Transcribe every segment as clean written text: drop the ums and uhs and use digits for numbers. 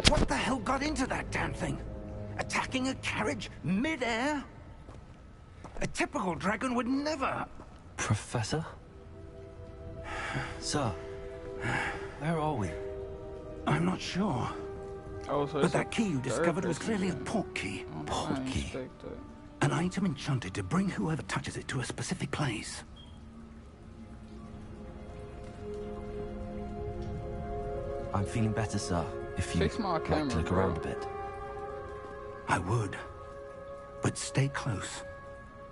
What the hell got into that damn thing? Attacking a carriage mid-air? A typical dragon would never... Professor? Sir, where are we? I'm not sure. Oh, so but that key you discovered was clearly a portkey. Portkey? An item enchanted to bring whoever touches it to a specific place. I'm feeling better, sir. If you Fix my camera, look around a bit. I would. But stay close.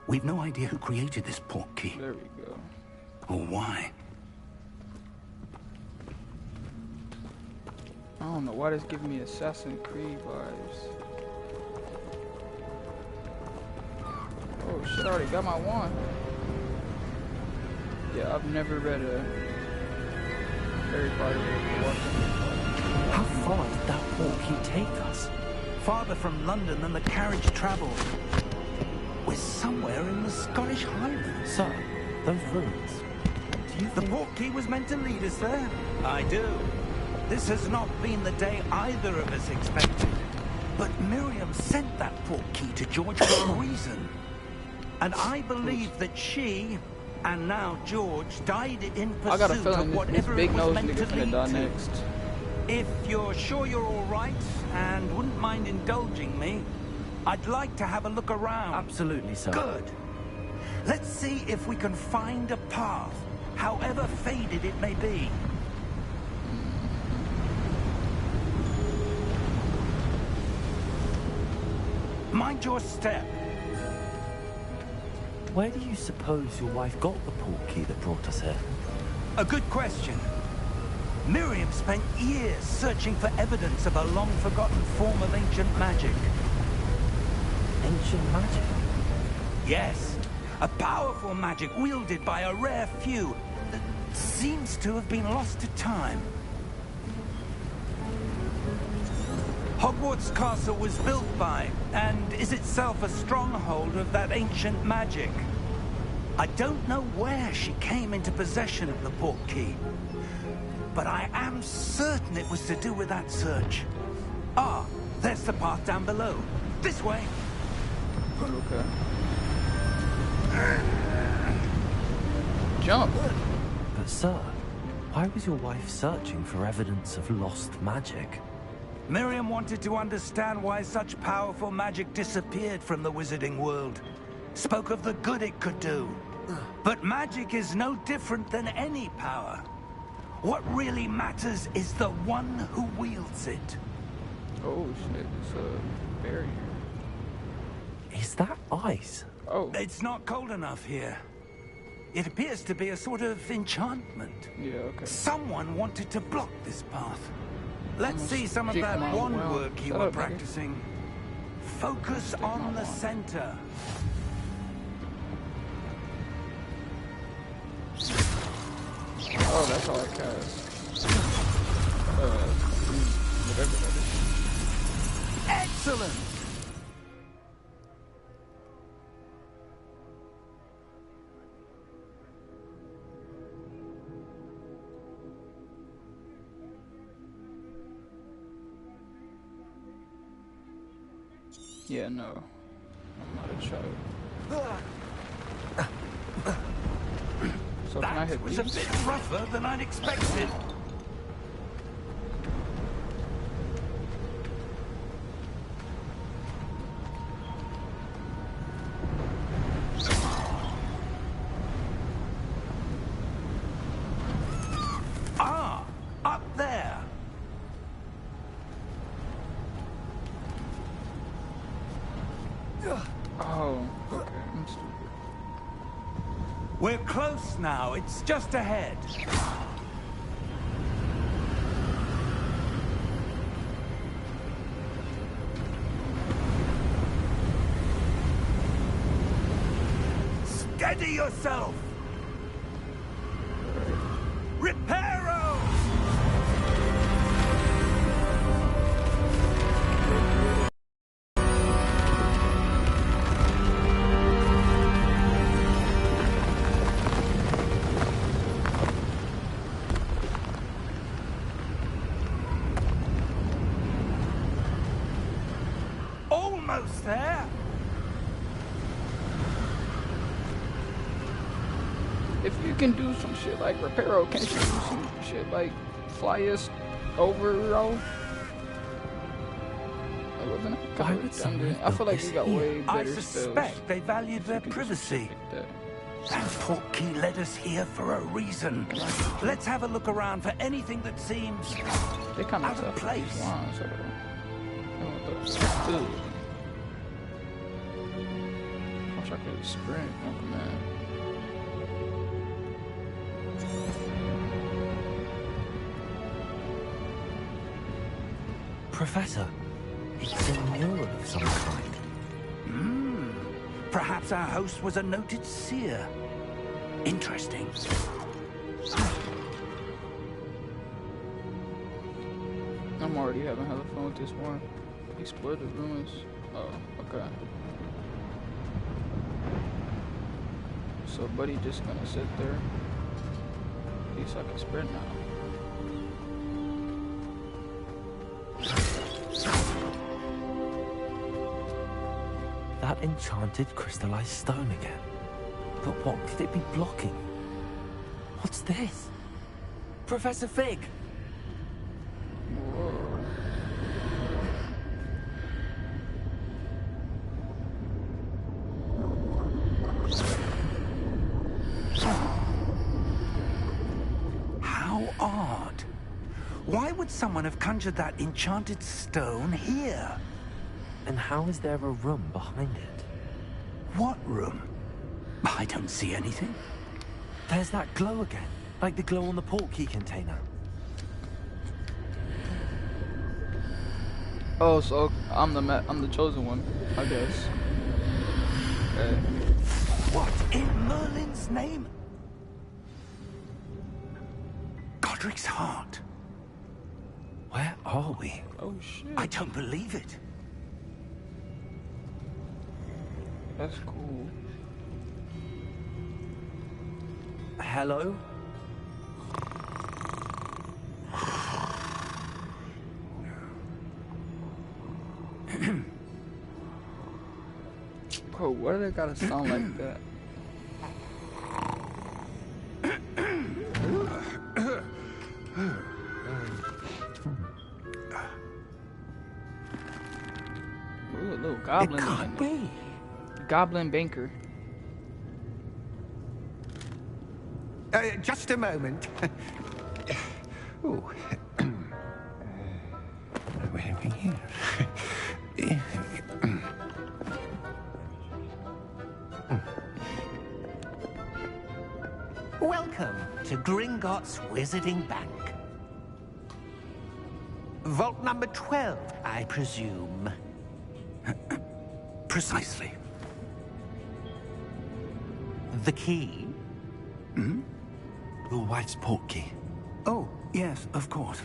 We've no idea who created this portkey. There we go. Or why. I don't know why this giving me Assassin's Creed vibes. Oh shit, I already got my wand. Yeah, I've never read a Harry Potter book. How far did that portkey take us? Farther from London than the carriage travelled. We're somewhere in the Scottish Highlands. Sir, those ruins. Do you think... The portkey was meant to lead us there? I do. This has not been the day either of us expected. But Miriam sent that portkey to George for a reason. And I believe that she, and now George, died in pursuit I got a feeling of whatever it was meant to lead to. Next. If you're sure you're all right and wouldn't mind indulging me, I'd like to have a look around. Absolutely, sir. Good. Let's see if we can find a path, however faded it may be. Mind your step. Where do you suppose your wife got the portkey that brought us here? A good question. Miriam spent years searching for evidence of a long-forgotten form of ancient magic. Ancient magic? Yes. A powerful magic wielded by a rare few that seems to have been lost to time. Hogwart's castle was built by, and is itself a stronghold of that ancient magic. I don't know where she came into possession of the portkey, but I am certain it was to do with that search. Ah, there's the path down below. This way. Okay. Jump. But sir, why was your wife searching for evidence of lost magic? Miriam wanted to understand why such powerful magic disappeared from the wizarding world. Spoke of the good it could do. But magic is no different than any power. What really matters is the one who wields it. Oh shit, it's a barrier. Is that ice? Oh. It's not cold enough here. It appears to be a sort of enchantment. Yeah, okay. Someone wanted to block this path. Let's see some of that wand work you were practicing. Focus on the center. Oh, that's all I cast. Whatever that is. Excellent! Yeah, no. I'm not a child. So can I hit these? That was a bit rougher than I'd expected. Ah, up there. Oh, okay. I'm stupid. We're close now. It's just ahead. Steady yourself. Reparo! almost there. If you can do some shit like Reparo, can't you do some shit like fly us over, bro? Like, wasn't it? Why would someone I feel like build we got this way here? better I suspect they valued their privacy. That portkey led us here for a reason. Let's have a look around for anything that seems They kind out of of tough. place. Lines, so I wish I could sprint. Oh man. Professor, it's a mural of some kind. Perhaps our host was a noted seer. Interesting. I'm already having hella fun with this one. Explore the ruins. Oh, okay. So buddy just gonna sit there. At least I can sprint now. That enchanted crystallized stone again. But what could it be blocking? What's this? Professor Fig! Whoa. How odd. Why would someone have conjured that enchanted stone here? And how is there a room behind it? What room? I don't see anything. There's that glow again, like the glow on the portkey container. Oh, so I'm the chosen one, I guess. Okay. What in Merlin's name? Godric's heart. Where are we? Oh shit. I don't believe it. That's cool. Hello? Bro, why do they gotta sound like that? Ooh, a little goblin. It can't be. Goblin banker. Just a moment. Ooh. Where are we here? Welcome to Gringotts Wizarding Bank. Vault number 12, I presume. Precisely. The key? Your wife's portkey. Oh, yes, of course.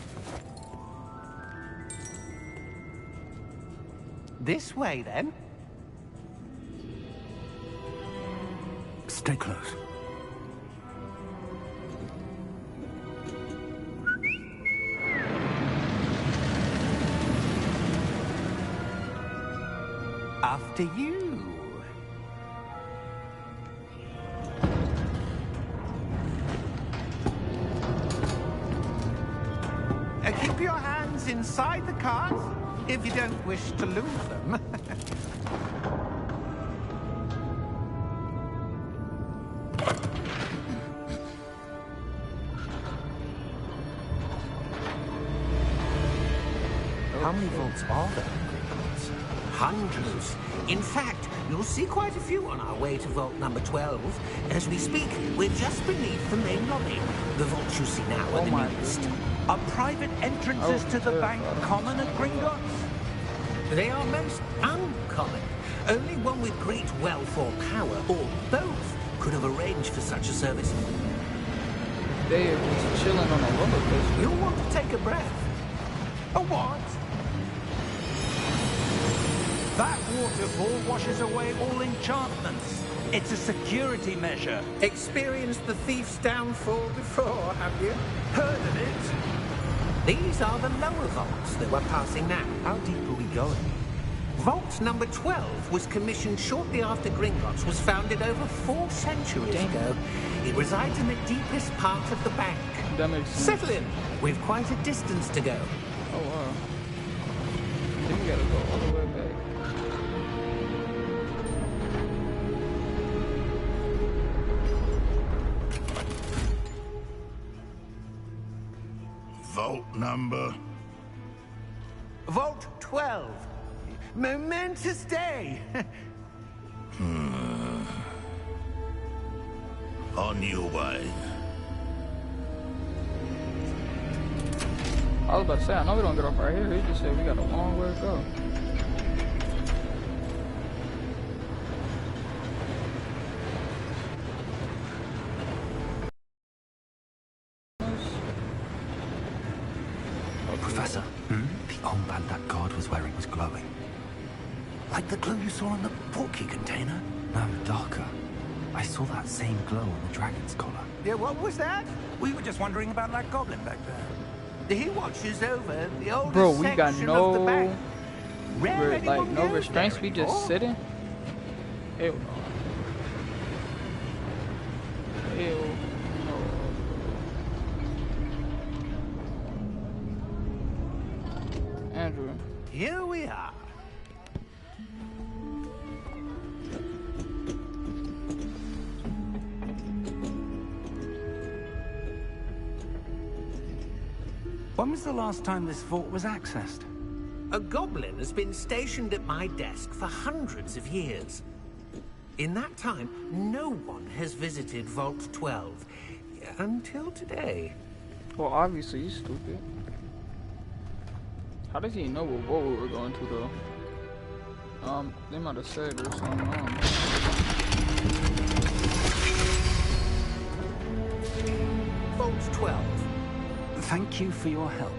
This way, then. Stay close. After you. Keep your hands inside the cart if you don't wish to lose them. How many vaults are there in Gringotts? Hundreds. In fact, you'll see quite a few on our way to vault number 12. As we speak, we're just beneath the main lobby. The vaults you see now are the newest. Are private entrances to the bank common at Gringotts? They are most uncommon. Only one with great wealth or power, or both, could have arranged for such a service. They are just chilling on a roller coaster. You'll want to take a breath. A what? That waterfall washes away all enchantments. It's a security measure. Experienced the thief's downfall before, have you? Heard of it? These are the lower vaults that we're passing now. How deep are we going? Vault number 12 was commissioned shortly after Gringotts was founded over 4 centuries ago. It resides in the deepest part of the bank. That makes sense. Settle in. We've quite a distance to go. Oh wow. Then we gotta go all the way back. Vault number? Vault 12. Momentous day. On your way. I was about to say, I know we don't get off right here. He just said we got a long way to go. Professor, the armband that guard was wearing was glowing. Like the glow you saw in the portkey container? No, darker. I saw that same glow on the dragon's collar. Yeah, what was that? We were just wondering about that goblin back there. He watches over the oldest Bro, we got section of the no, bank. Rare like anyone no goes restraints. there We just anymore. sitting. Ew. Ew. No. Andrew. Here we are. When was the last time this vault was accessed? A goblin has been stationed at my desk for hundreds of years. In that time, no one has visited Vault 12 until today. Well, obviously he's stupid. How does he know what we were going to though? They might have said there's something wrong. Vault 12. Thank you for your help.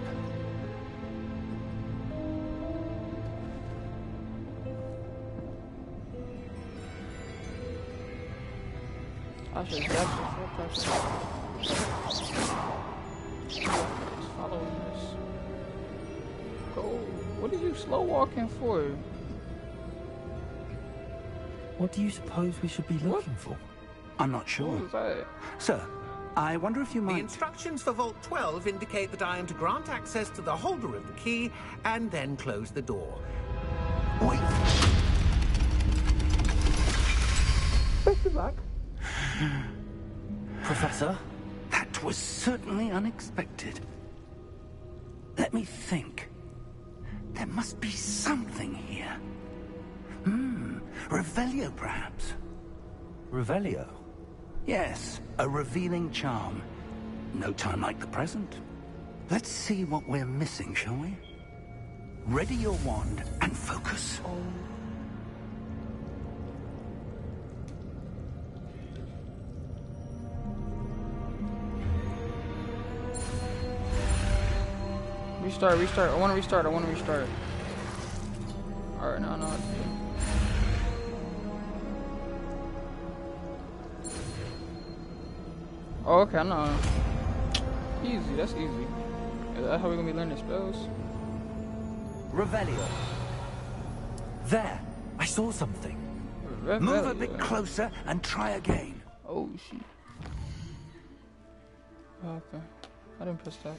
I should have following this. Go. What are you slow walking for? What do you suppose we should be looking for? I'm not sure. What was that? Sir, I wonder if you The might... instructions for Vault 12 indicate that I am to grant access to the holder of the key and then close the door. Wait. Best of luck. Professor? That was certainly unexpected. Let me think. There must be something here. Revelio, perhaps? Revelio? Yes, a revealing charm. No time like the present. Let's see what we're missing, shall we? Ready your wand and focus. Restart. I want to restart. Alright, now I know what to do. Oh, okay, I know. Easy, that's easy. Is that how we're gonna be learning spells? Revelio. There! I saw something. Move a bit closer and try again. Oh, shit. Okay. I didn't press that.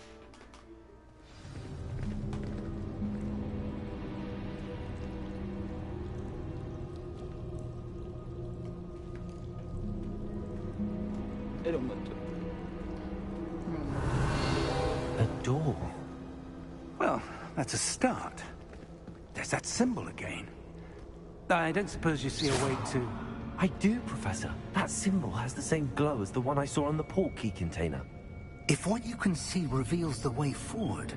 A door. Well, that's a start. There's that symbol again. I don't suppose you see a way to... I do, Professor. That symbol has the same glow as the one I saw on the portkey container. If what you can see reveals the way forward,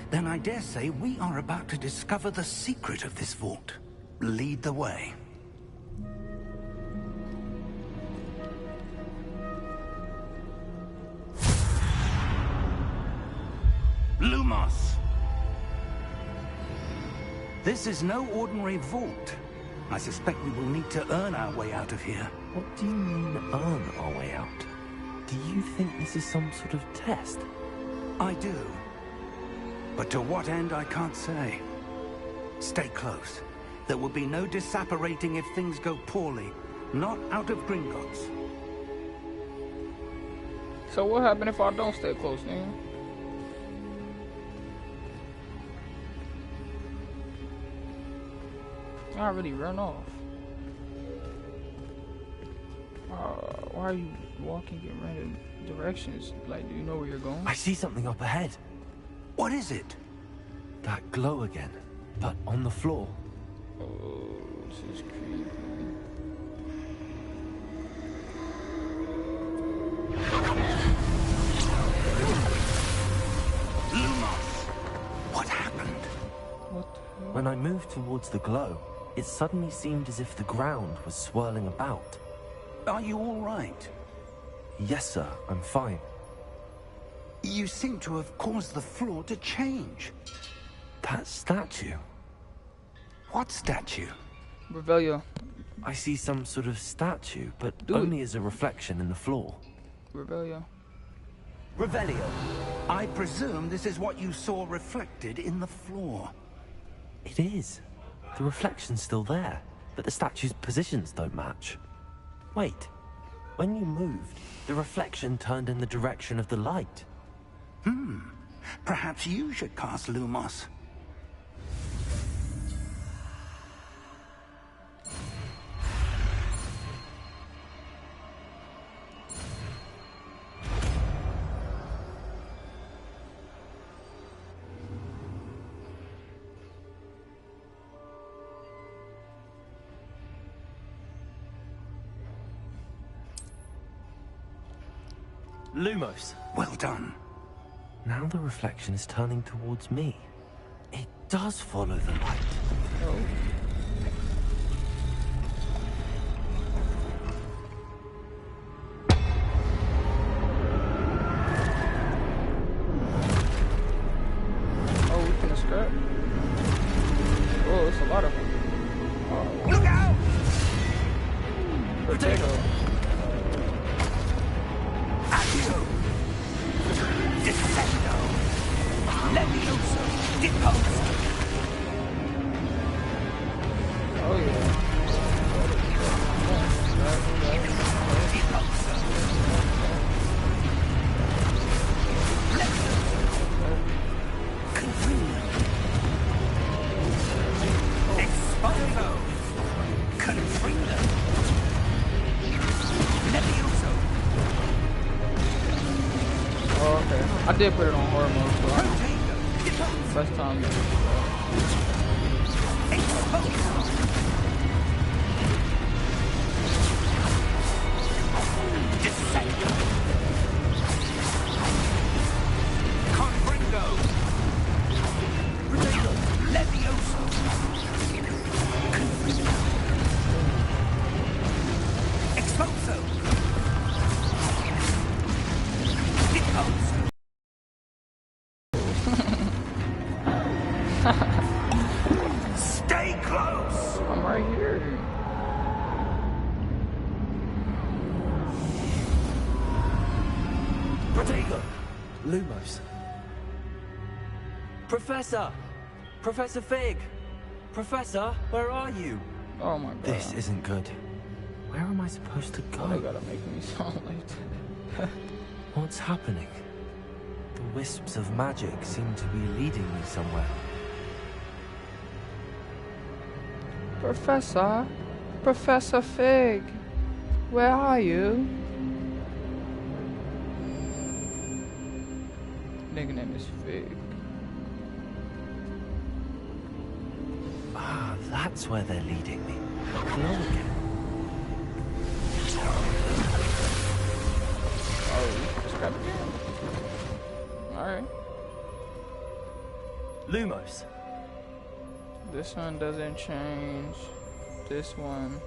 then I dare say we are about to discover the secret of this vault. Lead the way. Lumos! This is no ordinary vault. I suspect we will need to earn our way out of here. What do you mean, earn our way out? Do you think this is some sort of test? I do. But to what end, I can't say. Stay close. There will be no disapparating if things go poorly. Not out of Gringotts. So what happened if I don't stay close, nigga? I really run off. Why are you walking in random directions? Like, do you know where you're going? I see something up ahead. What is it? That glow again, but on the floor. Oh, this is creepy. Lumos! What happened? What the hell? When I moved towards the glow, it suddenly seemed as if the ground was swirling about. Are you all right? Yes, sir, I'm fine. You seem to have caused the floor to change. That statue. What statue? Revelio. I see some sort of statue, but Do it. only as a reflection in the floor. Revelio. Revelio. I presume this is what you saw reflected in the floor. It is. The reflection's still there, but the statue's positions don't match. Wait. When you moved, the reflection turned in the direction of the light. Perhaps you should cast Lumos. Lumos. Well done. Now the reflection is turning towards me. It does follow the light. Oh. Oh, we can scrap. Oh, it's a lot of them. Oh, Look out! potato. Accio! Descendo! Levioso! Deposo! Oh yeah. Deposo! Levioso! Confringo! Exposo! Confringo! Levioso! Oh, okay. I did put it on hard mode, so I Protego! Deposo! first time. Exposo! Descendo! Confringo! Protego! Levioso! Confringo! Exposo! Deposo! Stay close! I'm right here. Protego! Lumos. Professor! Professor Fig! Professor, where are you? Oh my god. This isn't good. Where am I supposed to Why they go? gotta make me sound like that? What's happening? The wisps of magic seem to be leading me somewhere. Professor? Professor Fig? Where are you? Nigga name is Fig. Ah, that's where they're leading me. Glow again. Oh, scrap again. Alright. Lumos. This one doesn't change. This one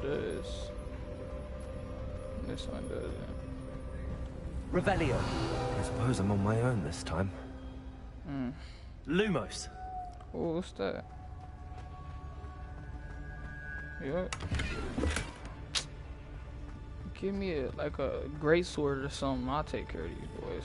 does. This one doesn't. Revelio. I suppose I'm on my own this time. Lumos. Oh, what's that? Yep. Give me like a great sword or something. I'll take care of these boys.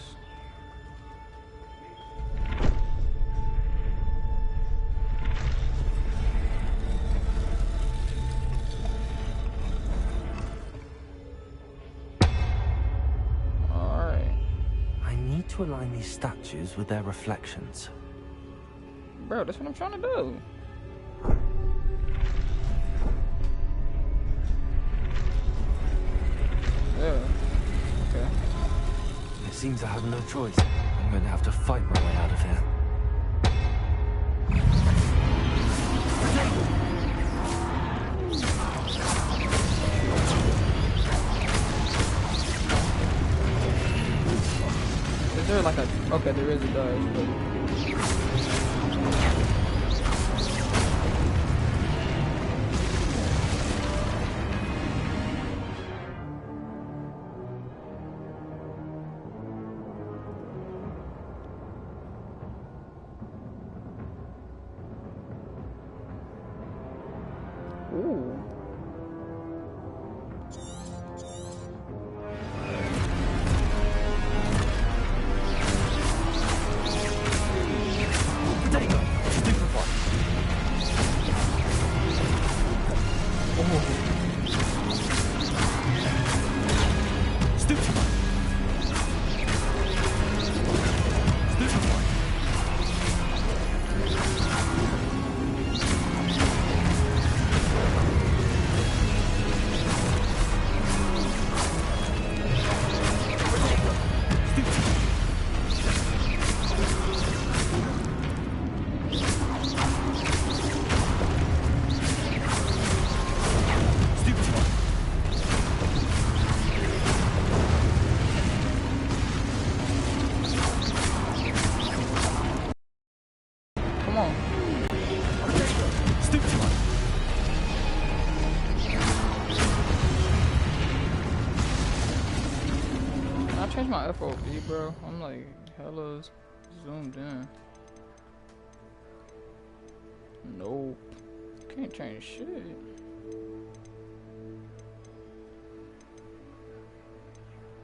to align these statues with their reflections. Bro, that's what I'm trying to do. Yeah. Okay. It seems I have no choice. I'm going to have to fight my way out of here. Is there like a... Okay, there is a dodge, but... Ooh. Come on. I changed my FOV, bro. I'm like hella zoomed in. Nope. Can't change shit.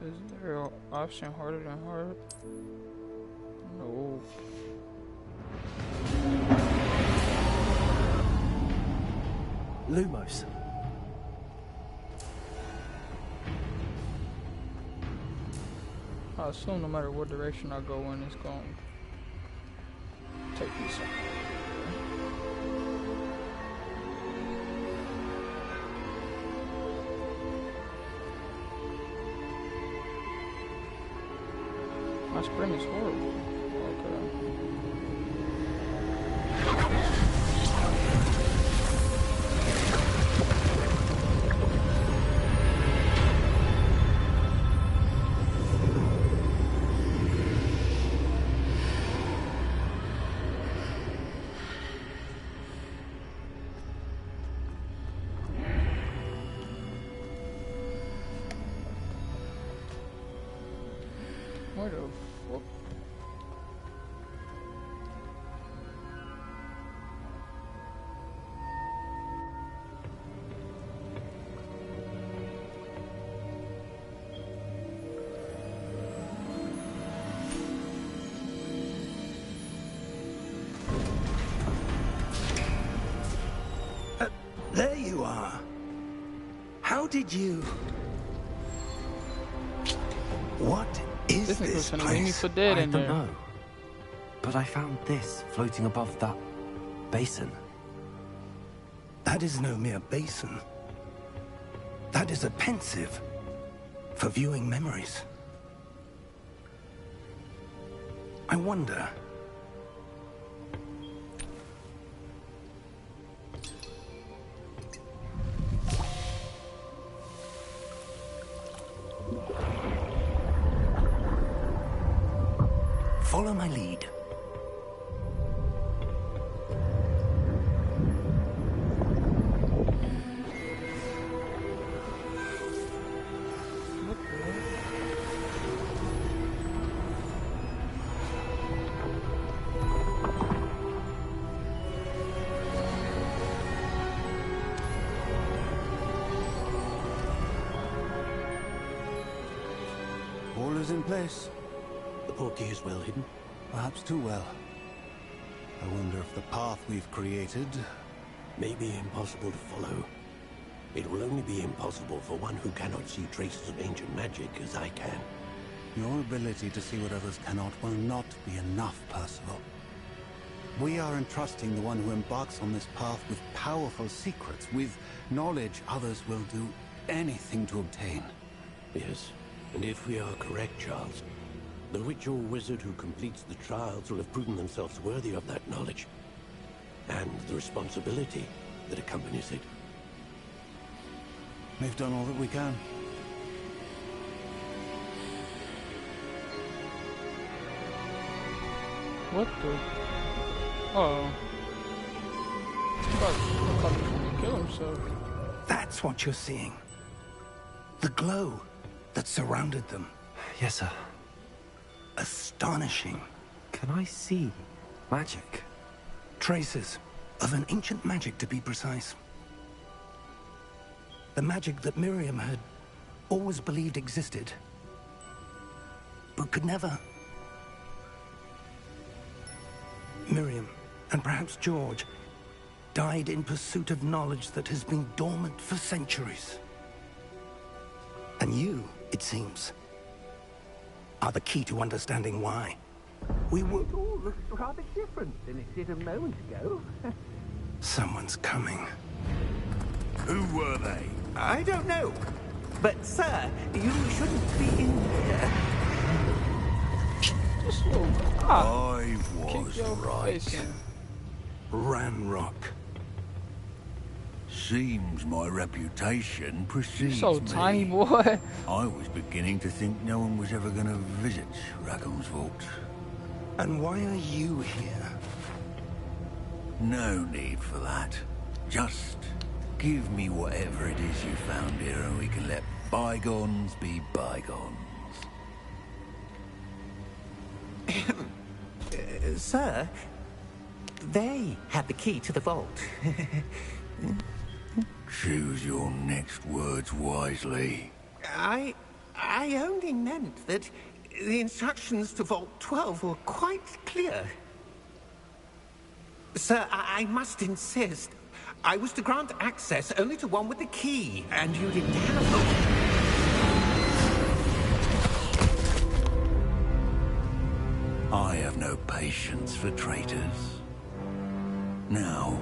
Is there an option harder than hard? Nope. Lumos. I assume no matter what direction I go in, it's going to take me somewhere. My screen is horrible. Okay. Where the fuck? There you are. How did you... What is This this nigga's gonna leave me place? for dead I in don't there. know. But I found this floating above that basin. That is no mere basin. That is a pensive for viewing memories. I wonder... Follow my lead. All is in place. The portkey is well hidden. Perhaps too well. I wonder if the path we've created... May be impossible to follow. It will only be impossible for one who cannot see traces of ancient magic as I can. Your ability to see what others cannot will not be enough, Percival. We are entrusting the one who embarks on this path with powerful secrets, with knowledge others will do anything to obtain. Yes, and if we are correct, Charles, the witch or wizard who completes the trials will have proven themselves worthy of that knowledge, and the responsibility that accompanies it. We've done all that we can. What the? Oh. I thought he was gonna kill himself. That's what you're seeing. The glow that surrounded them. Yes, sir. Astonishing. Can I see magic? Traces of an ancient magic, to be precise. The magic that Miriam had always believed existed, but could never. Miriam, and perhaps George, died in pursuit of knowledge that has been dormant for centuries. And you, it seems, are the key to understanding why. We were... It all looks rather different than it did a moment ago. Someone's coming. Who were they? I don't know. But, sir, you shouldn't be in here. This little I kick was your right. face in. Ranrock. Seems my reputation precedes So me. tiny, boy. I was beginning to think no one was ever going to visit Rackham's Vault. And why are you here? No need for that. Just give me whatever it is you found here and we can let bygones be bygones. Sir, they had the key to the vault. Choose your next words wisely. I only meant that the instructions to Vault 12 were quite clear. Sir, I must insist. I was to grant access only to one with the key, and you didn't have it. I have no patience for traitors. Now,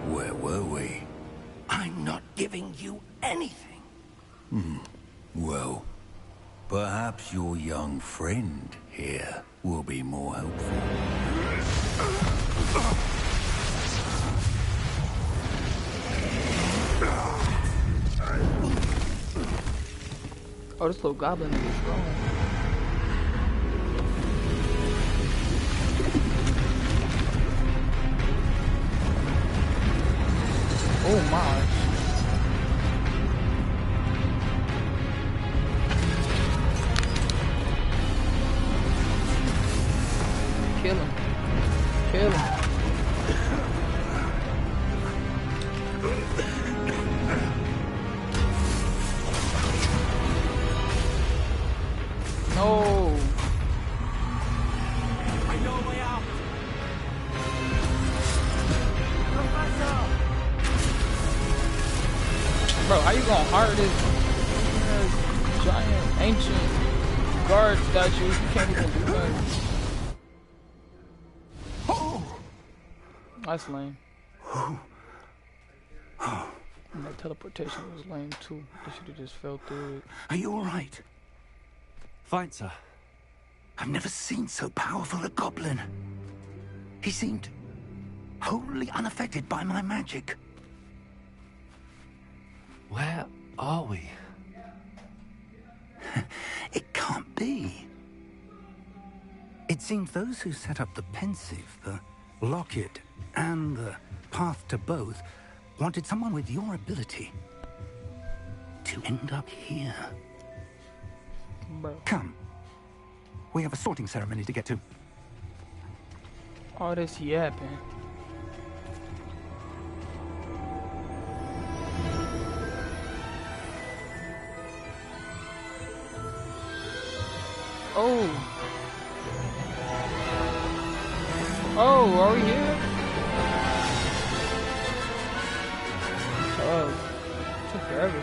where were we? I'm not giving you anything. Well, perhaps your young friend here will be more helpful. Oh, this little goblin is strong. Oh my. Kill him. Kill him. No. I know a way out. Bro, how you gonna hire this giant ancient guard statue if you can't even do nothing? That's lame. And that teleportation was lame too. They should have just fell through it. Are you all right? Fine, sir. I've never seen so powerful a goblin. He seemed wholly unaffected by my magic. Where are we? It can't be. It seems those who set up the pensive, the locket, and the path to both wanted someone with your ability to end up here. Bro. Come. We have a sorting ceremony to get to. All this yapping. Oh. Oh, are we here? Oh, took forever.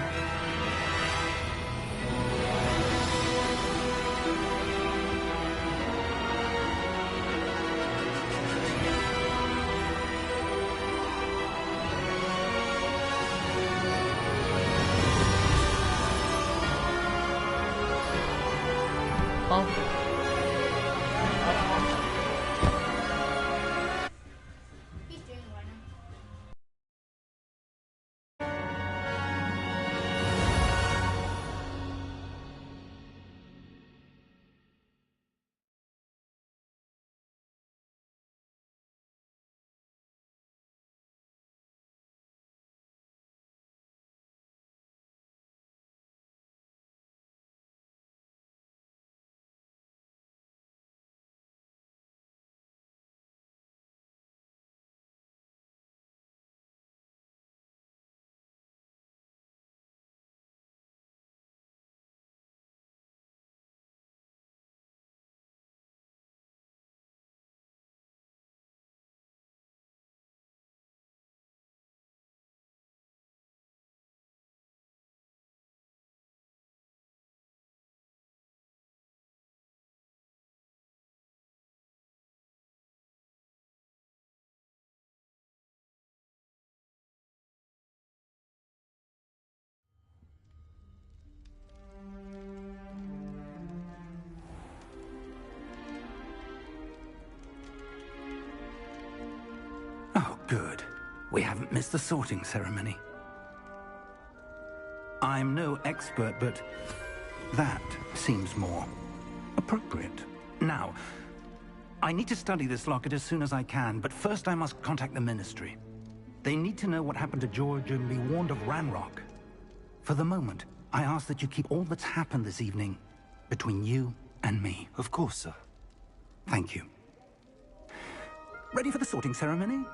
Good. We haven't missed the sorting ceremony. I'm no expert, but that seems more appropriate. Now, I need to study this locket as soon as I can, but first I must contact the Ministry. They need to know what happened to George and be warned of Ranrock. For the moment, I ask that you keep all that's happened this evening between you and me. Of course, sir. Thank you. Ready for the sorting ceremony?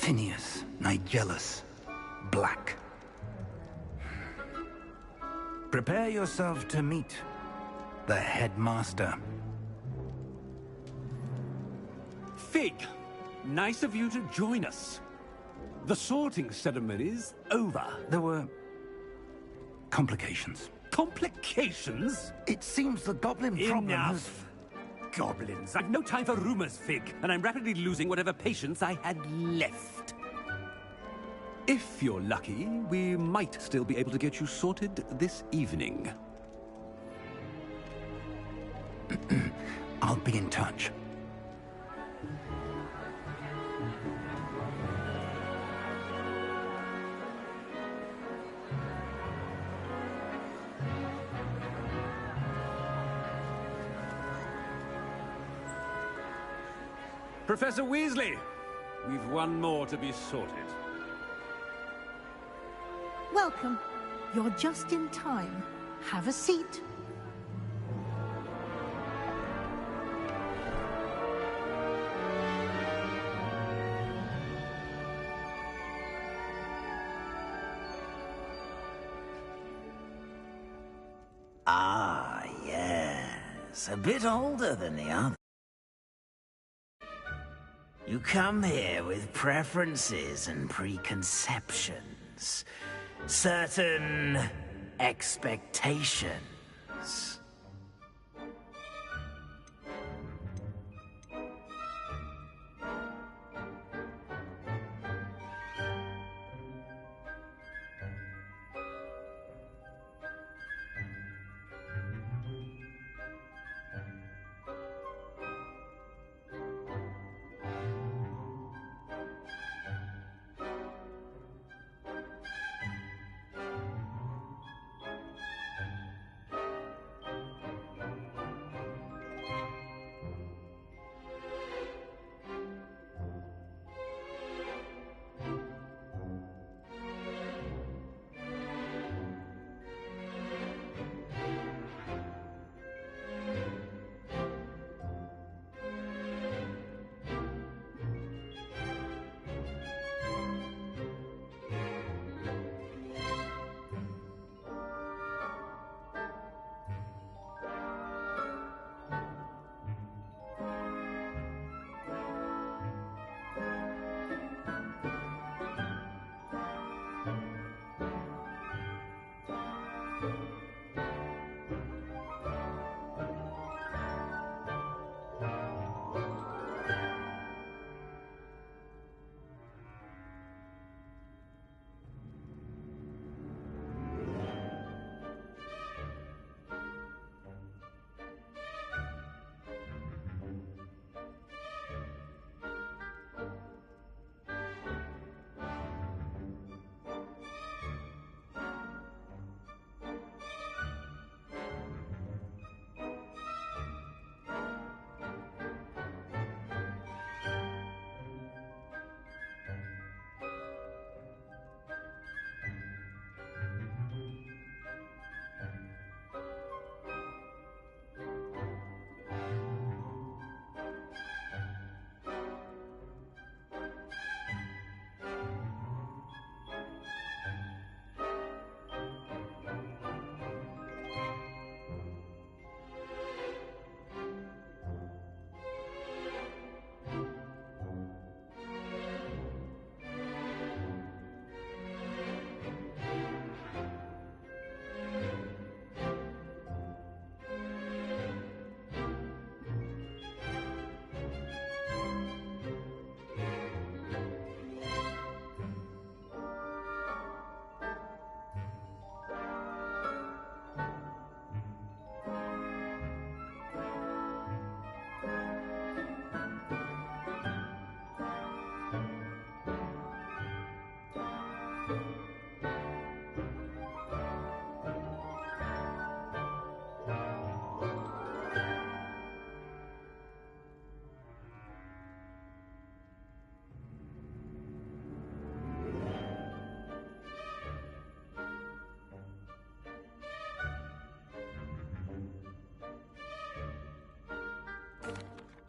Phineas, Nigellus, Black. Prepare yourself to meet the headmaster. Fig, nice of you to join us. The sorting ceremony's over. There were complications. Complications? It seems the goblin problem has... Enough! Goblins. I've no time for rumors, Fig, and I'm rapidly losing whatever patience I had left. If you're lucky, we might still be able to get you sorted this evening. I'll be in touch. Professor Weasley, we've one more to be sorted. Welcome. You're just in time. Have a seat. Ah, yes. A bit older than the other. You come here with preferences and preconceptions. Certain expectations.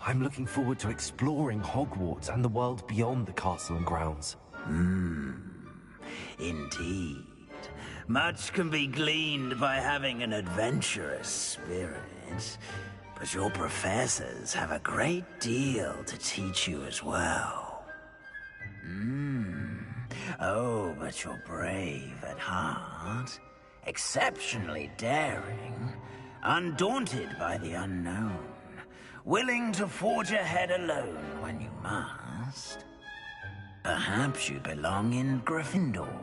I'm looking forward to exploring Hogwarts and the world beyond the castle and grounds. Indeed. Much can be gleaned by having an adventurous spirit, but your professors have a great deal to teach you as well. Oh, but you're brave at heart, exceptionally daring, undaunted by the unknown, willing to forge ahead alone when you must. Perhaps you belong in Gryffindor.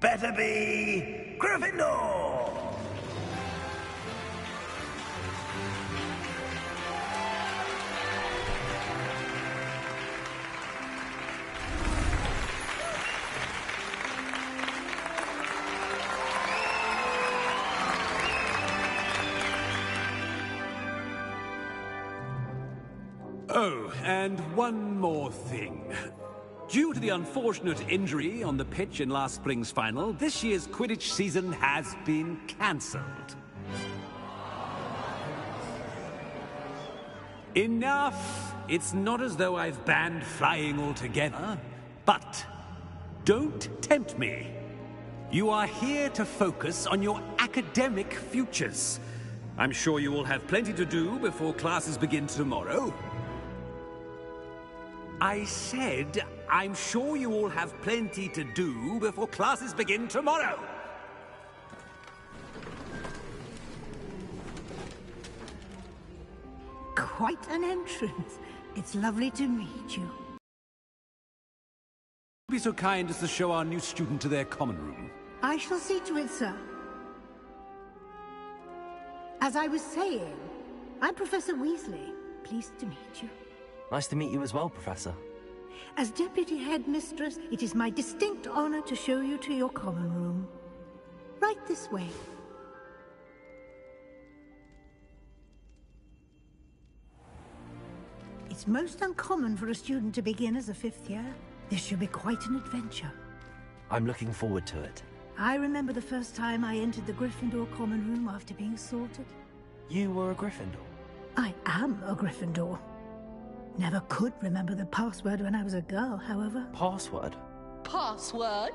Better be Gryffindor! Oh, and one more thing. Due to the unfortunate injury on the pitch in last spring's final, this year's Quidditch season has been cancelled. Enough! It's not as though I've banned flying altogether, but don't tempt me. You are here to focus on your academic futures. I'm sure you will have plenty to do before classes begin tomorrow. I said, I'm sure you all have plenty to do before classes begin tomorrow. Quite an entrance. It's lovely to meet you. Be so kind as to show our new student to their common room. I shall see to it, sir. As I was saying, I'm Professor Weasley. Pleased to meet you. Nice to meet you as well, Professor. As Deputy Headmistress, it is my distinct honor to show you to your common room. Right this way. It's most uncommon for a student to begin as a fifth year. This should be quite an adventure. I'm looking forward to it. I remember the first time I entered the Gryffindor common room after being sorted. You were a Gryffindor? I am a Gryffindor. Never could remember the password when I was a girl, however. Password? Password?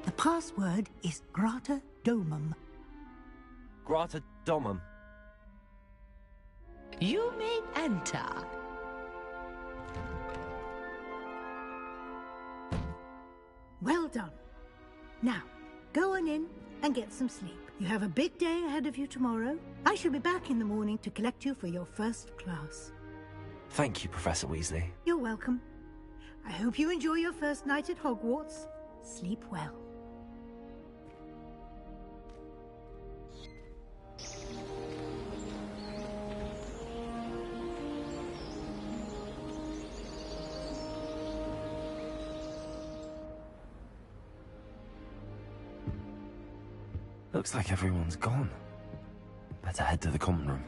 The password is Grata Domum. Grata Domum. You may enter. Well done. Now, go on in and get some sleep. You have a big day ahead of you tomorrow. I shall be back in the morning to collect you for your first class. Thank you, Professor Weasley. You're welcome. I hope you enjoy your first night at Hogwarts. Sleep well. Looks like everyone's gone. Better head to the common room.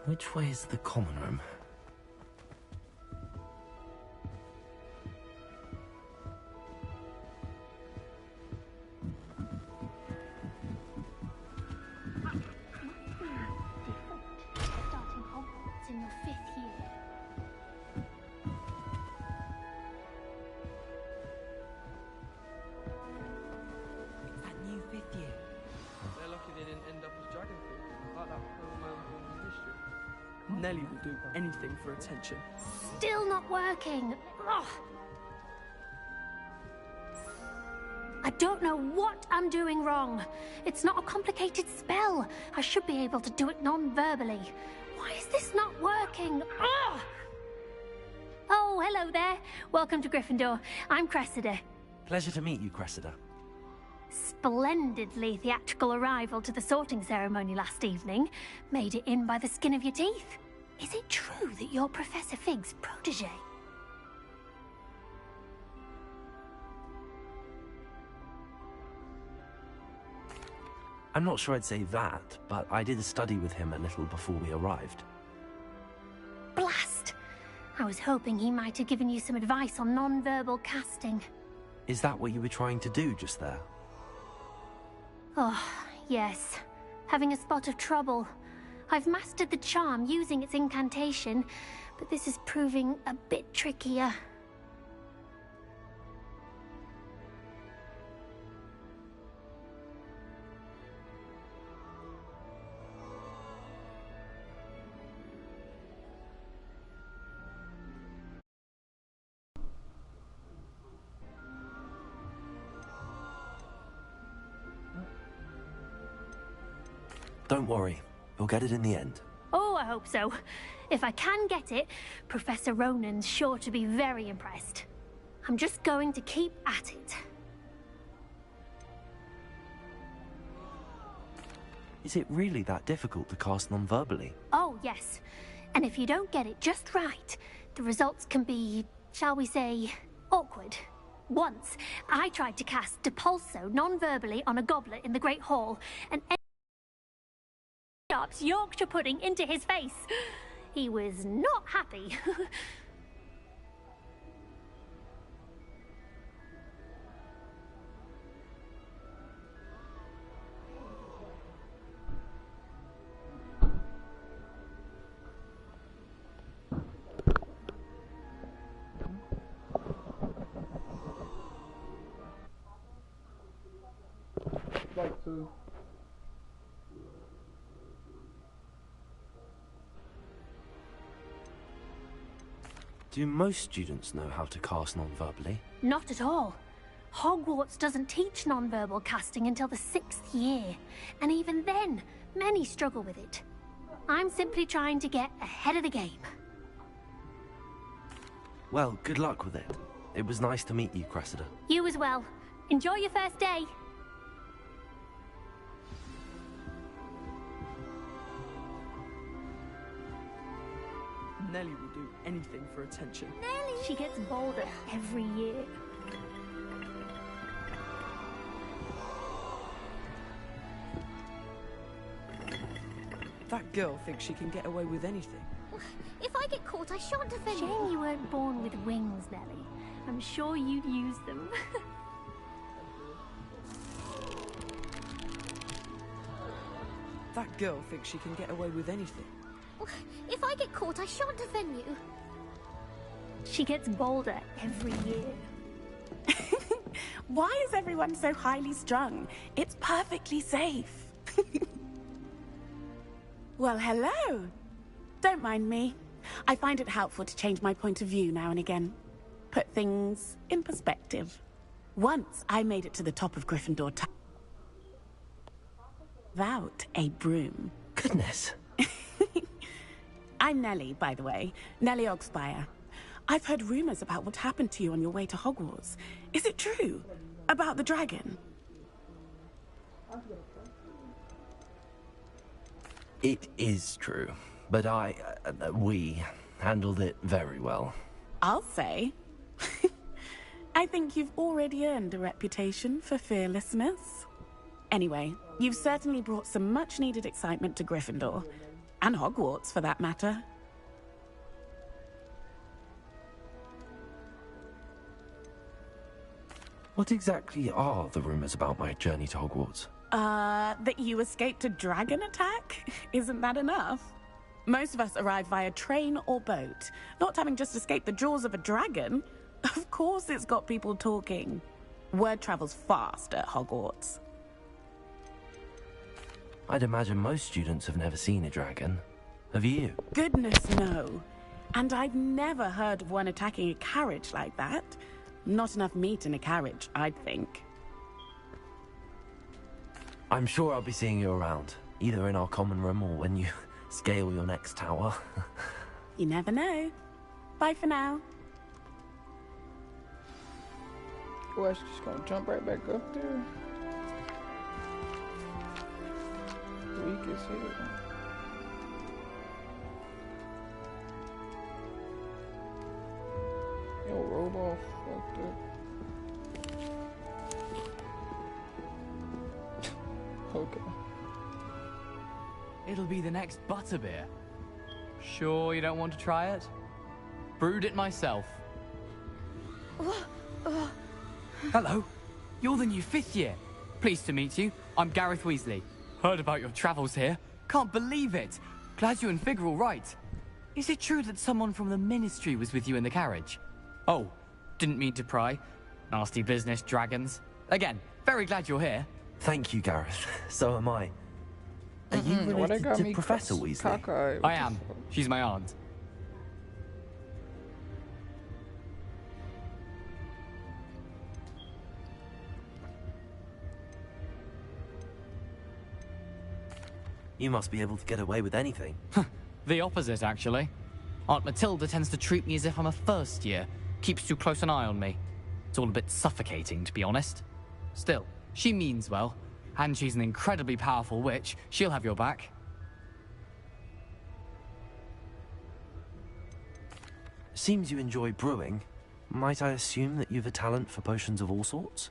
Which way is the common room? Nellie will do anything for attention. Still not working. Ugh. I don't know what I'm doing wrong. It's not a complicated spell. I should be able to do it non-verbally. Why is this not working? Ugh. Oh, hello there. Welcome to Gryffindor. I'm Cressida. Pleasure to meet you, Cressida. Splendidly theatrical arrival to the sorting ceremony last evening. Made it in by the skin of your teeth. Is it true that you're Professor Fig's protege? I'm not sure I'd say that, but I did study with him a little before we arrived. Blast! I was hoping he might have given you some advice on non-verbal casting. Is that what you were trying to do just there? Oh, yes. Having a spot of trouble. I've mastered the charm using its incantation, but this is proving a bit trickier. Don't worry, you'll get it in the end. Oh, I hope so. If I can get it, Professor Ronan's sure to be very impressed. I'm just going to keep at it. Is it really that difficult to cast non-verbally? Oh, yes. And if you don't get it just right, the results can be, shall we say, awkward. Once, I tried to cast Depulso non-verbally on a goblet in the Great Hall, and sharps Yorkshire pudding into his face. He was not happy. Like to. Do most students know how to cast non-verbally? Not at all. Hogwarts doesn't teach non-verbal casting until the 6th year, and even then, many struggle with it. I'm simply trying to get ahead of the game. Well, good luck with it. It was nice to meet you, Cressida. You as well. Enjoy your first day. Nellie will do anything for attention. Nellie! She gets bolder every year. That girl thinks she can get away with anything. If I get caught, I shan't offend you. Shame you weren't born with wings, Nellie. I'm sure you'd use them. That girl thinks she can get away with anything. If I get caught, I shan't offend you. She gets bolder every year. Why is everyone so highly strung? It's perfectly safe. Well, hello. Don't mind me. I find it helpful to change my point of view now and again. Put things in perspective. Once I made it to the top of Gryffindor Tower without a broom. Goodness. I'm Nellie, by the way. Nellie Ogspire. I've heard rumors about what happened to you on your way to Hogwarts. Is it true? About the dragon? It is true, but we handled it very well. I'll say. I think you've already earned a reputation for fearlessness. Anyway, you've certainly brought some much-needed excitement to Gryffindor. And Hogwarts, for that matter. What exactly are the rumors about my journey to Hogwarts? That you escaped a dragon attack? Isn't that enough? Most of us arrive via train or boat, not having just escaped the jaws of a dragon. Of course it's got people talking. Word travels fast at Hogwarts. I'd imagine most students have never seen a dragon. Have you? Goodness, no. And I've never heard of one attacking a carriage like that. Not enough meat in a carriage, I'd think. I'm sure I'll be seeing you around, either in our common room or when you scale your next tower. You never know. Bye for now. Well, she's just gonna jump right back up there. Weak as hell. Yo, Robo fucked up. Okay. It'll be the next butterbeer. Sure you don't want to try it? Brewed it myself. Hello. You're the new 5th year. Pleased to meet you. I'm Gareth Weasley. Heard about your travels here. Can't believe it. Glad you and Fig are all right. Is it true that someone from the Ministry was with you in the carriage? Oh, didn't mean to pry. Nasty business, dragons. Again, very glad you're here. Thank you, Gareth. So am I. Are you related to Professor Weasley? I am. She's my aunt. You must be able to get away with anything. The opposite, actually. Aunt Matilda tends to treat me as if I'm a first year. Keeps too close an eye on me. It's all a bit suffocating, to be honest. Still, she means well. And she's an incredibly powerful witch. She'll have your back. Seems you enjoy brewing. Might I assume that you've a talent for potions of all sorts?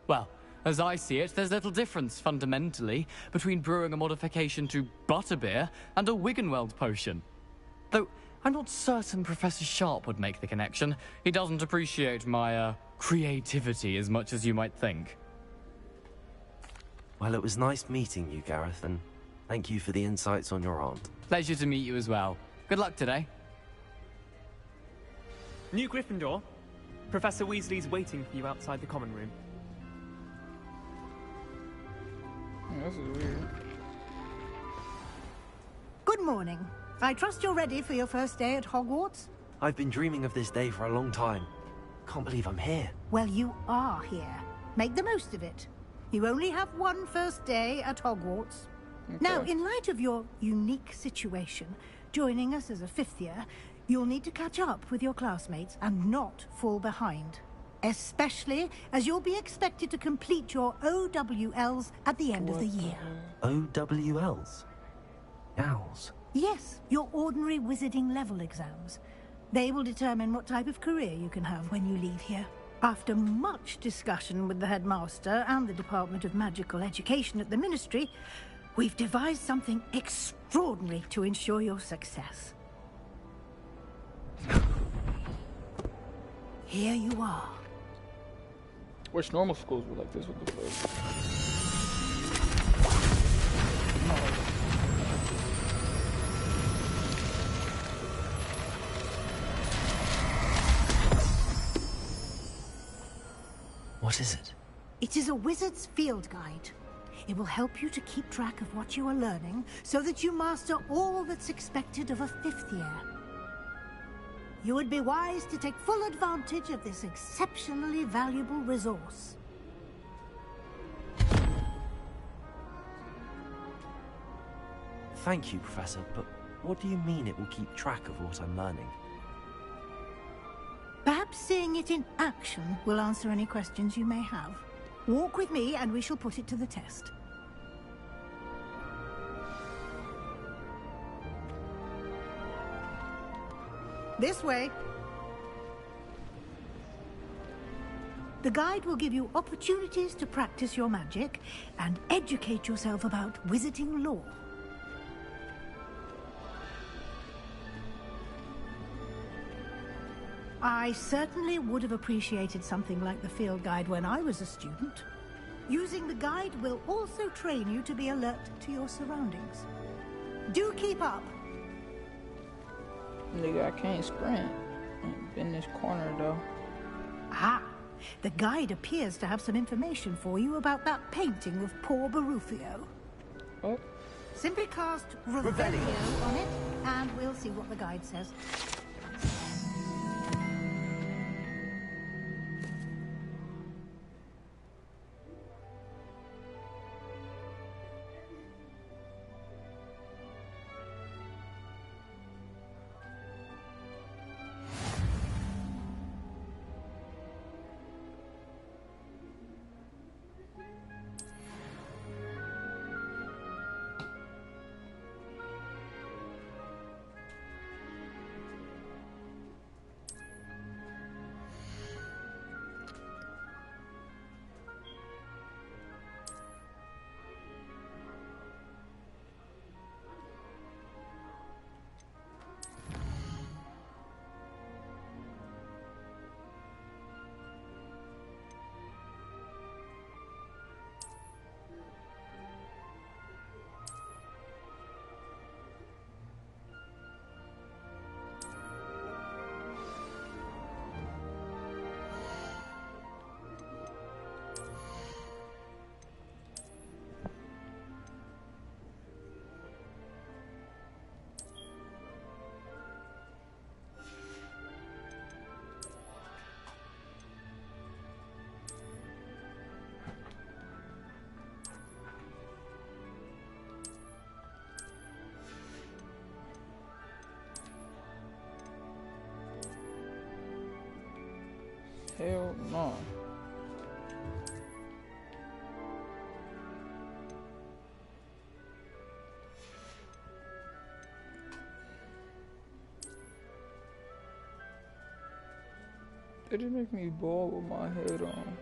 Well, as I see it, there's little difference, fundamentally, between brewing a modification to butterbeer and a Wiggenweld potion. Though, I'm not certain Professor Sharp would make the connection. He doesn't appreciate my, creativity as much as you might think. Well, it was nice meeting you, Gareth, and thank you for the insights on your aunt. Pleasure to meet you as well. Good luck today. New Gryffindor. Professor Weasley's waiting for you outside the common room. This is weird. Good morning. I trust you're ready for your first day at Hogwarts? I've been dreaming of this day for a long time. Can't believe I'm here. Well, you are here. Make the most of it. You only have one first day at Hogwarts. Okay. Now, in light of your unique situation, joining us as a 5th year, you'll need to catch up with your classmates and not fall behind. Especially as you'll be expected to complete your OWLs at the end of the year. OWLs? Owls? Yes, your ordinary wizarding level exams. They will determine what type of career you can have when you leave here. After much discussion with the headmaster and the Department of Magical Education at the Ministry, we've devised something extraordinary to ensure your success. Here you are. Wish normal schools were like this. What the fuck? What is it? It is a wizard's field guide. It will help you to keep track of what you are learning so that you master all that's expected of a 5th year. You would be wise to take full advantage of this exceptionally valuable resource. Thank you, Professor, but what do you mean it will keep track of what I'm learning? Perhaps seeing it in action will answer any questions you may have. Walk with me and we shall put it to the test. This way. The guide will give you opportunities to practice your magic and educate yourself about wizarding lore. I certainly would have appreciated something like the field guide when I was a student. Using the guide will also train you to be alert to your surroundings. Do keep up. Nigga, I can't sprint. In this corner, though. Ah, the guide appears to have some information for you about that painting of poor Barufio. Oh. Simply cast Revelio on it, and we'll see what the guide says. Hell no. They just make me bald with my head on.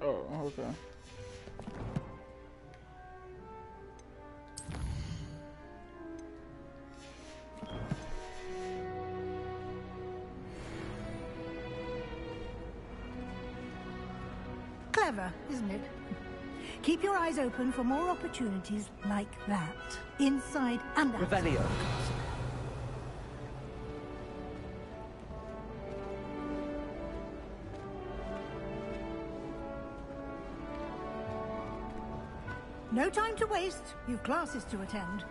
Oh, okay. Clever, isn't it? Keep your eyes open for more opportunities like that, inside and out. Revelio. No time to waste. You've classes to attend.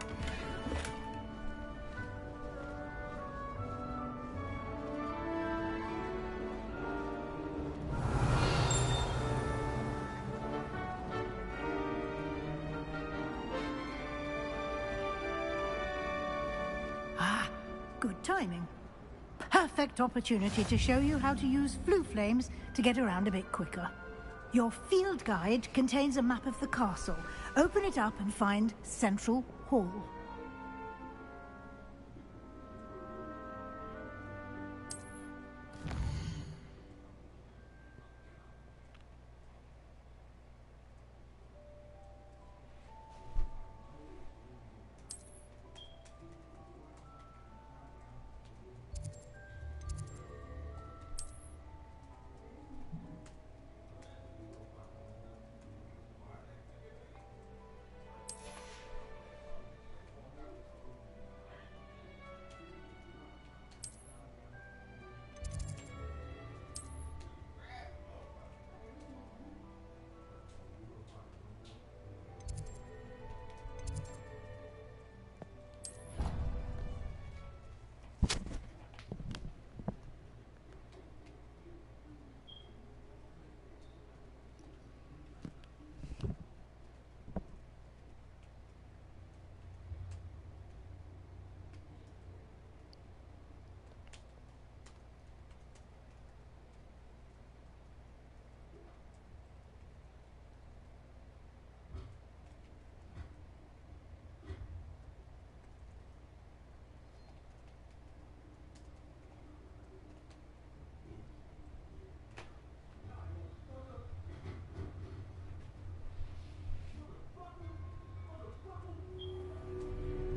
Ah, good timing. Perfect opportunity to show you how to use flue flames to get around a bit quicker. Your field guide contains a map of the castle. Open it up and find Central Hall.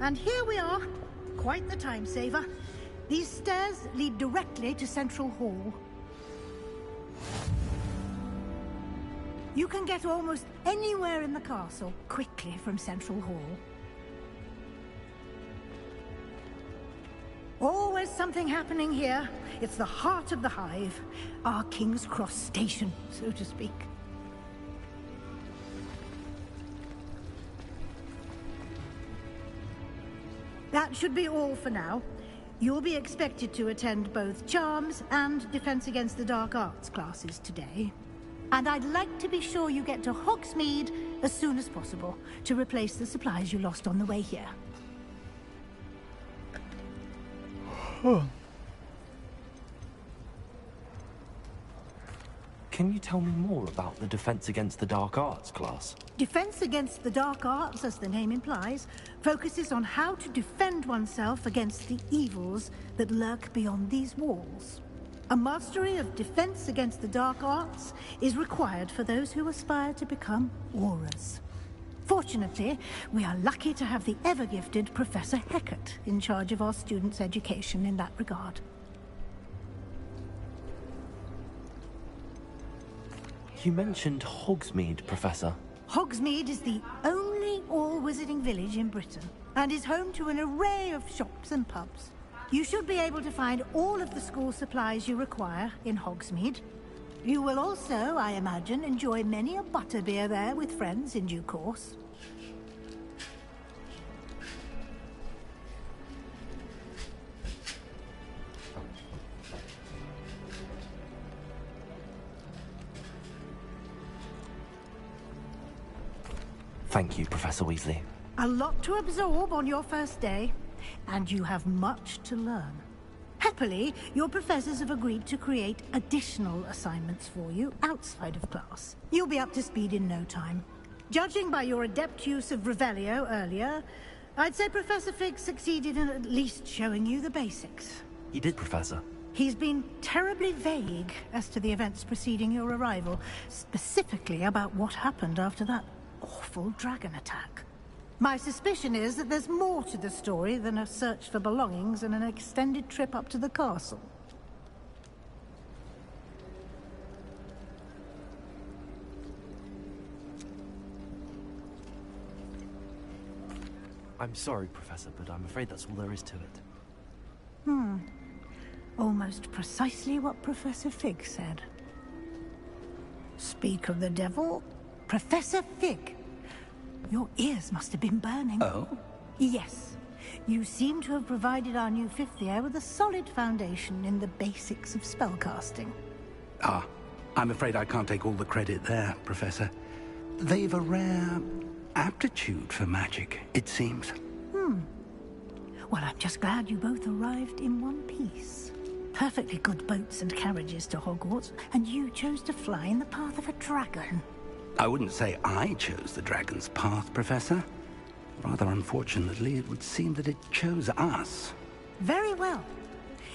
And here we are. Quite the time saver. These stairs lead directly to Central Hall. You can get almost anywhere in the castle quickly from Central Hall. Always something happening here. It's the heart of the Hive. Our King's Cross station, so to speak. That should be all for now. You'll be expected to attend both Charms and Defense Against the Dark Arts classes today. And I'd like to be sure you get to Hogsmeade as soon as possible to replace the supplies you lost on the way here. Can you tell me more about the Defense Against the Dark Arts class? Defense Against the Dark Arts, as the name implies, focuses on how to defend oneself against the evils that lurk beyond these walls. A mastery of Defense Against the Dark Arts is required for those who aspire to become Aurors. Fortunately, we are lucky to have the ever-gifted Professor Hecat in charge of our students' education in that regard. You mentioned Hogsmeade, Professor. Hogsmeade is the only all-wizarding village in Britain, and is home to an array of shops and pubs. You should be able to find all of the school supplies you require in Hogsmeade. You will also, I imagine, enjoy many a butterbeer there with friends in due course. Thank you, Professor Weasley. A lot to absorb on your first day, and you have much to learn. Happily, your professors have agreed to create additional assignments for you outside of class. You'll be up to speed in no time. Judging by your adept use of Revelio earlier, I'd say Professor Fig succeeded in at least showing you the basics. He did, Professor. He's been terribly vague as to the events preceding your arrival, specifically about what happened after that awful dragon attack. My suspicion is that there's more to the story than a search for belongings and an extended trip up to the castle. I'm sorry, Professor, but I'm afraid that's all there is to it. Almost precisely what Professor Fig said. Speak of the devil, Professor Fig. Your ears must have been burning. Oh? Yes. You seem to have provided our new fifth year with a solid foundation in the basics of spellcasting. Ah, I'm afraid I can't take all the credit there, Professor. They've a rare aptitude for magic, it seems. Well, I'm just glad you both arrived in one piece. Perfectly good boats and carriages to Hogwarts, and you chose to fly in the path of a dragon. I wouldn't say I chose the dragon's path, Professor. Rather unfortunately, it would seem that it chose us. Very well.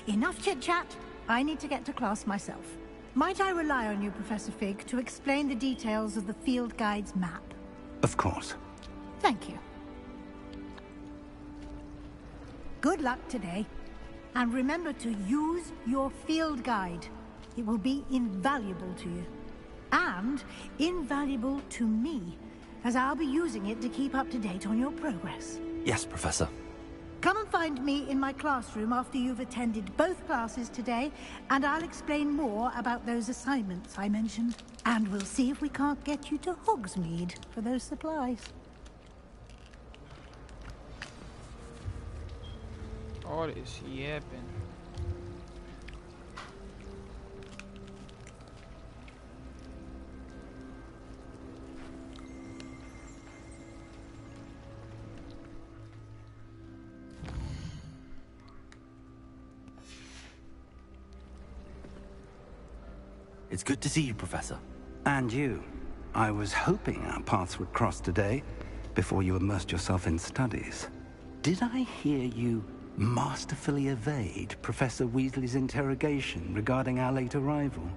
Enough chit-chat. I need to get to class myself. Might I rely on you, Professor Fig, to explain the details of the field guide's map? Of course. Thank you. Good luck today. And remember to use your field guide. It will be invaluable to you. And invaluable to me, as I'll be using it to keep up to date on your progress. Yes, Professor. Come and find me in my classroom after you've attended both classes today, and I'll explain more about those assignments I mentioned. And we'll see if we can't get you to Hogsmeade for those supplies. All this yapping. It's good to see you, Professor. And you. I was hoping our paths would cross today, before you immersed yourself in studies. Did I hear you masterfully evade Professor Weasley's interrogation regarding our late arrival?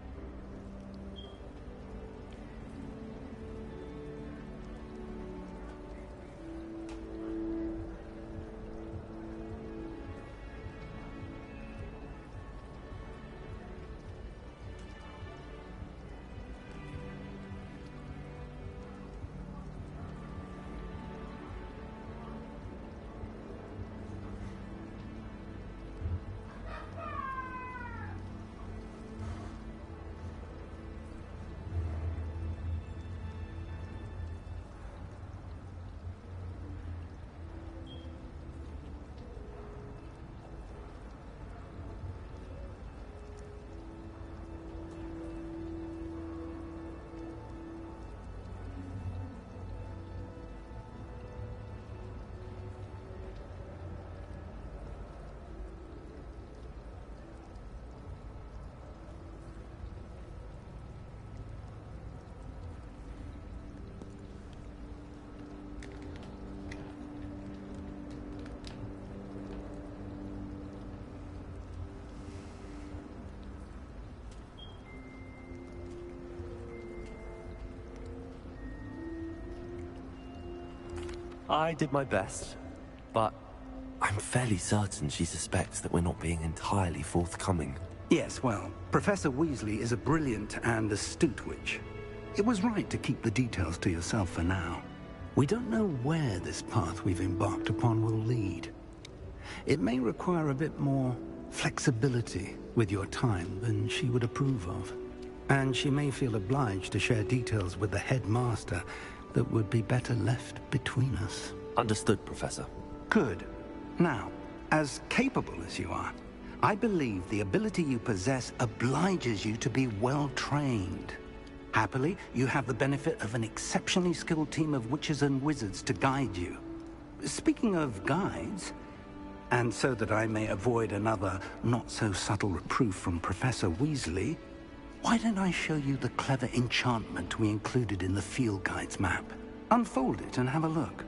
I did my best, but I'm fairly certain she suspects that we're not being entirely forthcoming. Yes, well, Professor Weasley is a brilliant and astute witch. It was right to keep the details to yourself for now. We don't know where this path we've embarked upon will lead. It may require a bit more flexibility with your time than she would approve of. And she may feel obliged to share details with the headmaster that would be better left between us. Understood, Professor. Good. Now, as capable as you are, I believe the ability you possess obliges you to be well trained. Happily, you have the benefit of an exceptionally skilled team of witches and wizards to guide you. Speaking of guides, and so that I may avoid another not-so-subtle reproof from Professor Weasley, why don't I show you the clever enchantment we included in the field guide's map? Unfold it and have a look.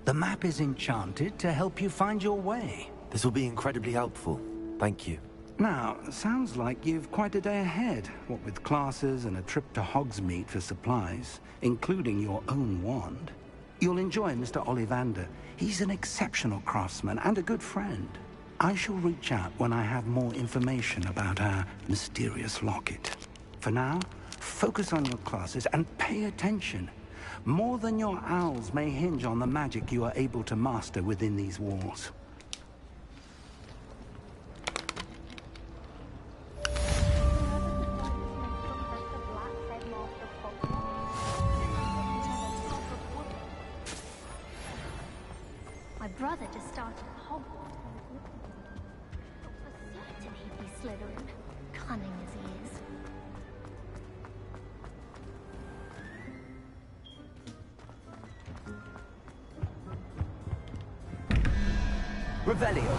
The map is enchanted to help you find your way. This will be incredibly helpful. Thank you. Now, sounds like you've quite a day ahead, what with classes and a trip to Hogsmeade for supplies, including your own wand. You'll enjoy Mr. Ollivander. He's an exceptional craftsman and a good friend. I shall reach out when I have more information about our mysterious locket. For now, focus on your classes and pay attention. More than your owls may hinge on the magic you are able to master within these walls. My brother just started at Hogwart. For certain he'd be Slytherin, cunning as he is. Revelio.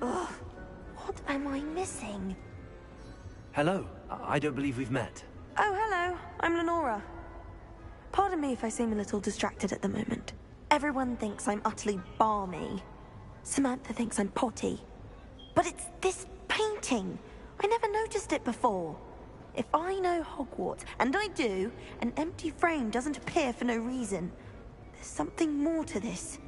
Ugh, what am I missing? Hello. I don't believe we've met. Oh, hello. I'm Lenora. Pardon me if I seem a little distracted at the moment. Everyone thinks I'm utterly balmy. Samantha thinks I'm potty. But it's this painting. I never noticed it before. If I know Hogwarts, and I do, an empty frame doesn't appear for no reason. There's something more to this.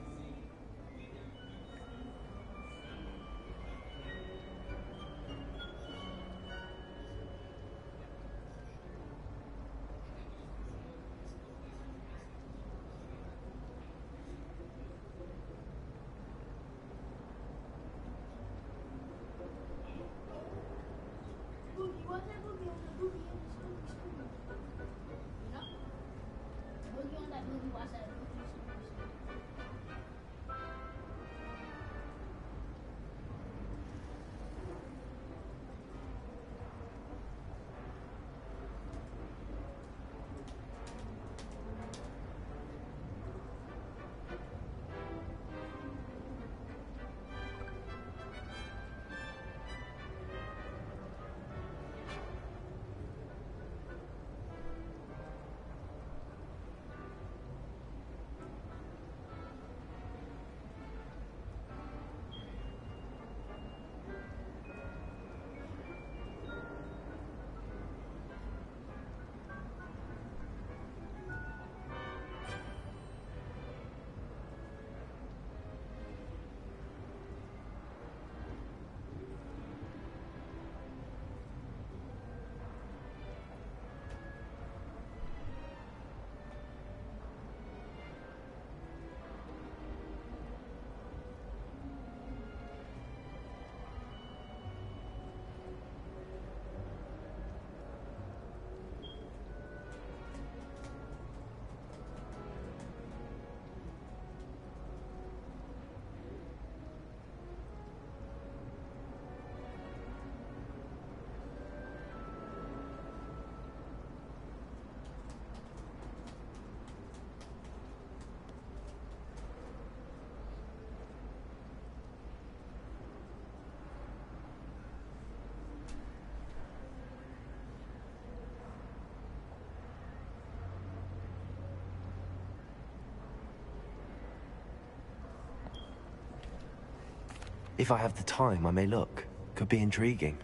If I have the time, I may look. Could be intriguing.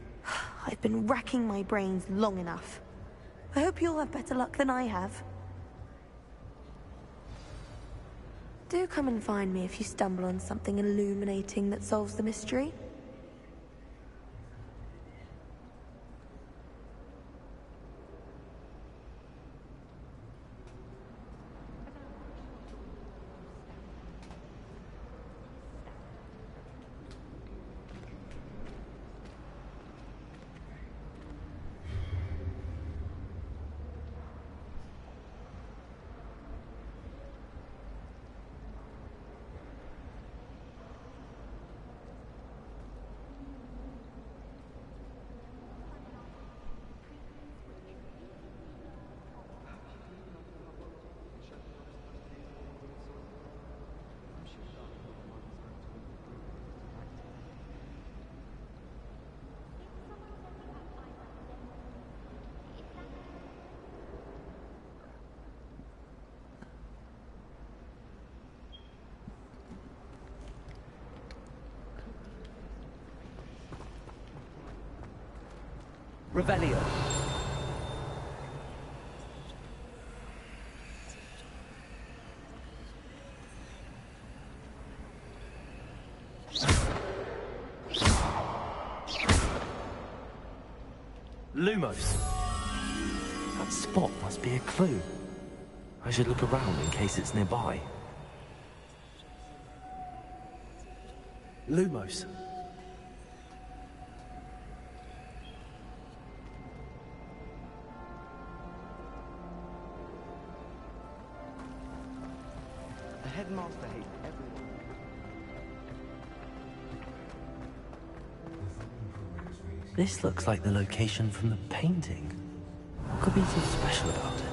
I've been racking my brains long enough. I hope you'll have better luck than I have. Do come and find me if you stumble on something illuminating that solves the mystery. Revelio. Lumos. That spot must be a clue. I should look around in case it's nearby. Lumos. The headmaster hates everyone. This looks like the location from the painting. What could be so special about it?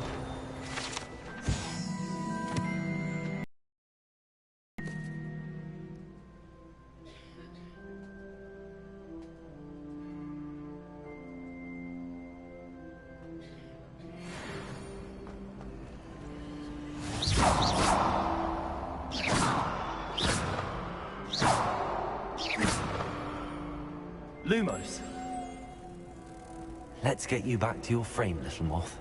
Lumos. Let's get you back to your frame, little moth.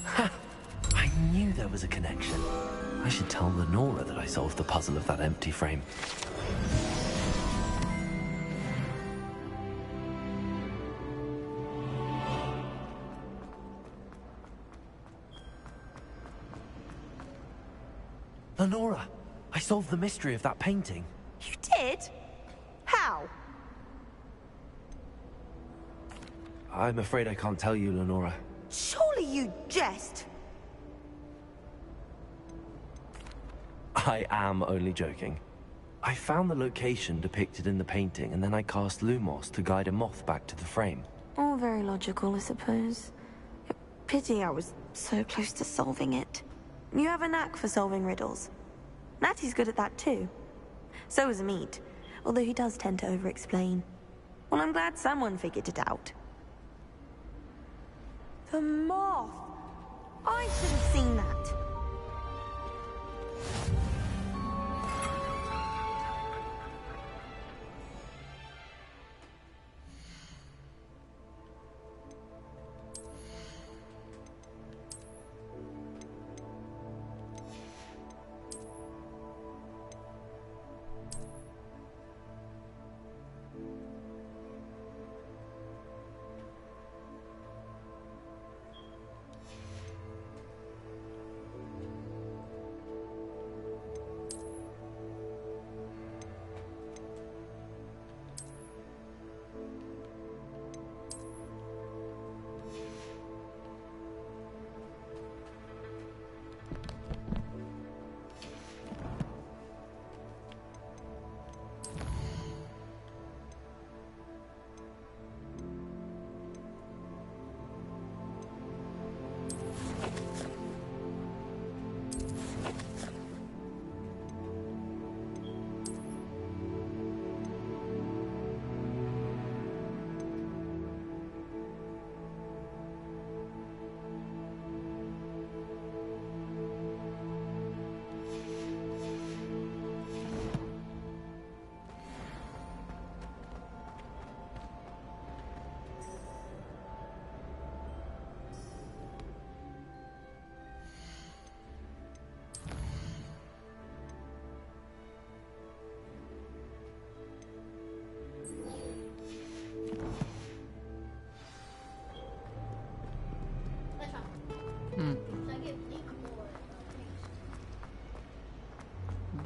Ha! I knew there was a connection. I should tell Lenora that I solved the puzzle of that empty frame. Lenora, I solved the mystery of that painting. You did? How? I'm afraid I can't tell you, Lenora. Surely you jest. I am only joking. I found the location depicted in the painting, and then I cast Lumos to guide a moth back to the frame. All very logical, I suppose. Pity I was so close to solving it. You have a knack for solving riddles. Natty's good at that too. So is Amit, although he does tend to over-explain. Well, I'm glad someone figured it out. The moth! I should have seen that.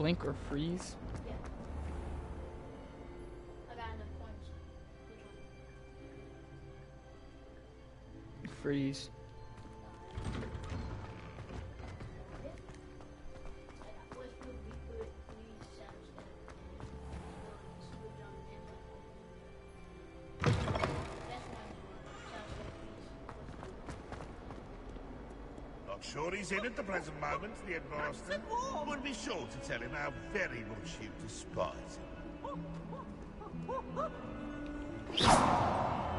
blink or freeze? Freeze. Not sure he's in at the present moment, the headmaster. Would be sure to tell him how very much you despise him.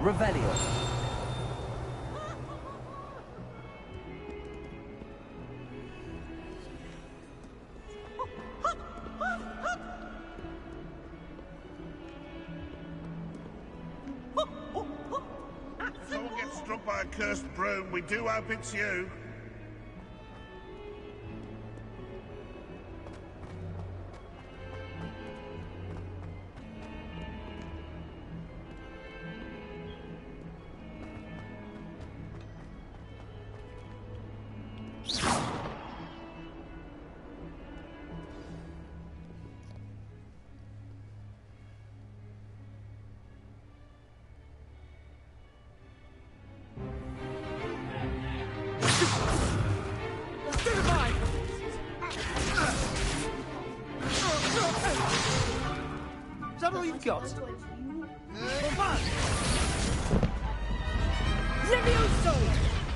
Revelio. If someone gets struck by a cursed broom, we do hope it's you. Is that all you've got? Levioso!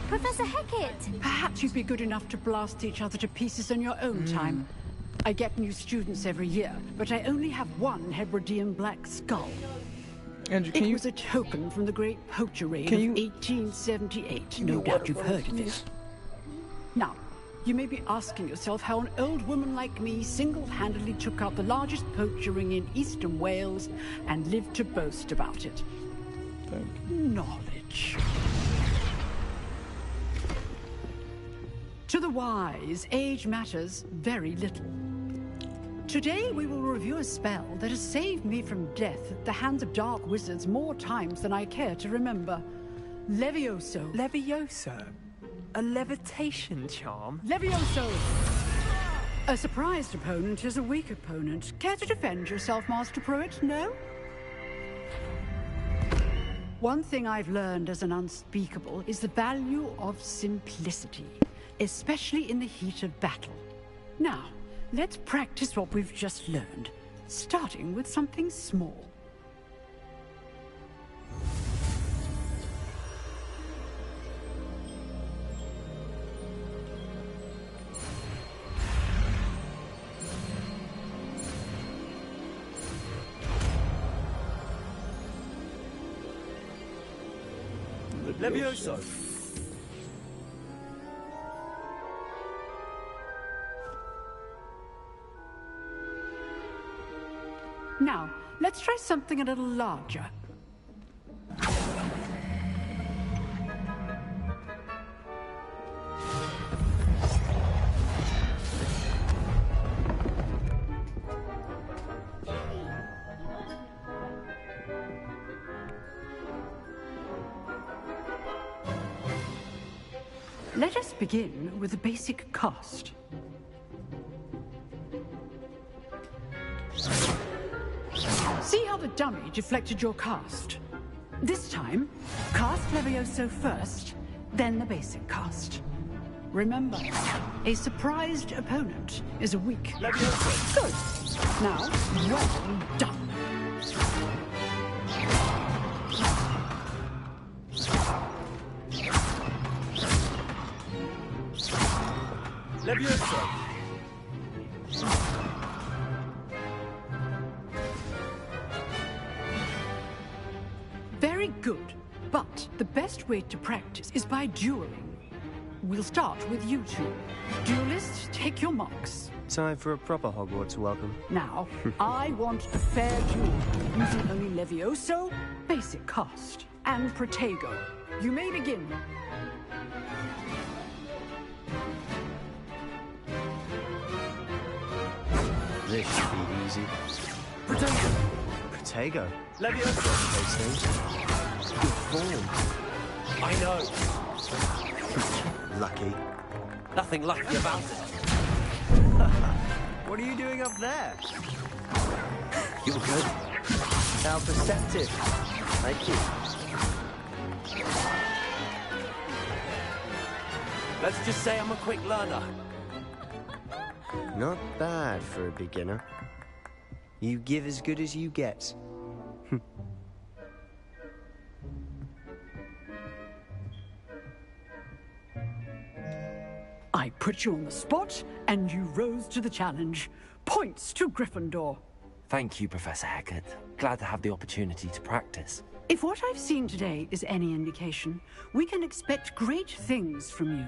Professor Hecat! Perhaps you'd be good enough to blast each other to pieces on your own time. I get new students every year, but I only have one Hebridean black skull. Andrew, it was a token from the Great Poacher Raid of 1878. No doubt you've heard of it. Now, you may be asking yourself how an old woman like me single-handedly took out the largest poacher ring in eastern Wales and lived to boast about it. Knowledge. To the wise, age matters very little. Today we will review a spell that has saved me from death at the hands of dark wizards more times than I care to remember. Levioso. Levioso? A levitation charm? Levioso! A surprised opponent is a weak opponent. Care to defend yourself, Master Pruitt? No? One thing I've learned as an unspeakable is the value of simplicity, especially in the heat of battle. Now, let's practice what we've just learned, starting with something small. Levioso. Now, let's try something a little larger. Let us begin with the basic cast. See how the dummy deflected your cast? This time, cast Levioso first, then the basic cast. Remember, a surprised opponent is a weak Levioso. Good. Now, well done. Levioso. Very good, but the best way to practice is by dueling. We'll start with you two. Duelists, take your marks. Time for a proper Hogwarts welcome. Now, I want a fair duel, using only Levioso, basic cast, and Protego. You may begin. This should be easy. Protego. Protego. Levioso. Those things. Good form. I know. Lucky. Nothing lucky about it. What are you doing up there? You're good. How perceptive. Thank you. Let's just say I'm a quick learner. Not bad for a beginner. You give as good as you get. I put you on the spot, and you rose to the challenge. Points to Gryffindor. Thank you, Professor Hecat. Glad to have the opportunity to practice. If what I've seen today is any indication, we can expect great things from you.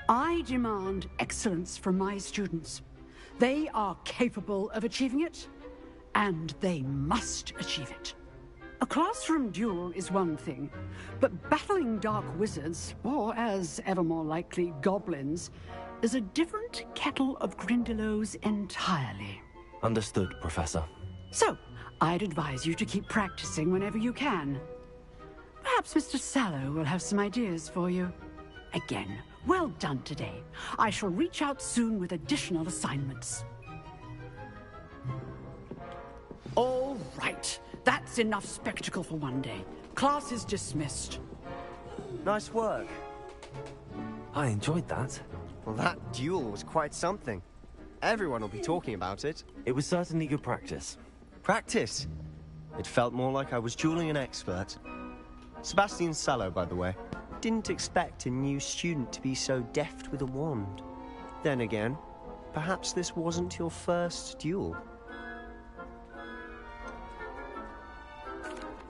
I demand excellence from my students. They are capable of achieving it, and they must achieve it. A classroom duel is one thing, but battling dark wizards, or as ever more likely, goblins, is a different kettle of Grindylows entirely. Understood, Professor. So, I'd advise you to keep practicing whenever you can. Perhaps Mr. Sallow will have some ideas for you. Again, well done today. I shall reach out soon with additional assignments. All right. That's enough spectacle for one day. Class is dismissed. Nice work. I enjoyed that. Well, that duel was quite something. Everyone will be talking about it. It was certainly good practice. Practice? It felt more like I was dueling an expert. Sebastian Sallow, by the way. Didn't expect a new student to be so deft with a wand. Then again, perhaps this wasn't your first duel.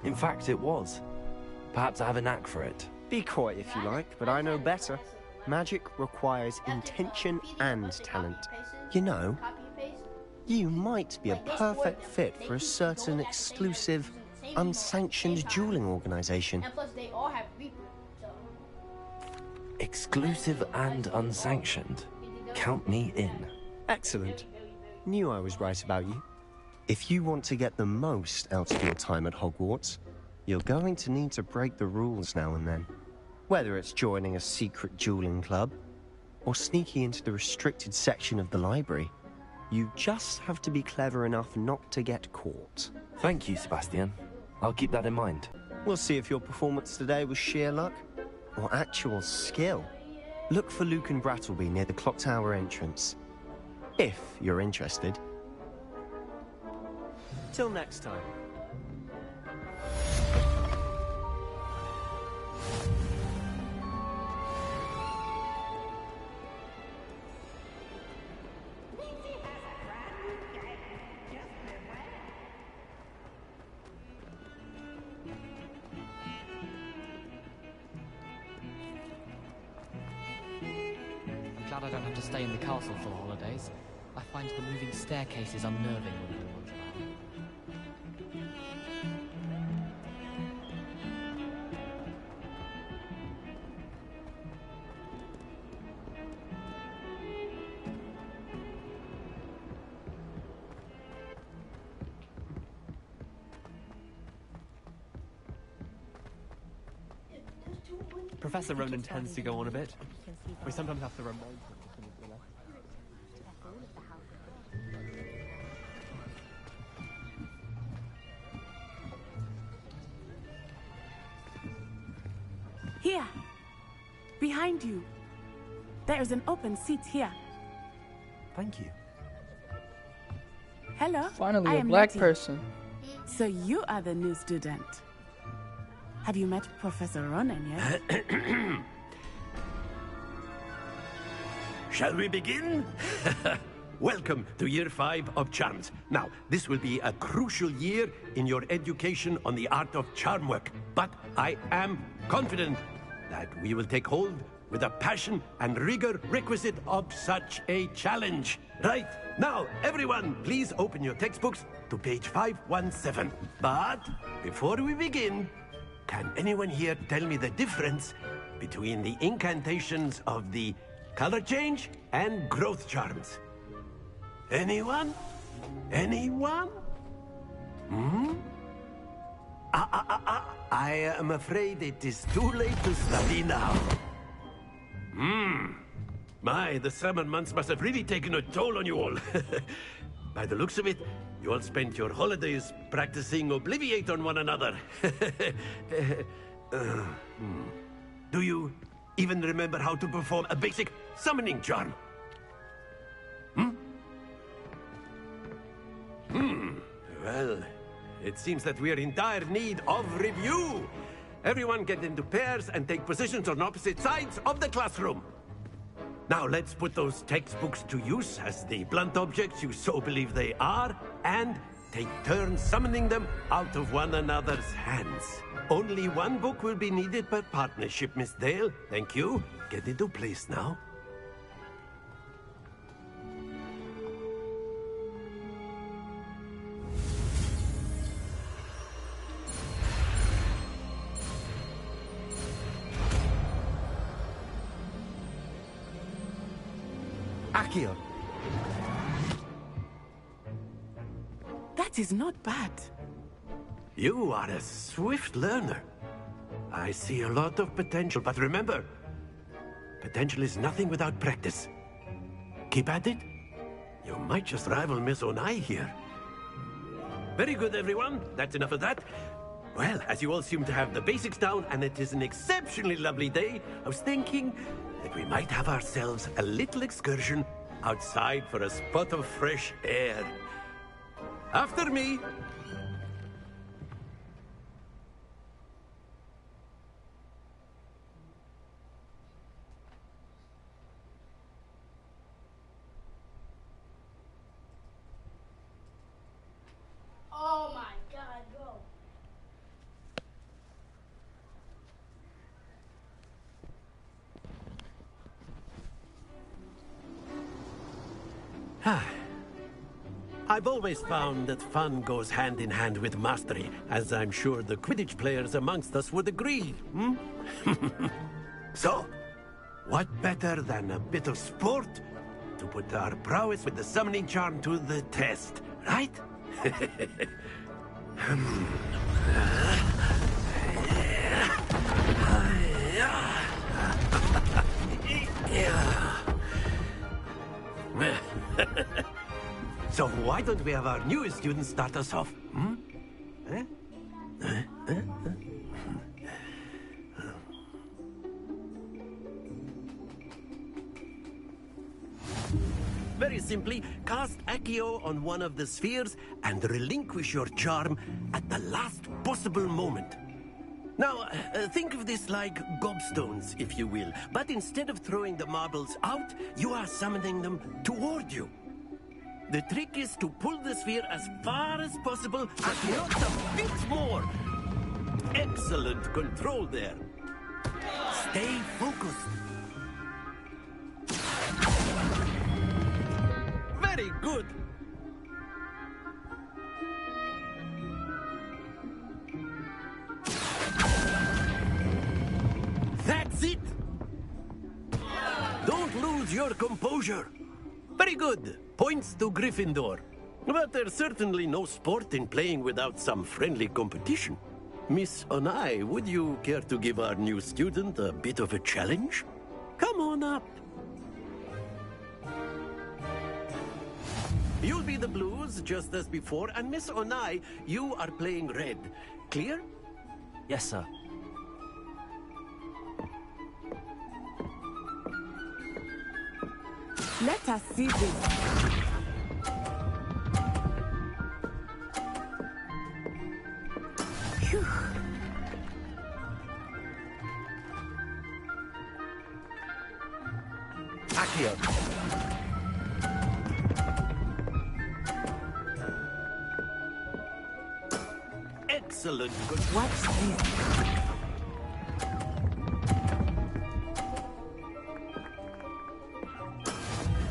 In fact, it was. Perhaps I have a knack for it. Be coy if you like, but I know better. Magic requires intention and talent. You know, you might be a perfect fit for a certain exclusive, unsanctioned dueling organization. Exclusive and unsanctioned? Count me in. Excellent. Knew I was right about you. If you want to get the most out of your time at Hogwarts, you're going to need to break the rules now and then. Whether it's joining a secret dueling club, or sneaking into the restricted section of the library, you just have to be clever enough not to get caught. Thank you, Sebastian. I'll keep that in mind. We'll see if your performance today was sheer luck, or actual skill. Look for Luke and Brattleby near the clock tower entrance. If you're interested. Till next time. I'm glad I don't have to stay in the castle for the holidays. I find the moving staircases unnerving when everyone's around. Professor Ronan tends to go on a bit. We sometimes have to remind him. Here. Behind you. There's an open seat here. Thank you. Hello. Finally, I a am black Letty. person. So you are the new student. Have you met Professor Ronan yet? Shall we begin? Welcome to Year 5 of Charms. Now, this will be a crucial year in your education on the art of charm work, but I am confident that we will take hold with the passion and rigor requisite of such a challenge. Right, now, everyone, please open your textbooks to page 517. But before we begin, can anyone here tell me the difference between the incantations of the color change and growth charms? Anyone? Anyone? I am afraid it is too late to study now. My, the summer months must have really taken a toll on you all. By the looks of it, you all spent your holidays practicing Obliviate on one another. Do you even remember how to perform a basic summoning charm? Well, it seems that we are in dire need of review. Everyone get into pairs and take positions on opposite sides of the classroom. Now let's put those textbooks to use as the blunt objects you so believe they are, and take turns summoning them out of one another's hands. Only one book will be needed per partnership, Miss Dale. Thank you. Get into place now. Accio. That is not bad. You are a swift learner. I see a lot of potential, but remember, potential is nothing without practice. Keep at it. You might just rival Miss Onai here. Very good, everyone. That's enough of that. Well, as you all seem to have the basics down, and it is an exceptionally lovely day, I was thinking that we might have ourselves a little excursion outside for a spot of fresh air. After me. Oh my God, go. I've always found that fun goes hand in hand with mastery, as I'm sure the Quidditch players amongst us would agree, So, what better than a bit of sport to put our prowess with the summoning charm to the test, right? So why don't we have our newest student start us off? Very simply, cast Accio on one of the spheres and relinquish your charm at the last possible moment. Now, think of this like gobstones, if you will. But instead of throwing the marbles out, you are summoning them toward you. The trick is to pull the sphere as far as possible, but not a bit more. Excellent control there. Stay focused. Very good. That's it. Don't lose your composure. Very good. Points to Gryffindor. But there's certainly no sport in playing without some friendly competition. Miss Onai, would you care to give our new student a bit of a challenge? Come on up. You'll be the blues, just as before, and Miss Onai, you are playing red. Clear? Yes, sir. Let us see this. Phew. Accio. Excellent. Good. Watch this.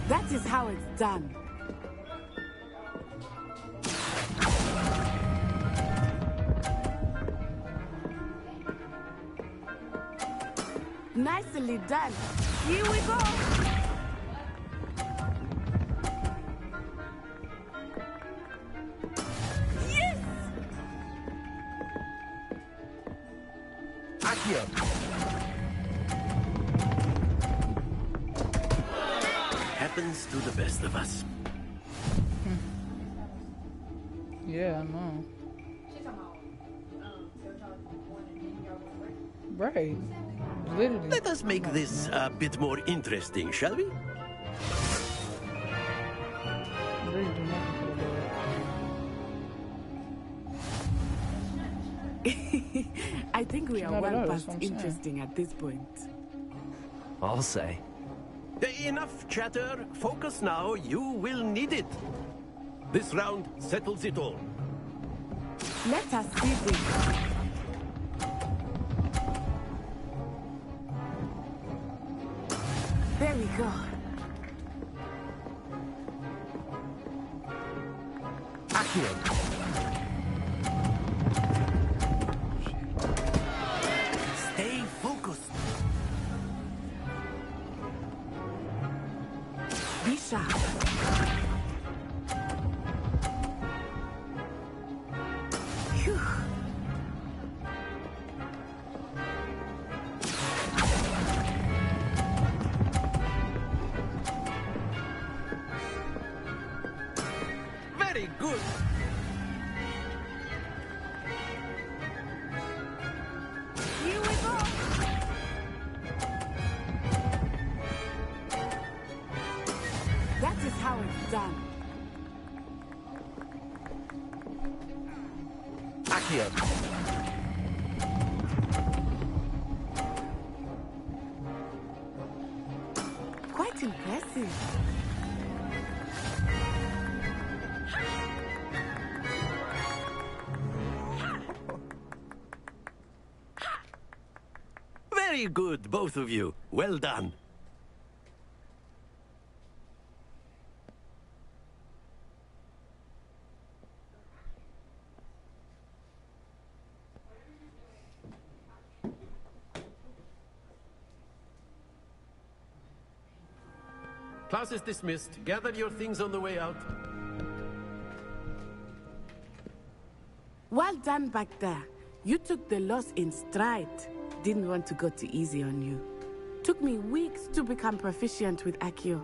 That is how it's done. Nicely done. Here we go. Yes! Accio. happens to the best of us. Yeah, I know. Right. Literally. Let us make this a bit more interesting, shall we? Really do nothing for the dog. I think we are Not at all, well that's past what I'm saying. interesting at this point. I'll say. Enough chatter. Focus now. You will need it. This round settles it all. Let us see this. There we go. Accio. Stay focused. Be sharp. Phew. Very good. Here we go. That is how it's done. Accio. Quite impressive. Very good, both of you. Well done. Class is dismissed. Gather your things on the way out. Well done back there. You took the loss in stride. Didn't want to go too easy on you. Took me weeks to become proficient with Accio.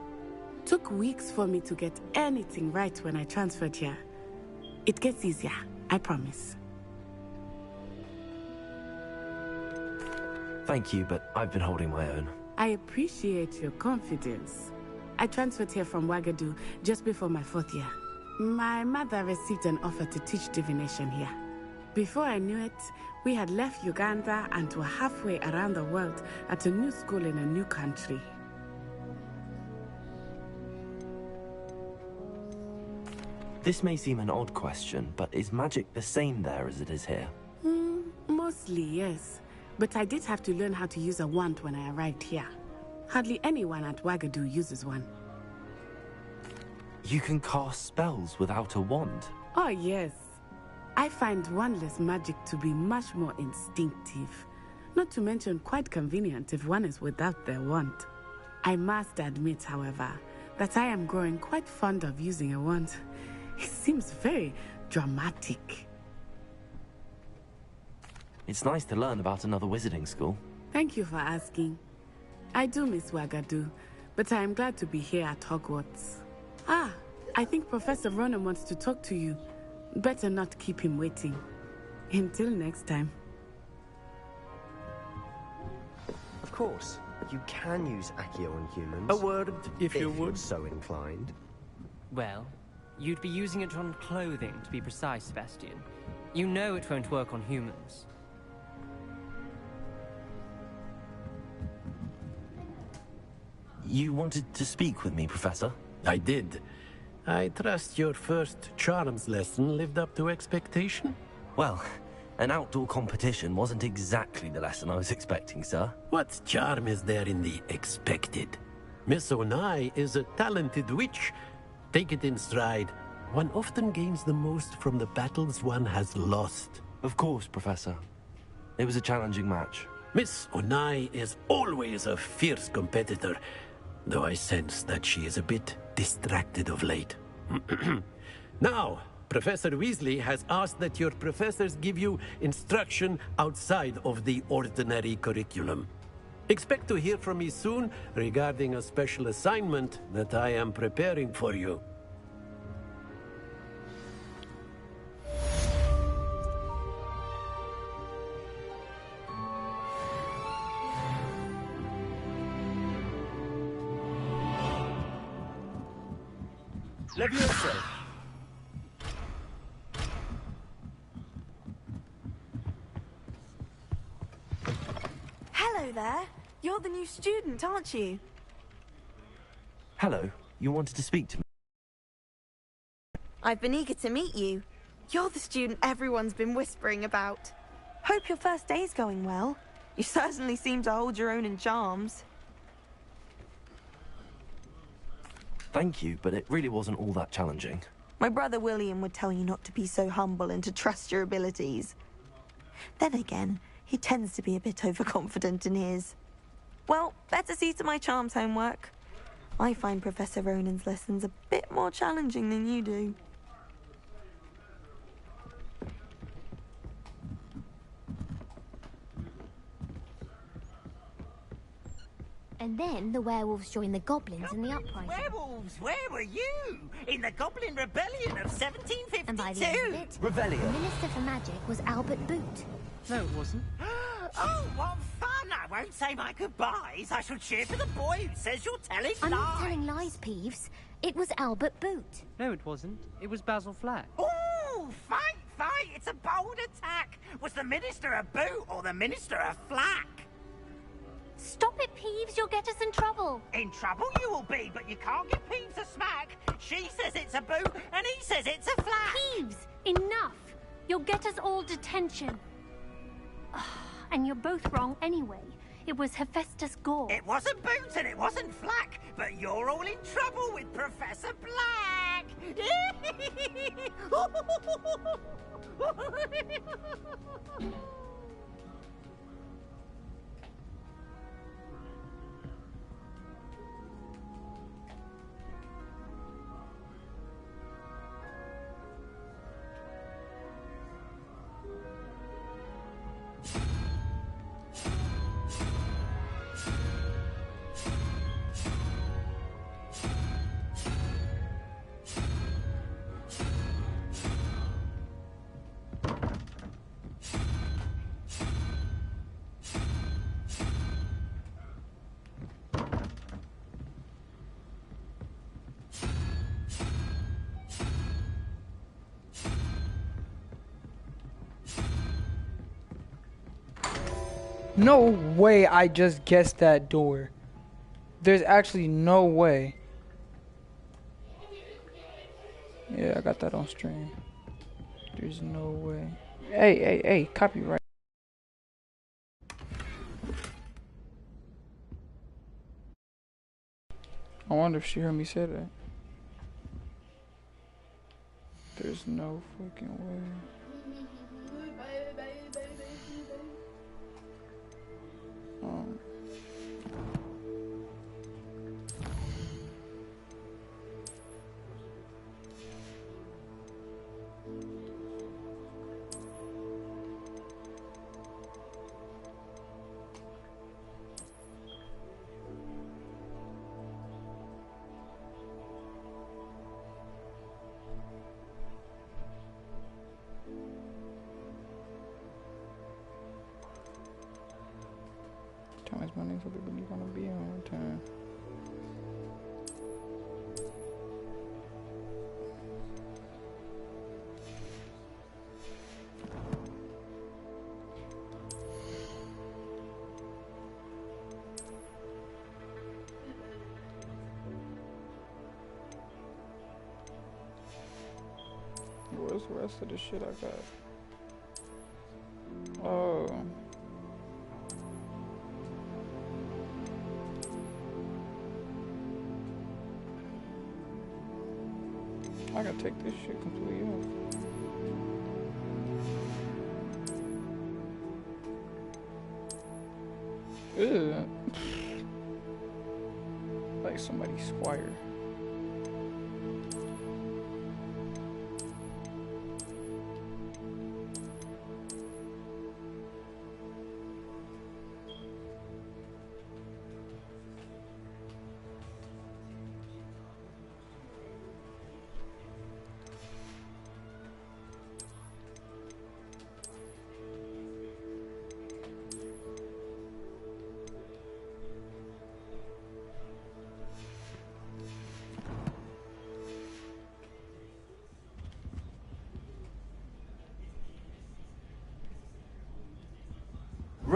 Took weeks for me to get anything right when I transferred here. It gets easier, I promise. Thank you, but I've been holding my own. I appreciate your confidence. I transferred here from Wagadu just before my 4th year. My mother received an offer to teach divination here. Before I knew it, we had left Uganda and were halfway around the world at a new school in a new country. This may seem an odd question, but is magic the same there as it is here? Mostly, yes. But I did have to learn how to use a wand when I arrived here. Hardly anyone at Wagadu uses one. You can cast spells without a wand. Oh, yes. I find wandless magic to be much more instinctive. Not to mention quite convenient if one is without their wand. I must admit, however, that I am growing quite fond of using a wand. It seems very dramatic. It's nice to learn about another wizarding school. Thank you for asking. I do miss Wagadu, but I am glad to be here at Hogwarts. Ah, I think Professor Ronan wants to talk to you. Better not keep him waiting. Until next time. Of course, you can use Accio on humans. A word, if you would. You're so inclined. Well, you'd be using it on clothing, to be precise, Sebastian. You know it won't work on humans. You wanted to speak with me, Professor? I did. I trust your first charms lesson lived up to expectation? Well, an outdoor competition wasn't exactly the lesson I was expecting, sir. What charm is there in the expected? Miss Onai is a talented witch. Take it in stride. One often gains the most from the battles one has lost. Of course, Professor. It was a challenging match. Miss Onai is always a fierce competitor, though I sense that she is a bit distracted of late. Now, Professor Weasley has asked that your professors give you instruction outside of the ordinary curriculum. Expect to hear from me soon regarding a special assignment that I am preparing for you. Leviosa. Hello there. You're the new student, aren't you? Hello, you wanted to speak to me? I've been eager to meet you. You're the student everyone's been whispering about. Hope your first day's going well. You certainly seem to hold your own in charms. Thank you, but it really wasn't all that challenging. My brother William would tell you not to be so humble and to trust your abilities. Then again, he tends to be a bit overconfident in his. Well, better see to my charms homework. I find Professor Ronan's lessons a bit more challenging than you do. And then the werewolves joined the goblins in the uprising. Werewolves, where were you? In the Goblin Rebellion of 1752? And by the end of it, Revelio. the Minister for Magic was Albert Boot. No, it wasn't. Oh, what fun! I won't say my goodbyes. I shall cheer for the boy who says you're telling I'm lies. not telling lies, Peeves. It was Albert Boot. No, it wasn't. It was Basil Flack. Ooh, fight! It's a bold attack. Was the Minister a boot or the Minister a flack? Stop it, Peeves. You'll get us in trouble. In trouble you will be, but you can't give Peeves a smack. She says it's a boot, and he says it's a flack. Peeves, enough. You'll get us all detention. And you're both wrong anyway. It was Hephaestus Gore. It wasn't boot and it wasn't flack, but you're all in trouble with Professor Black. No way I just guessed that door. There's actually no way. Yeah, I got that on stream. There's no way. Hey, copyright. I wonder if she heard me say that. There's no fucking way. Thomas, my name's really gonna be on time. Where's the rest of the shit I got? Oh. I gotta take this shit completely off. Ew. Like somebody's squire.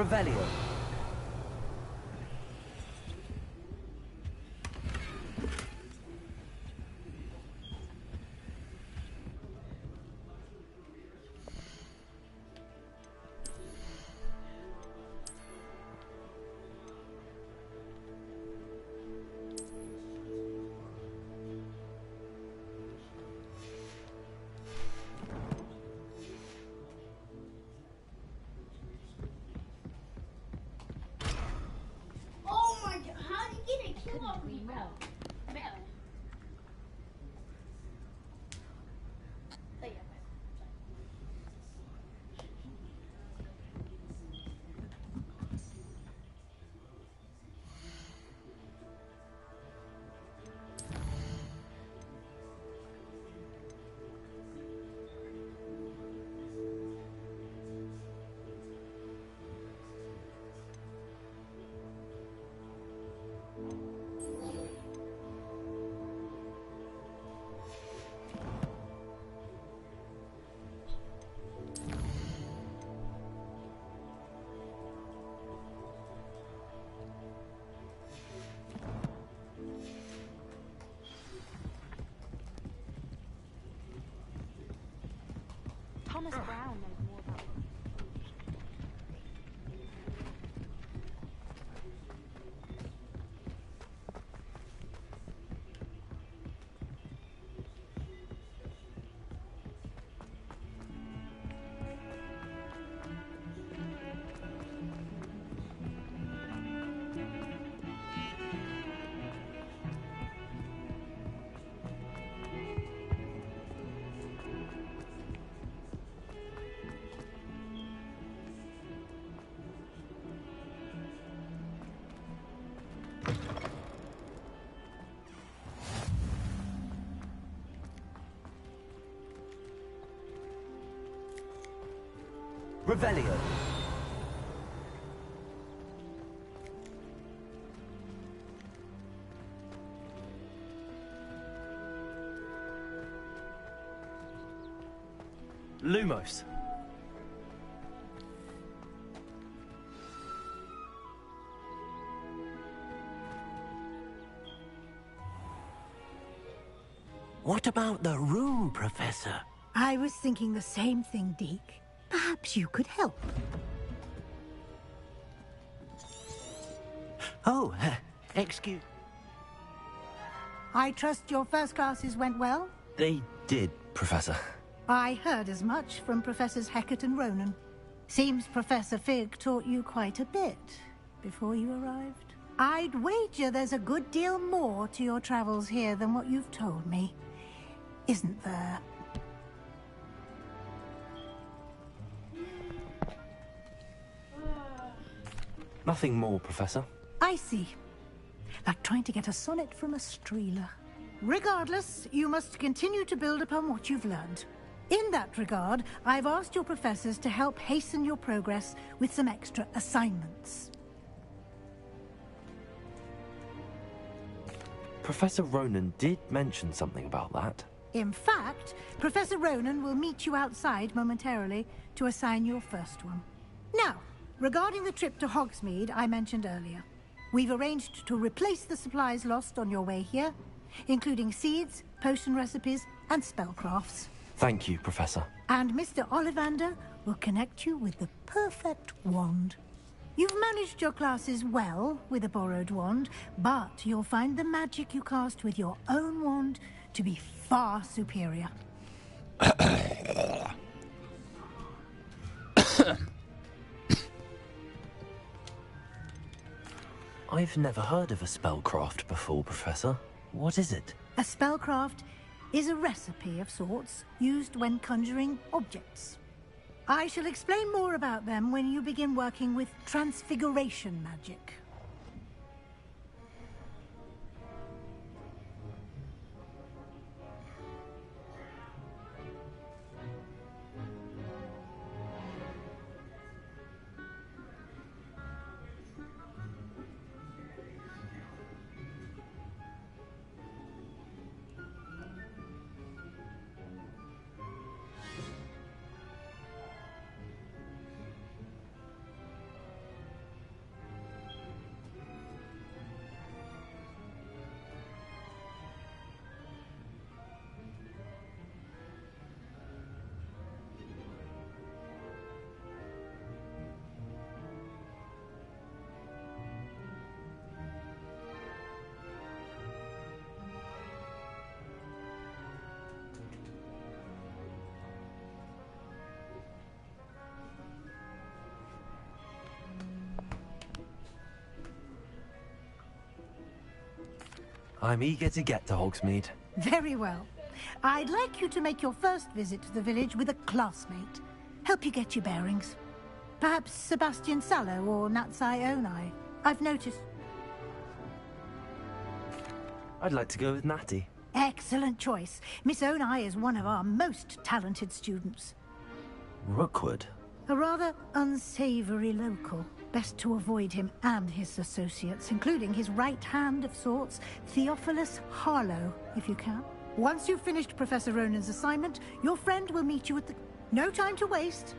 Revelio. Oh my god, how did you get a kill off me, bro? Thomas Brown knows more about them. Revelio. Lumos. What about the room, Professor? I was thinking the same thing, Deke. Perhaps you could help. Oh, excuse... I trust your first classes went well? They did, Professor. I heard as much from Professors Hecat and Ronan. Seems Professor Fig taught you quite a bit before you arrived. I'd wager there's a good deal more to your travels here than what you've told me. Isn't there? Nothing more, Professor. I see. Like trying to get a sonnet from a streeler. Regardless, you must continue to build upon what you've learned. In that regard, I've asked your professors to help hasten your progress with some extra assignments. Professor Ronan did mention something about that. In fact, Professor Ronan will meet you outside momentarily to assign your first one. Now, regarding the trip to Hogsmeade I mentioned earlier, we've arranged to replace the supplies lost on your way here, including seeds, potion recipes, and spellcrafts. Thank you, Professor. And Mr. Ollivander will connect you with the perfect wand. You've managed your classes well with a borrowed wand, but you'll find the magic you cast with your own wand to be far superior. I've never heard of a spellcraft before, Professor. What is it? A spellcraft is a recipe of sorts used when conjuring objects. I shall explain more about them when you begin working with transfiguration magic. I'm eager to get to Hogsmeade. Very well. I'd like you to make your first visit to the village with a classmate. Help you get your bearings. Perhaps Sebastian Sallow or Natsai Onai. I've noticed. I'd like to go with Natty. Excellent choice. Miss Onai is one of our most talented students. Rookwood? A rather unsavory local. Best to avoid him and his associates, including his right hand of sorts, Theophilus Harlow, if you can. Once you've finished Professor Ronan's assignment, your friend will meet you at the... No time to waste.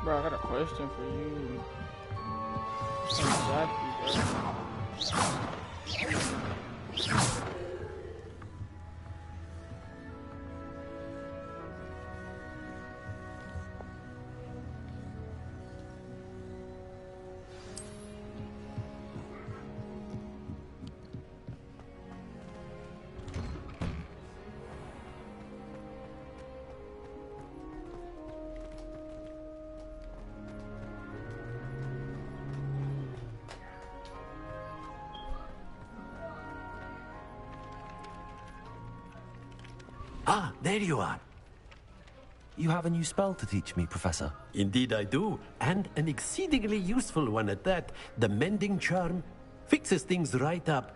Bro, I got a question for you. Ah, there you are. You have a new spell to teach me, Professor. Indeed I do, and an exceedingly useful one at that. The mending charm fixes things right up.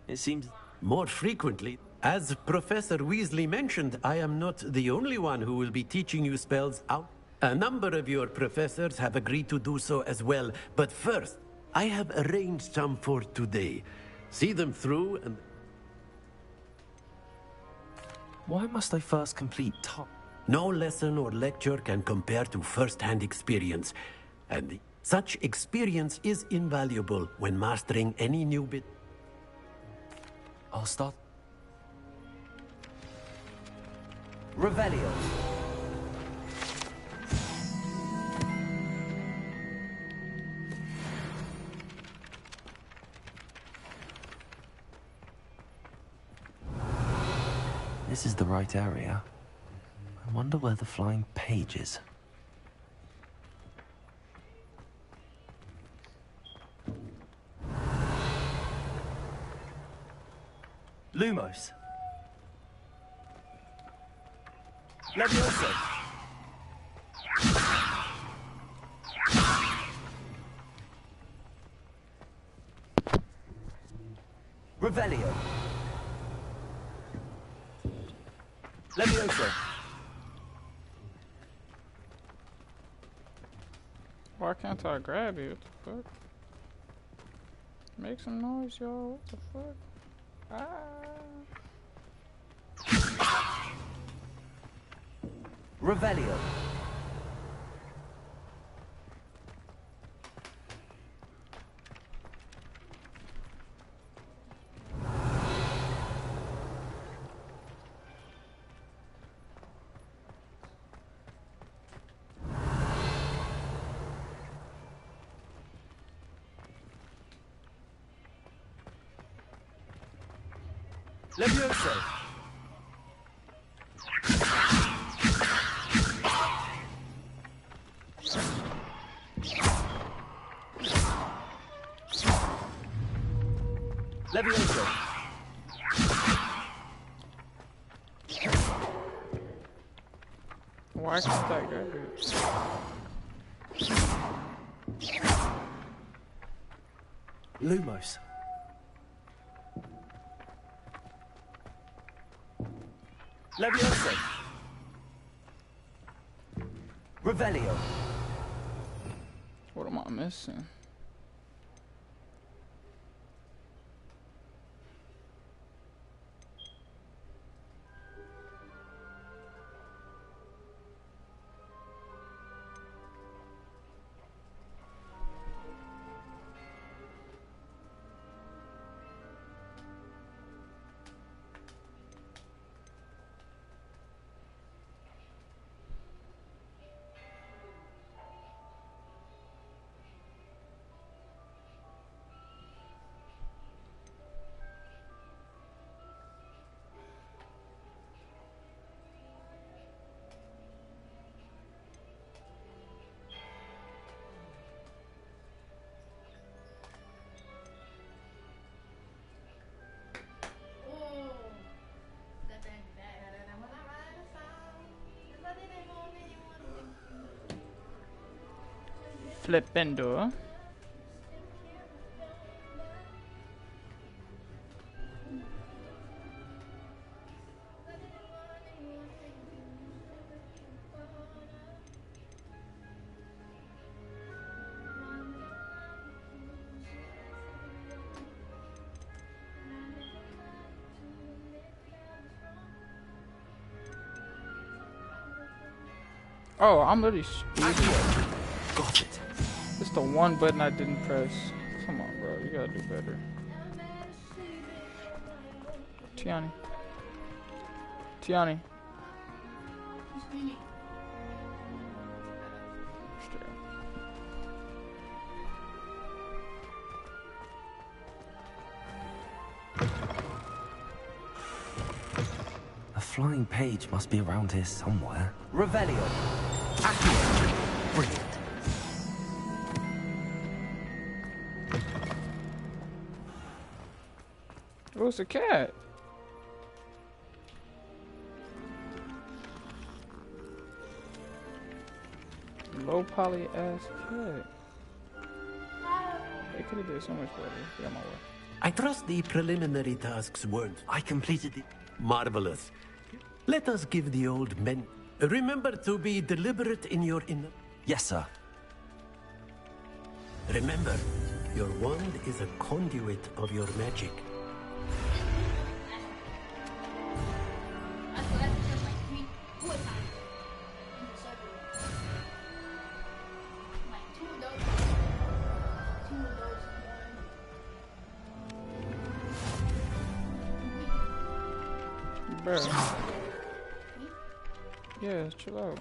It seems... More frequently. As Professor Weasley mentioned, I am not the only one who will be teaching you spells out. A number of your professors have agreed to do so as well. But first, I have arranged some for today. See them through and... Why must I first complete top? No lesson or lecture can compare to first-hand experience. And such experience is invaluable when mastering any new bit. I'll start. Revelio. This is the right area. I wonder where the flying page is. Lumos. Levioso. Revelio. Levioso. Why can't I grab you? What the fuck? Make some noise, y'all. What the fuck? Revelio. Levioso. Levioso. Why can't I grab you? Lumos. Levioso. Revelio. What am I missing? Flipping door. Oh, I'm literally speeding. Got it. It's the one button I didn't press. Come on, bro. You gotta do better. Tiani. Tiani. A flying page must be around here somewhere. Revelio. Brilliant. Where's the cat? Low poly ass cat. They could have did so much better. Get out my way. I trust the preliminary tasks weren't. I completed it. Marvelous. Let us give the old men. Remember to be deliberate in your Yes, sir. Remember, your wand is a conduit of your magic. Bro. Yeah, chill out.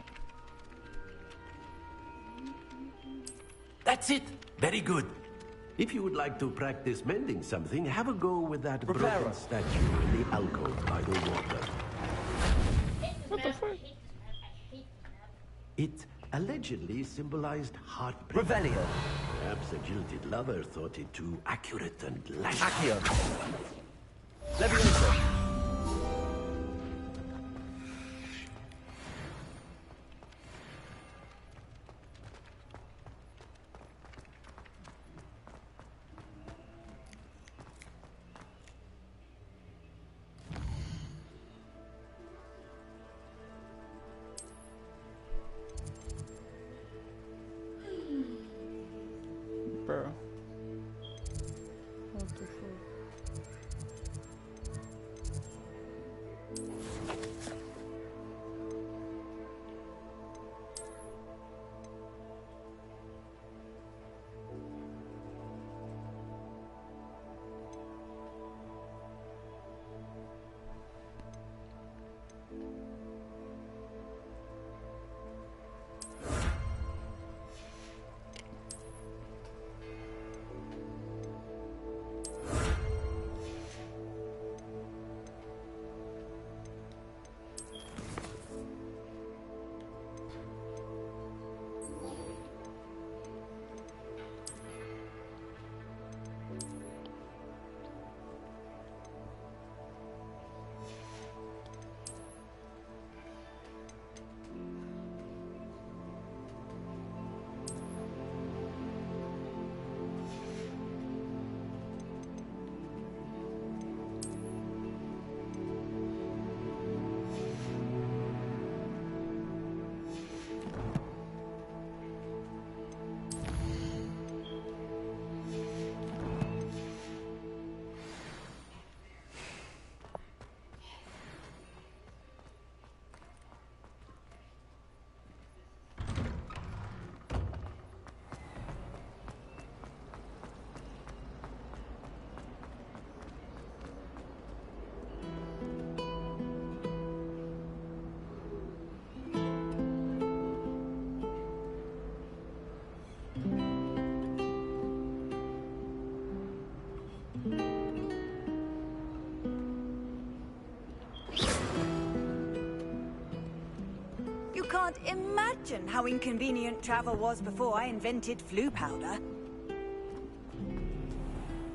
That's it. Very good. If you would like to practice mending something, have a go with that broken statue in the alcove by the water. What the fuck? It allegedly symbolized heartbreak. Revelio. Perhaps a jilted lover thought it too accurate and lascivious. Accio. Levioso. Bro. What the fuck? Can't imagine how inconvenient travel was before I invented flu powder.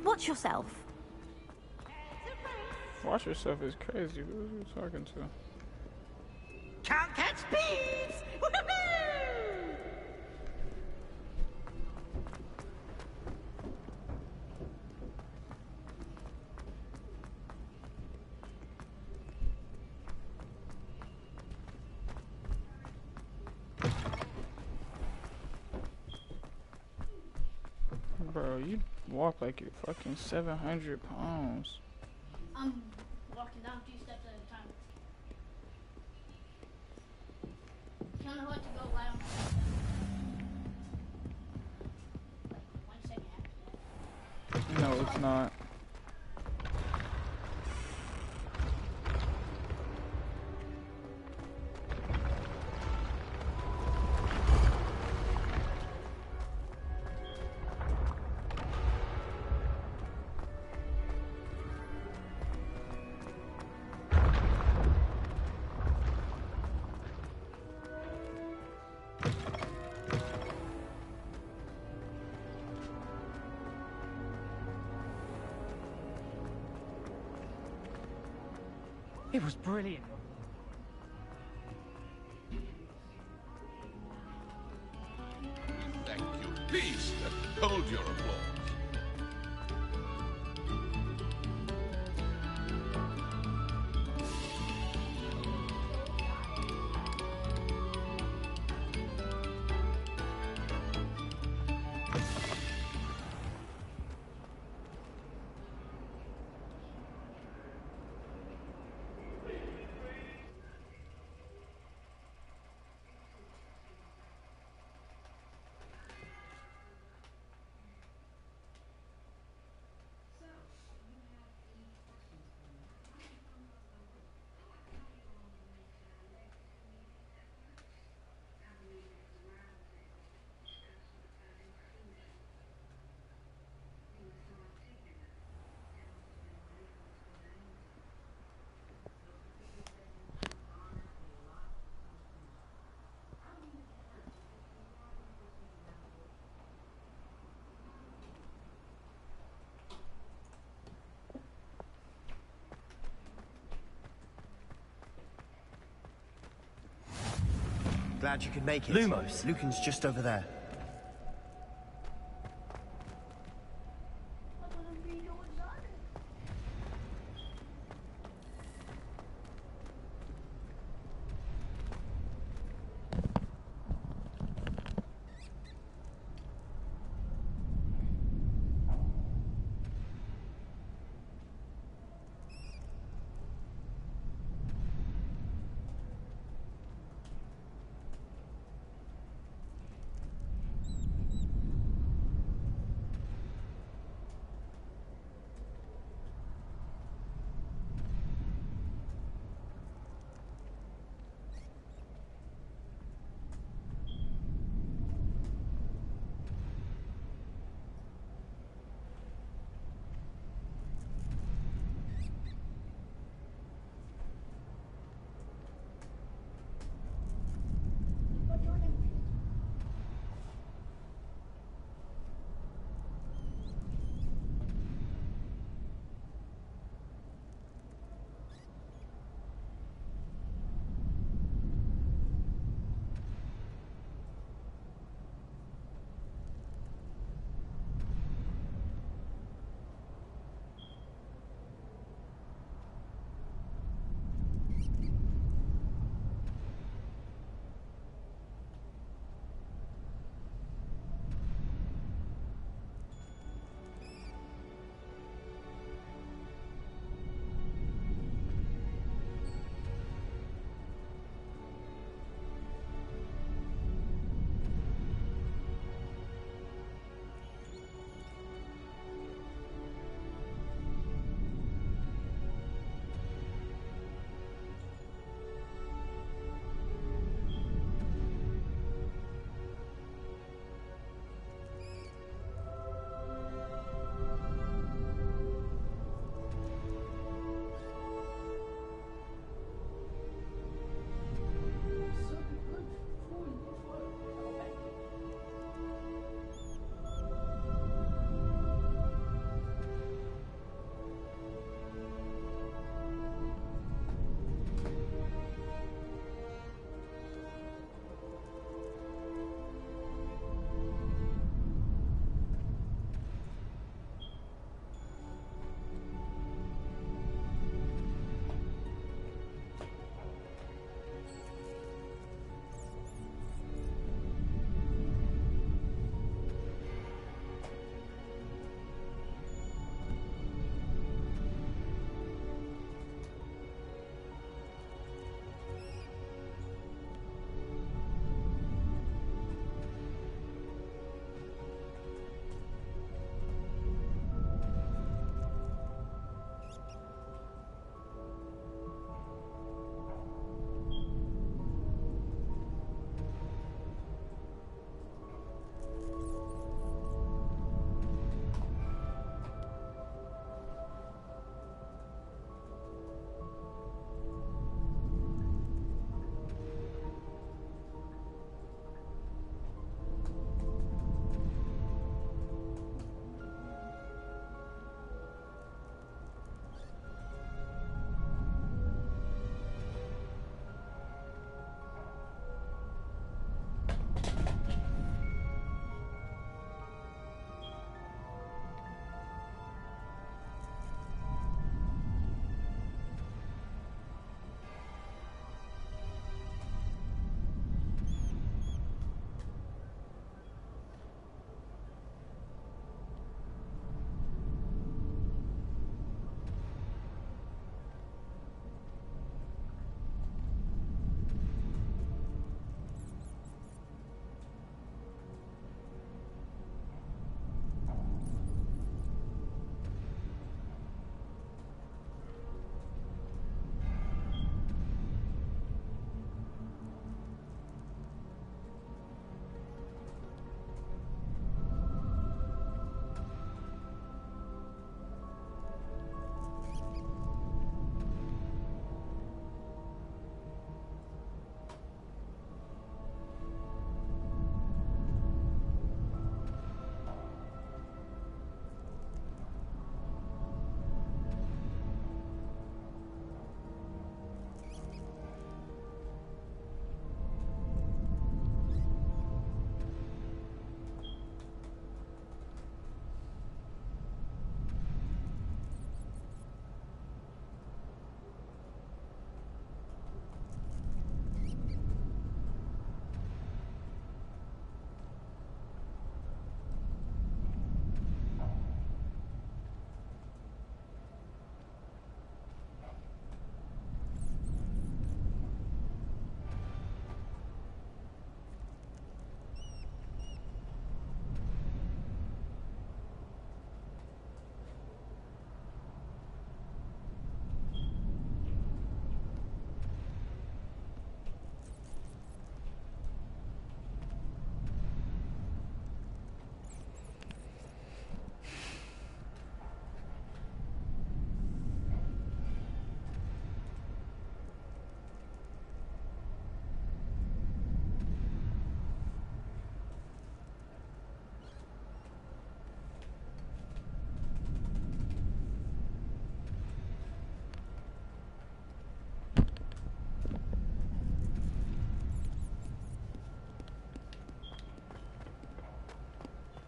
Watch yourself. Watch yourself is crazy. Who are you talking to? Can't catch thieves! Bro, you walk like you're fucking 700 pounds. I'm walking down 2 steps at a time. Tell me what to go lie on my side. Like 1 second after that. No, it's not. It was brilliant. Thank you. Please, hold your applause. Glad you could make it. Lumos. Lucan's just over there.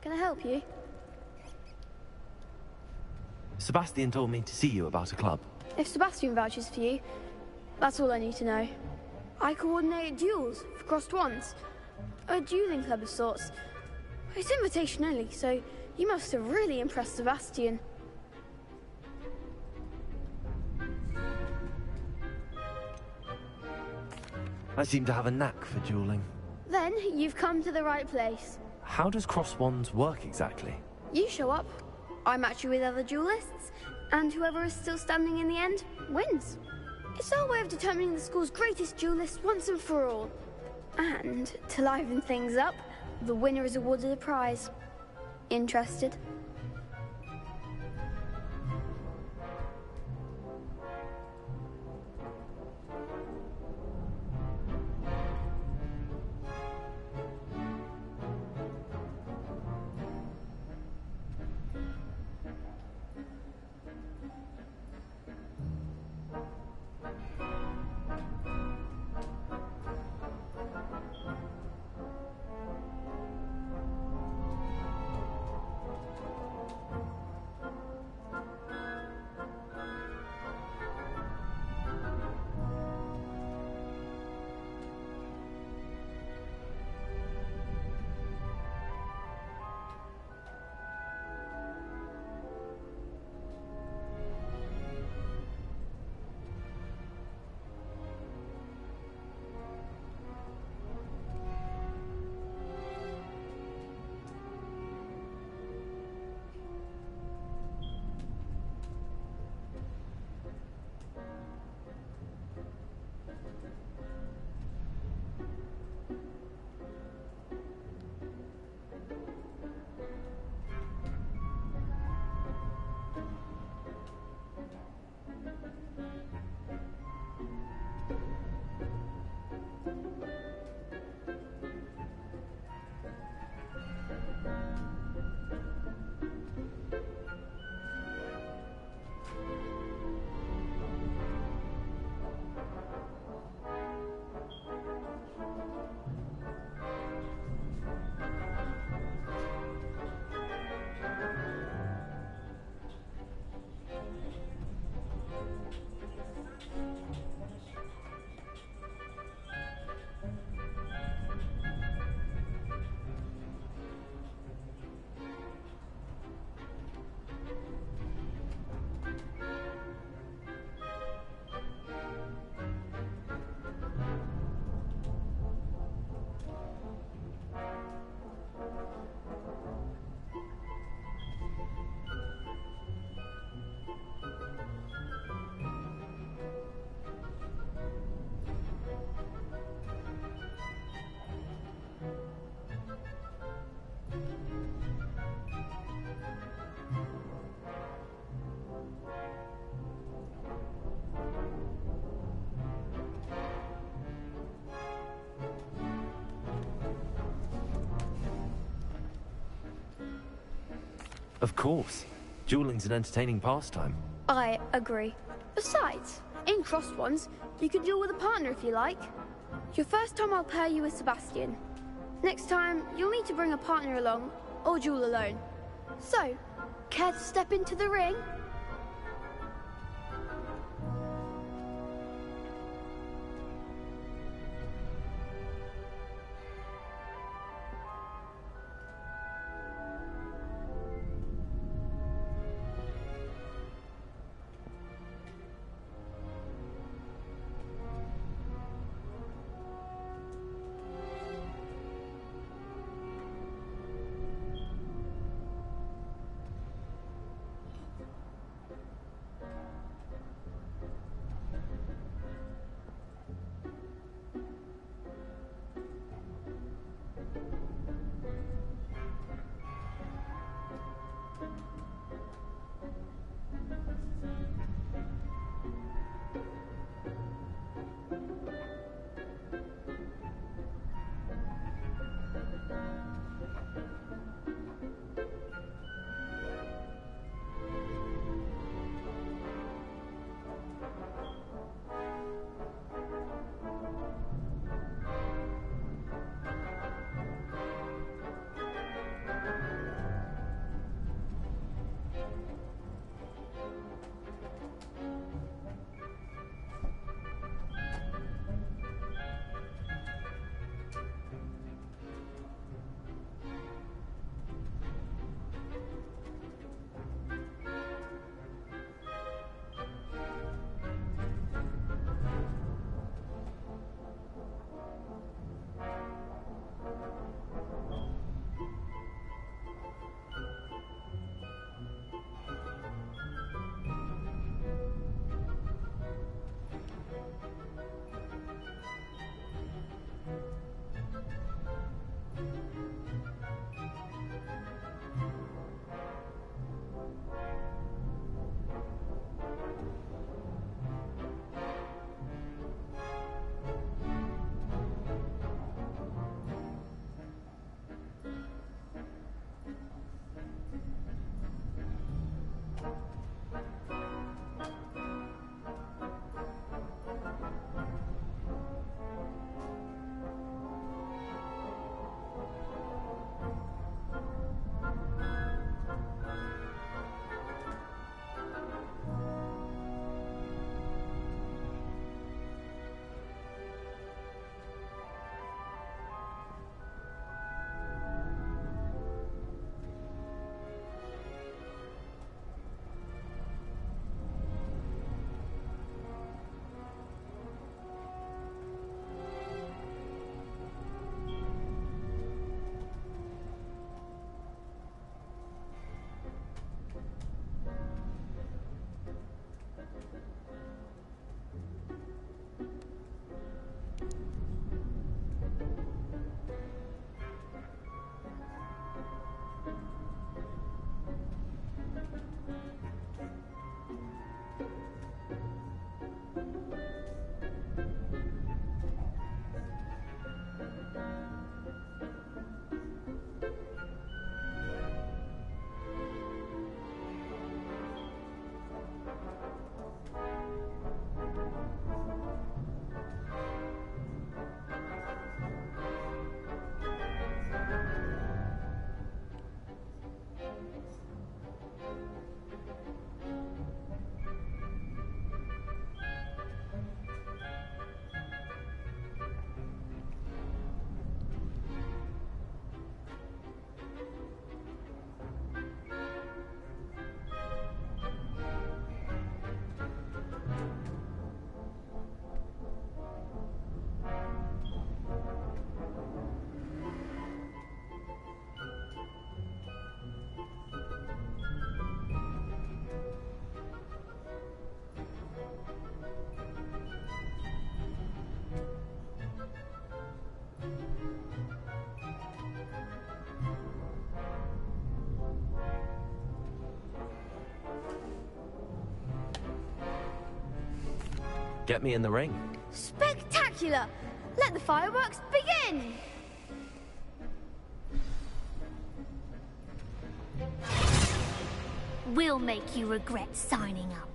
Can I help you? Sebastian told me to see you about a club. If Sebastian vouches for you, that's all I need to know. I coordinate duels for crossed ones. A dueling club of sorts. It's invitation only, so you must have really impressed Sebastian. I seem to have a knack for dueling. Then you've come to the right place. How does cross wands work exactly? You show up, I match you with other duelists, and whoever is still standing in the end wins. It's our way of determining the school's greatest duelist once and for all. And to liven things up, the winner is awarded a prize. Interested? Of course. Dueling's an entertaining pastime. I agree. Besides, in crossed ones, you can duel with a partner if you like. Your first time I'll pair you with Sebastian. Next time, you'll need to bring a partner along, or duel alone. So, care to step into the ring? Get me in the ring. Spectacular! Let the fireworks begin! We'll make you regret signing up.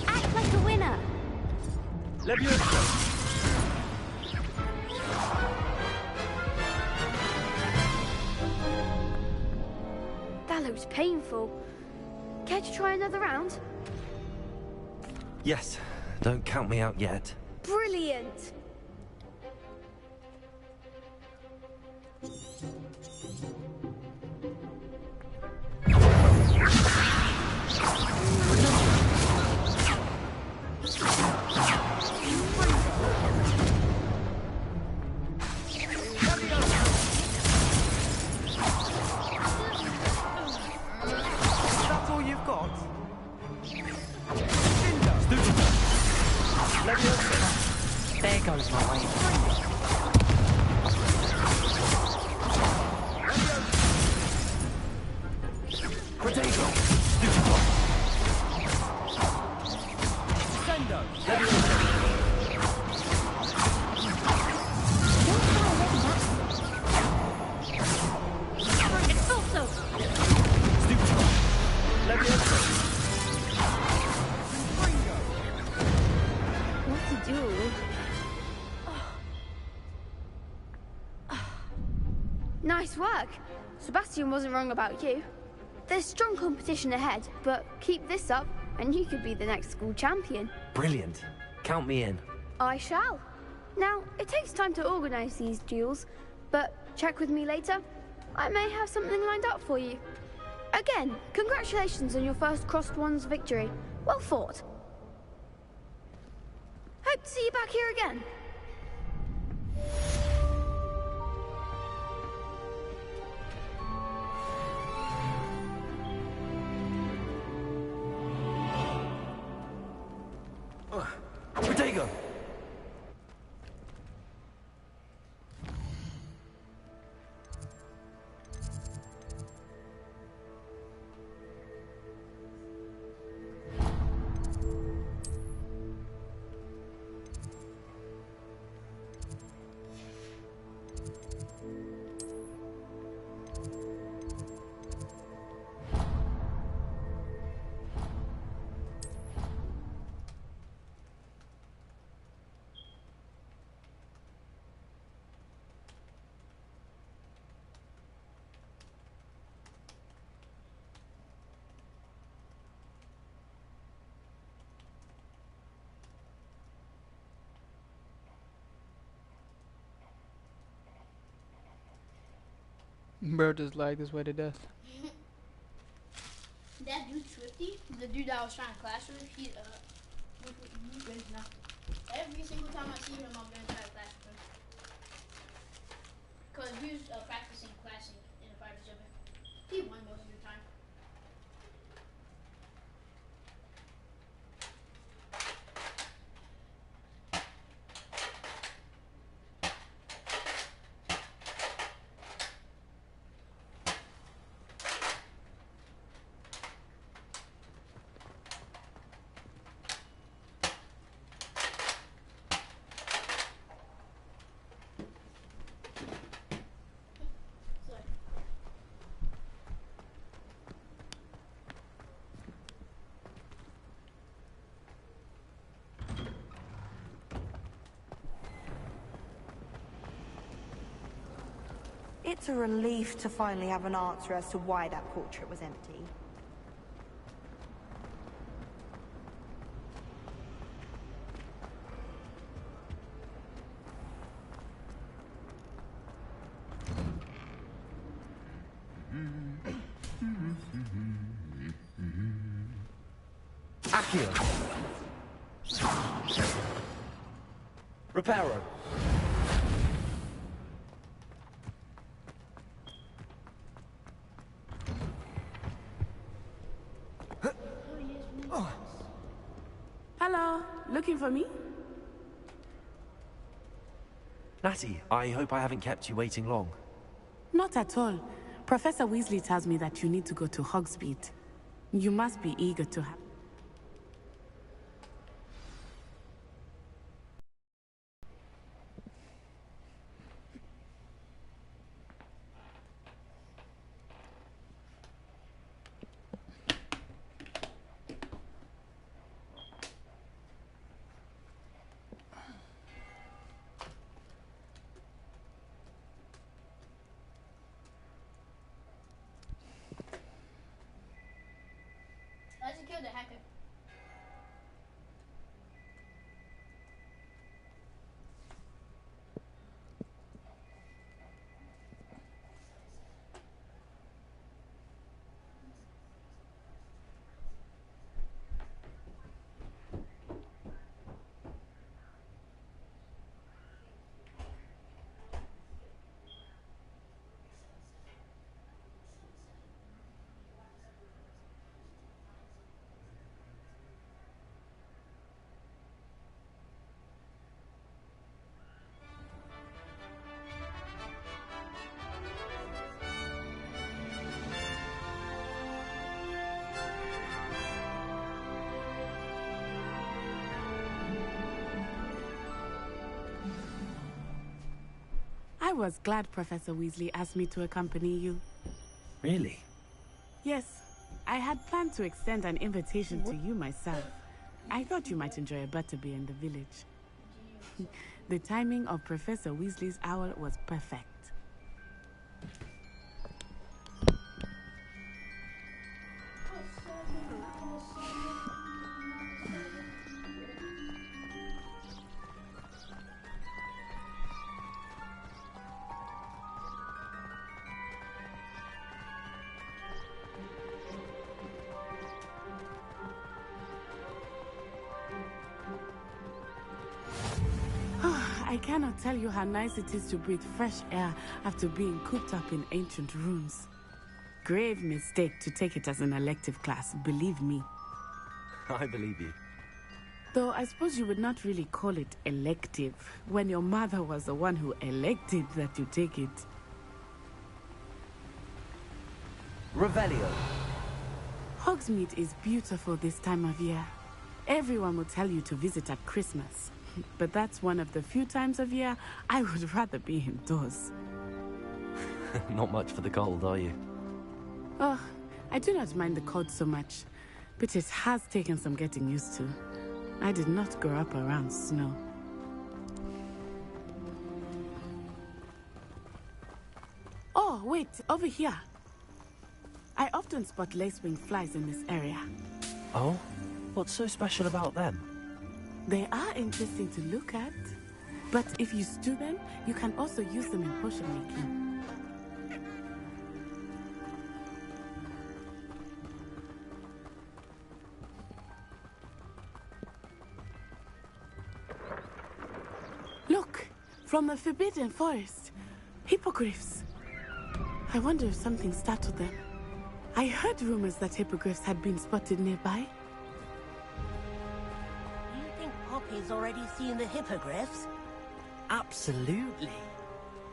Act like a winner. looked painful. Care to try another round? Yes, don't count me out yet. Brilliant! That's all you've got? There goes my way. Potato! Sendo! Expulso! What to do? Nice work. Sebastian wasn't wrong about you. There's strong competition ahead, but keep this up and you could be the next school champion. Brilliant. Count me in. I shall. Now, it takes time to organise these duels, but check with me later. I may have something lined up for you. Again, congratulations on your first Crossed Wands victory. Well fought. Hope to see you back here again. Potato! Bro just lagged his way to death. That dude Swifty, the dude that I was trying to clash with, he's good now. Every single time I see him, I'm gonna try to clash with him. Cause he was practicing clashing in a private server. He won most of the time. It's a relief to finally have an answer as to why that portrait was empty. Accio! Reparo! Hello, looking for me? Natty, I hope I haven't kept you waiting long. Not at all. Professor Weasley tells me that you need to go to Hogsmeade. You must be eager to have... the hacker. I was glad Professor Weasley asked me to accompany you. Really? Yes, I had planned to extend an invitation to you myself. I thought you might enjoy a butterbeer in the village. The timing of Professor Weasley's owl was perfect. I cannot tell you how nice it is to breathe fresh air after being cooped up in ancient rooms. Grave mistake to take it as an elective class, believe me. I believe you. Though I suppose you would not really call it elective when your mother was the one who elected that you take it. Revelio. Hogsmeade is beautiful this time of year. Everyone will tell you to visit at Christmas. But that's one of the few times of year I would rather be indoors. Not much for the cold, are you? Oh, I do not mind the cold so much, but it has taken some getting used to. I did not grow up around snow. Oh, wait, over here. I often spot lacewing flies in this area. Oh? What's so special about them? They are interesting to look at, but if you stew them, you can also use them in potion making. Look, from the Forbidden Forest, hippogriffs. I wonder if something startled them. I heard rumors that hippogriffs had been spotted nearby. Poppy's already seen the hippogriffs? Absolutely.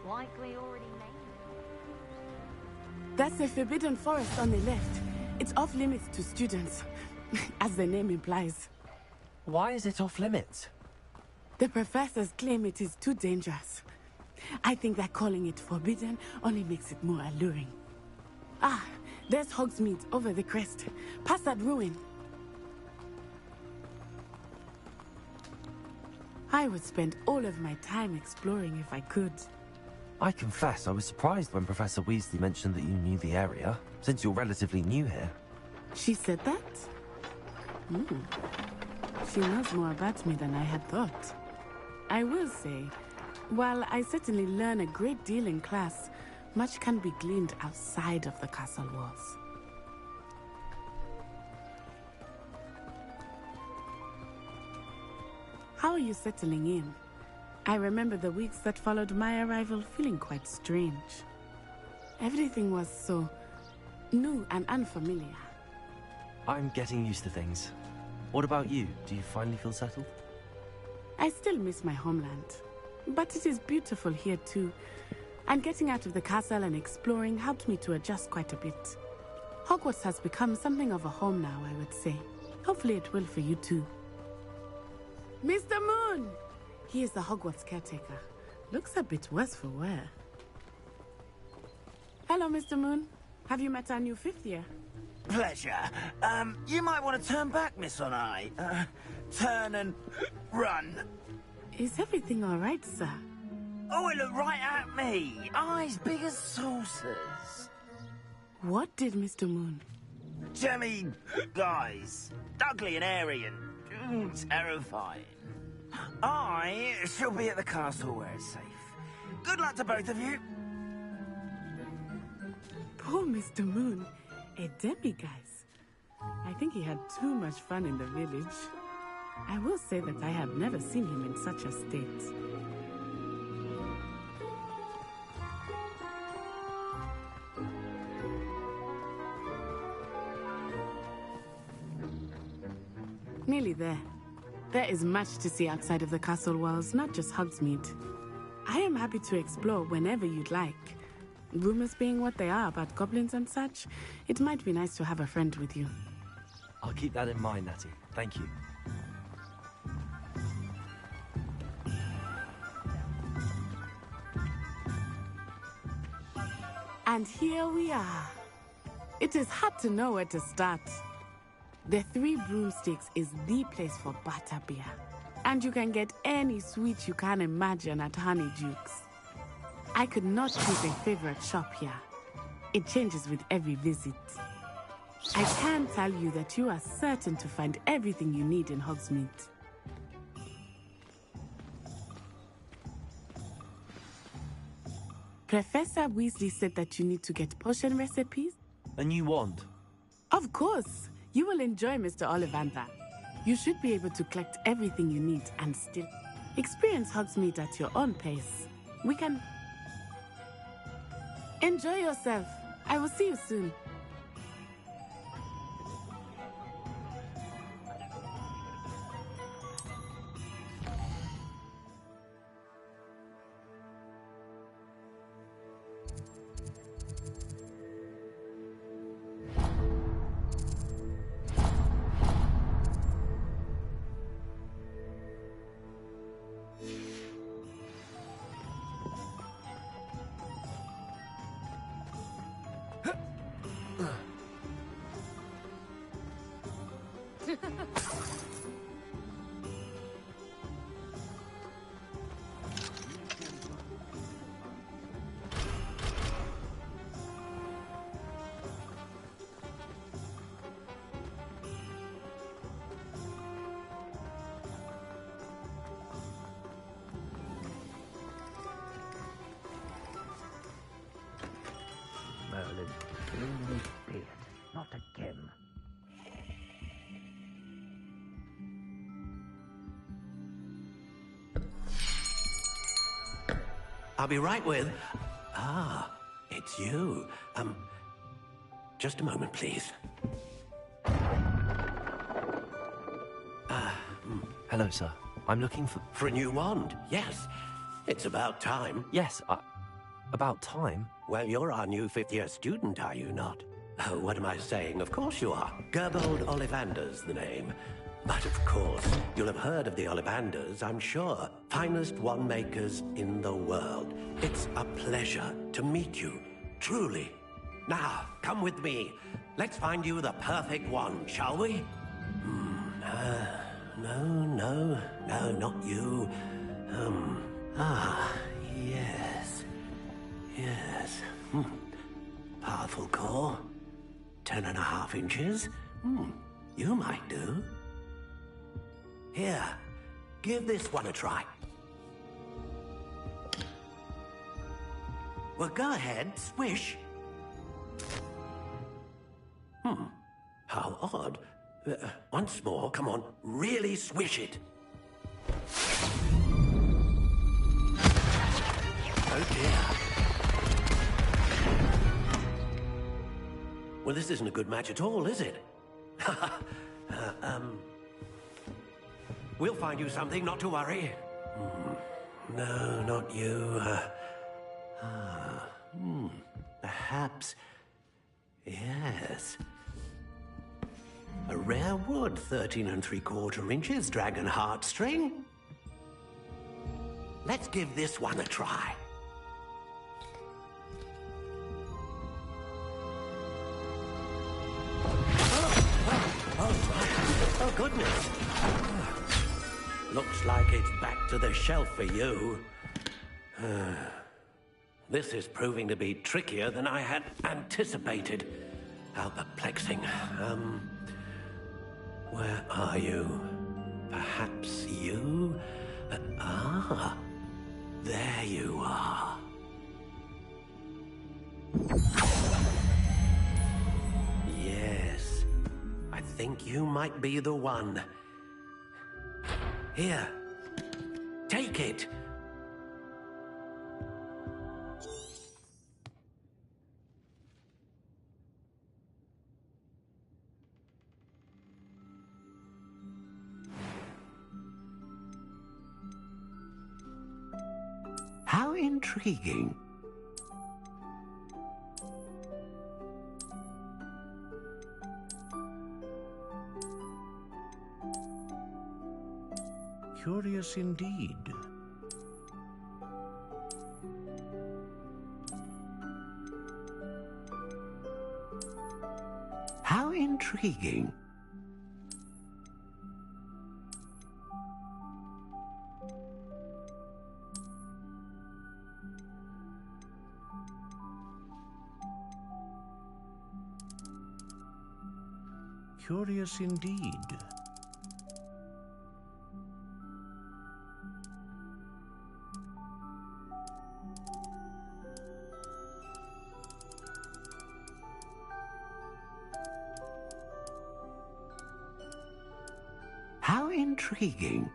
Like we already made. That's the Forbidden Forest on the left. It's off limits to students, as the name implies. Why is it off limits? The professors claim it is too dangerous. I think that calling it forbidden only makes it more alluring. Ah, there's Hogsmeade over the crest. Past that ruin. I would spend all of my time exploring if I could. I confess I was surprised when Professor Weasley mentioned that you knew the area, since you're relatively new here. She said that? She knows more about me than I had thought. I will say, while I certainly learn a great deal in class, much can be gleaned outside of the castle walls. How are you settling in? I remember the weeks that followed my arrival feeling quite strange. Everything was so new and unfamiliar. I'm getting used to things. What about you? Do you finally feel settled? I still miss my homeland, but it is beautiful here too. And getting out of the castle and exploring helped me to adjust quite a bit. Hogwarts has become something of a home now, I would say. Hopefully it will for you too. Mr. Moon! He is the Hogwarts caretaker. Looks a bit worse for wear. Hello, Mr. Moon. Have you met our new 5th year? Pleasure. You might want to turn back, Miss Onai. Turn and run. Is everything all right, sir? Oh, it looked right at me. Eyes big as saucers. What did Mr. Moon? Demi, guys, ugly and airy and terrifying. I shall be at the castle where it's safe. Good luck to both of you. Poor Mr. Moon. A demi, guys. I think he had too much fun in the village. I will say that I have never seen him in such a state. Nearly there. There is much to see outside of the castle walls, not just Hogsmeade. I am happy to explore whenever you'd like. Rumors being what they are about goblins and such, it might be nice to have a friend with you. I'll keep that in mind, Natty. Thank you. And here we are. It is hard to know where to start. The Three Broomsticks is the place for butterbeer. And you can get any sweet you can imagine at Honeydukes. I could not choose a favorite shop here. It changes with every visit. I can tell you that you are certain to find everything you need in Hogsmeade. Professor Weasley said that you need to get potion recipes. A new wand? Of course. You will enjoy Mr. Ollivander. You should be able to collect everything you need and still experience Hogsmeade at your own pace. We can... Enjoy yourself. I will see you soon. Merlin, clean his beard, not again. I'll be right with... Ah, it's you. Just a moment, please. Hello, sir. I'm looking for... For a new wand, yes. It's about time. Yes, about time? Well, you're our new fifth-year student, are you not? Oh, what am I saying? Of course you are. Gerbold Ollivander's the name. But of course, you'll have heard of the Ollivanders, I'm sure. Finest wand makers in the world. It's a pleasure to meet you, truly. Now, come with me. Let's find you the perfect wand, shall we? No, not you. Yes. Powerful core. 10.5 inches. You might do. Here, give this one a try. Well, go ahead, swish. How odd. Once more, come on, really swish it. Oh dear. Well, this isn't a good match at all, is it? We'll find you something, not to worry. No, not you. Perhaps... Yes. A rare wood, 13 3/4 inches, dragon heartstring. Let's give this one a try. Oh, goodness. Looks like it's back to the shelf for you. This is proving to be trickier than I had anticipated. How perplexing. Where are you? Perhaps you? There you are. Yes, I think you might be the one. Here, take it. How intriguing. Curious indeed. How intriguing. Curious indeed. How intriguing.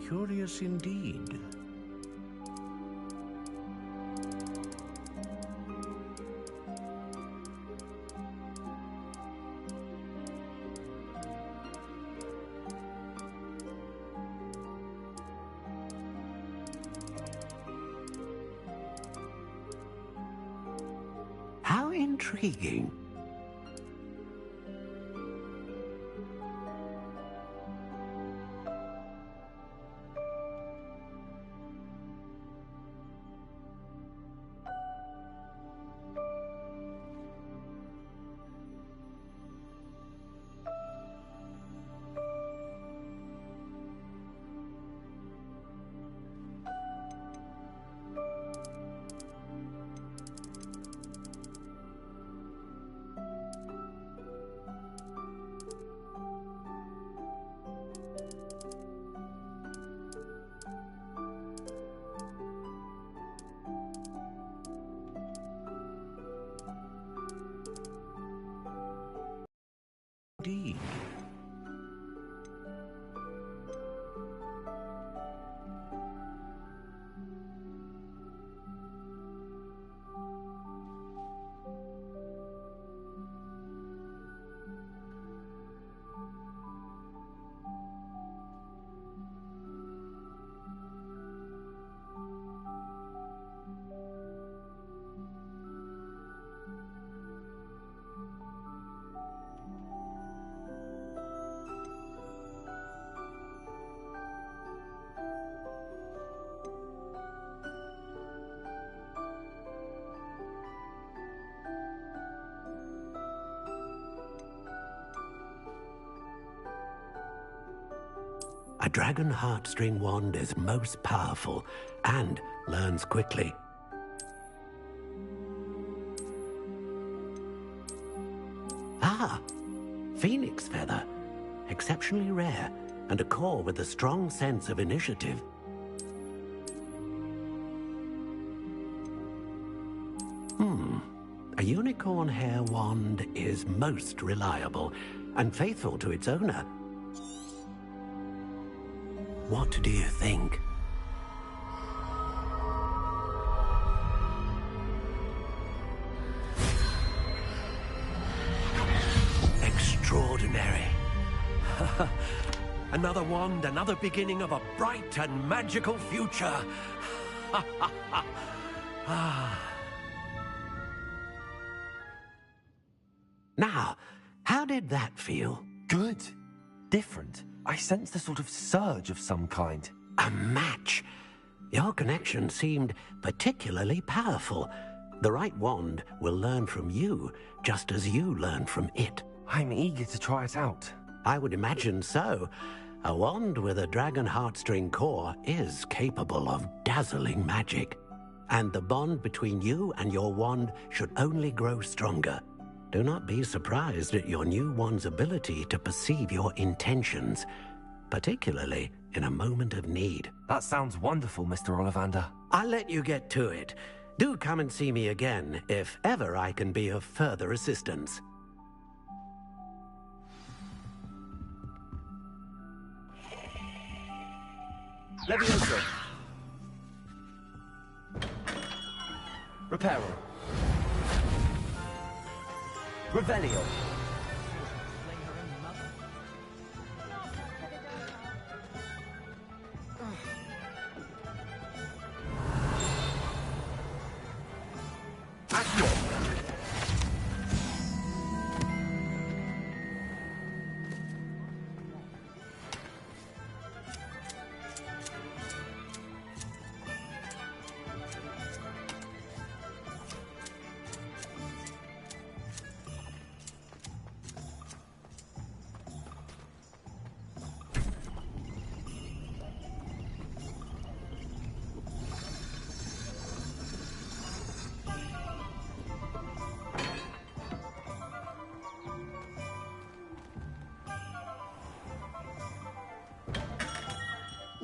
Curious indeed. How intriguing. Indeed. A dragon heartstring wand is most powerful and learns quickly. Ah, phoenix feather. Exceptionally rare, and a core with a strong sense of initiative. A unicorn hair wand is most reliable and faithful to its owner. What do you think? Extraordinary. Another wand, another beginning of a bright and magical future. Now, how did that feel? Good. Different. I sensed a sort of surge of some kind. A match. Your connection seemed particularly powerful. The right wand will learn from you, just as you learn from it. I'm eager to try it out. I would imagine so. A wand with a dragon heartstring core is capable of dazzling magic. And the bond between you and your wand should only grow stronger. Do not be surprised at your new wand's ability to perceive your intentions, particularly in a moment of need. That sounds wonderful, Mr. Ollivander. I'll let you get to it. Do come and see me again if ever I can be of further assistance. Levioso. Reparo. Revelio. Accio.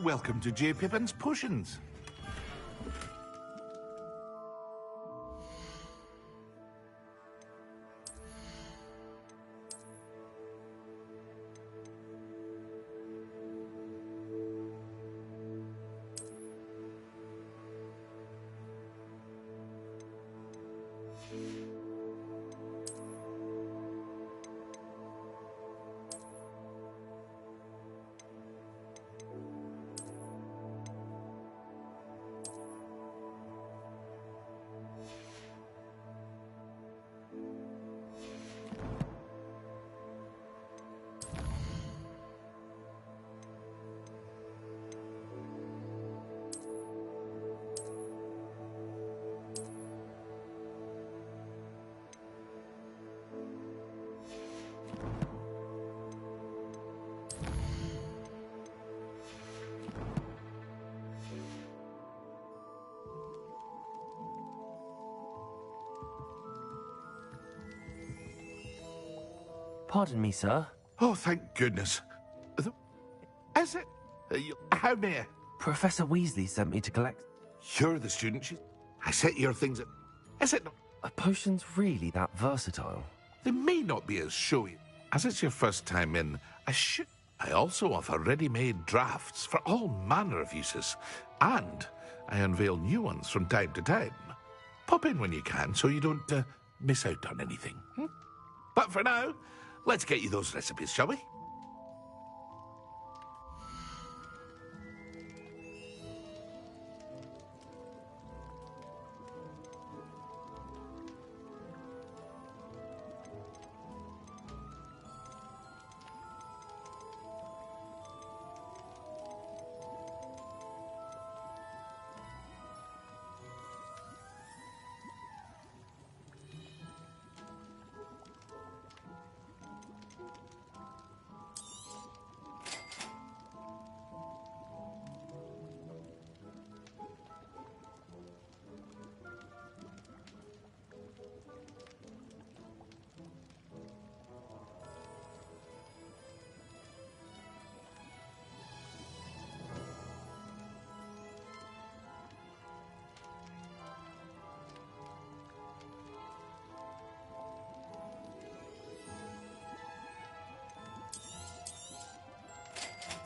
Welcome to J. Pippin's Potions. Pardon me, sir. Oh, thank goodness. Is it? How may I? Professor Weasley sent me to collect... You're the student. I set your things at... Is it not? Are potions really that versatile? They may not be as showy. As it's your first time in, I also offer ready-made drafts for all manner of uses. And I unveil new ones from time to time. Pop in when you can so you don't miss out on anything. But for now, let's get you those recipes, shall we?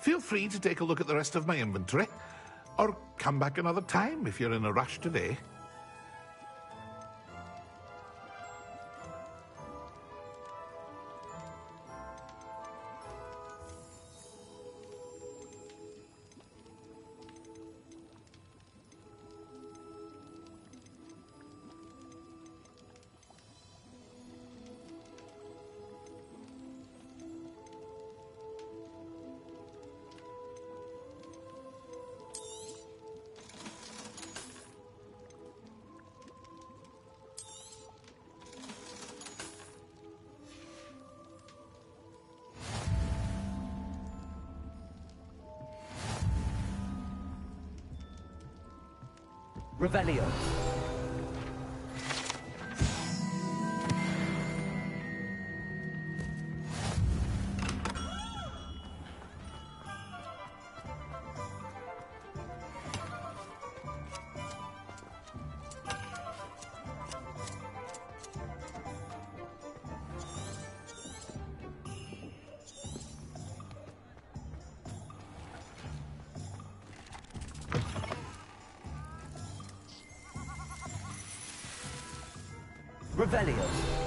Feel free to take a look at the rest of my inventory, or come back another time if you're in a rush today. Revelio. Revelio.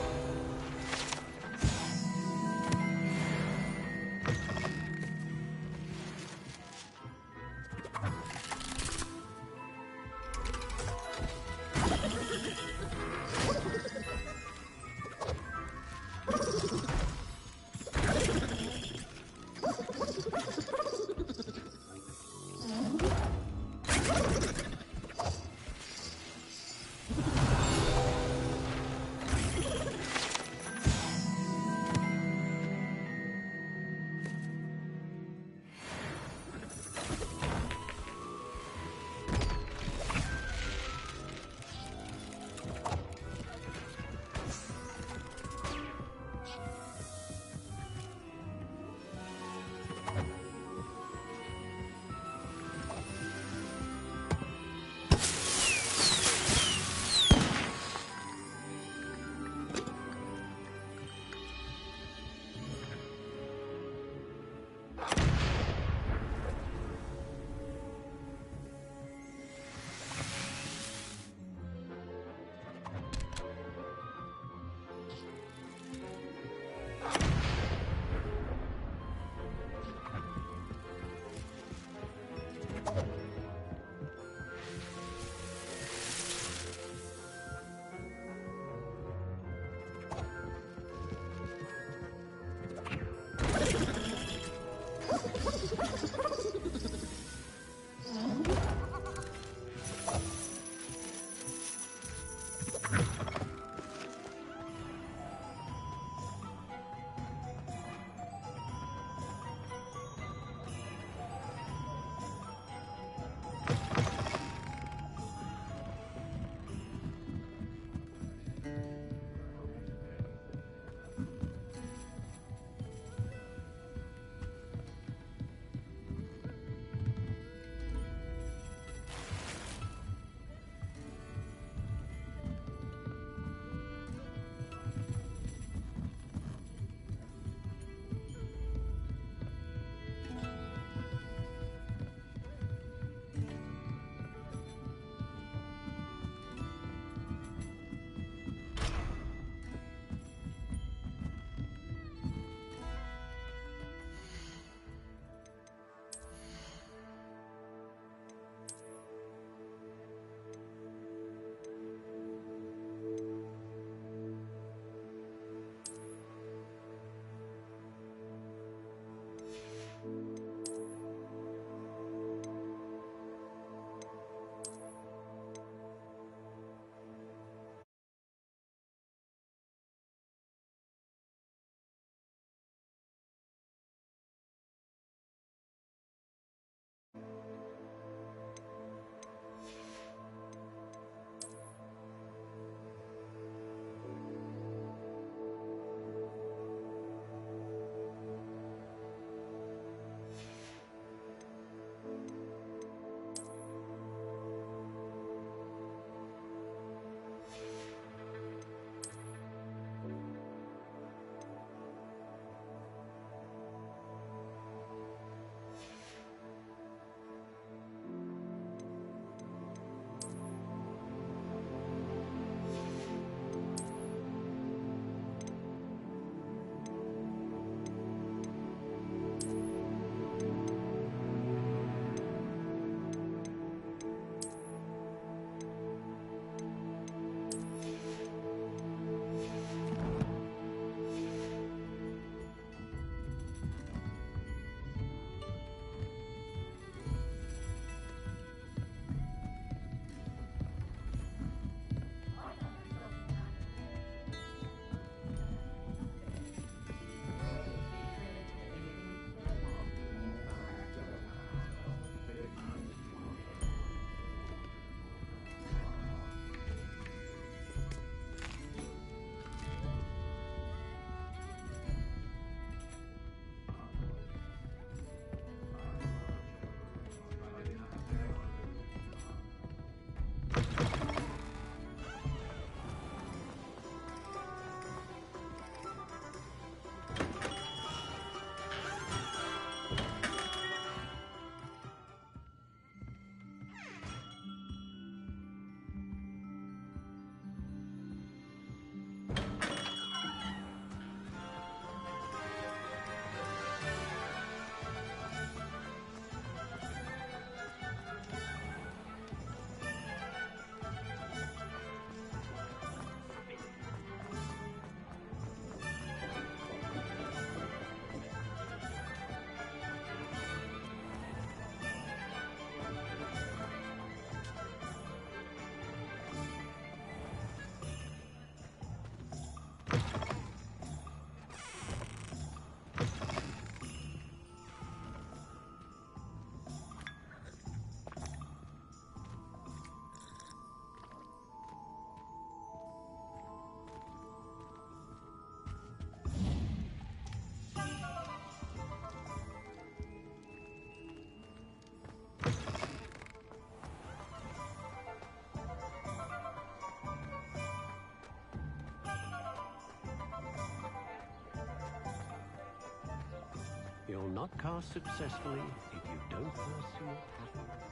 You'll not cast successfully if you don't pursue your pattern.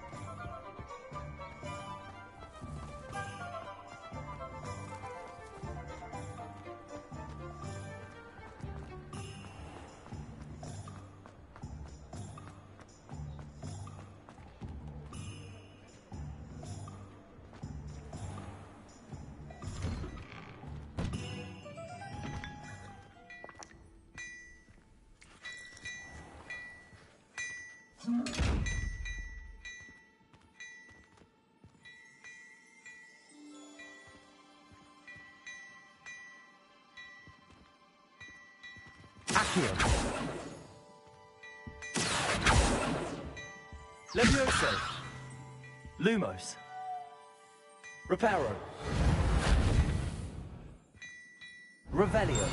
Accio. Levioso. Lumos. Reparo. Revelio.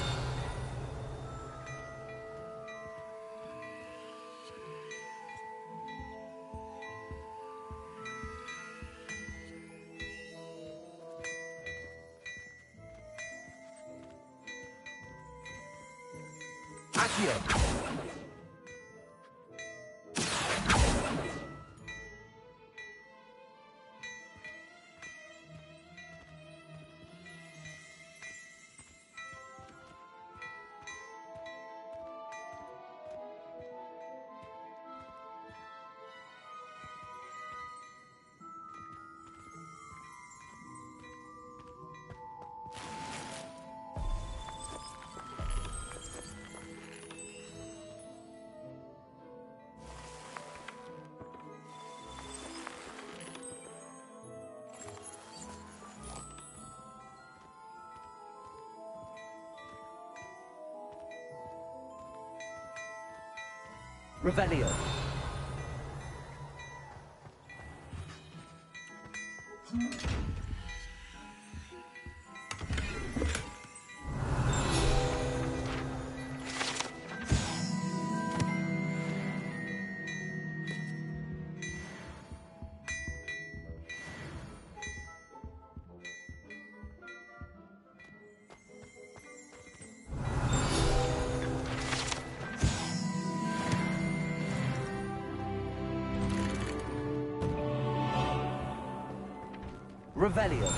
Accio. Revelio. Revelio.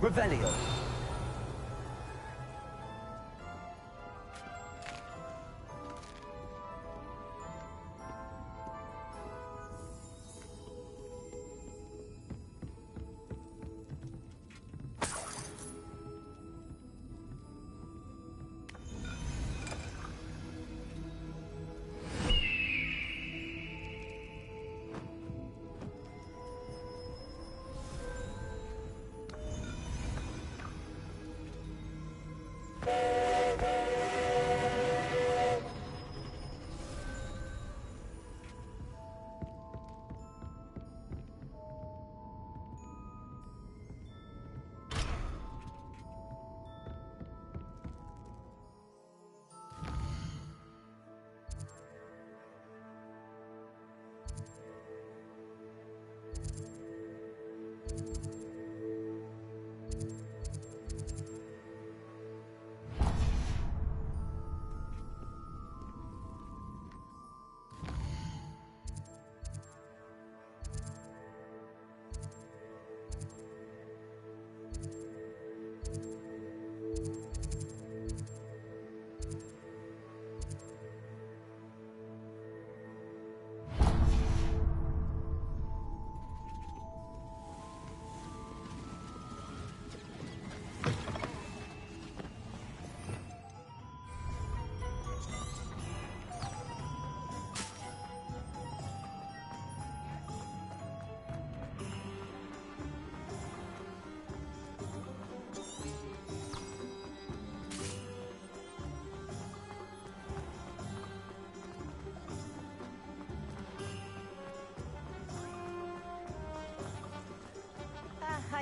Revelio.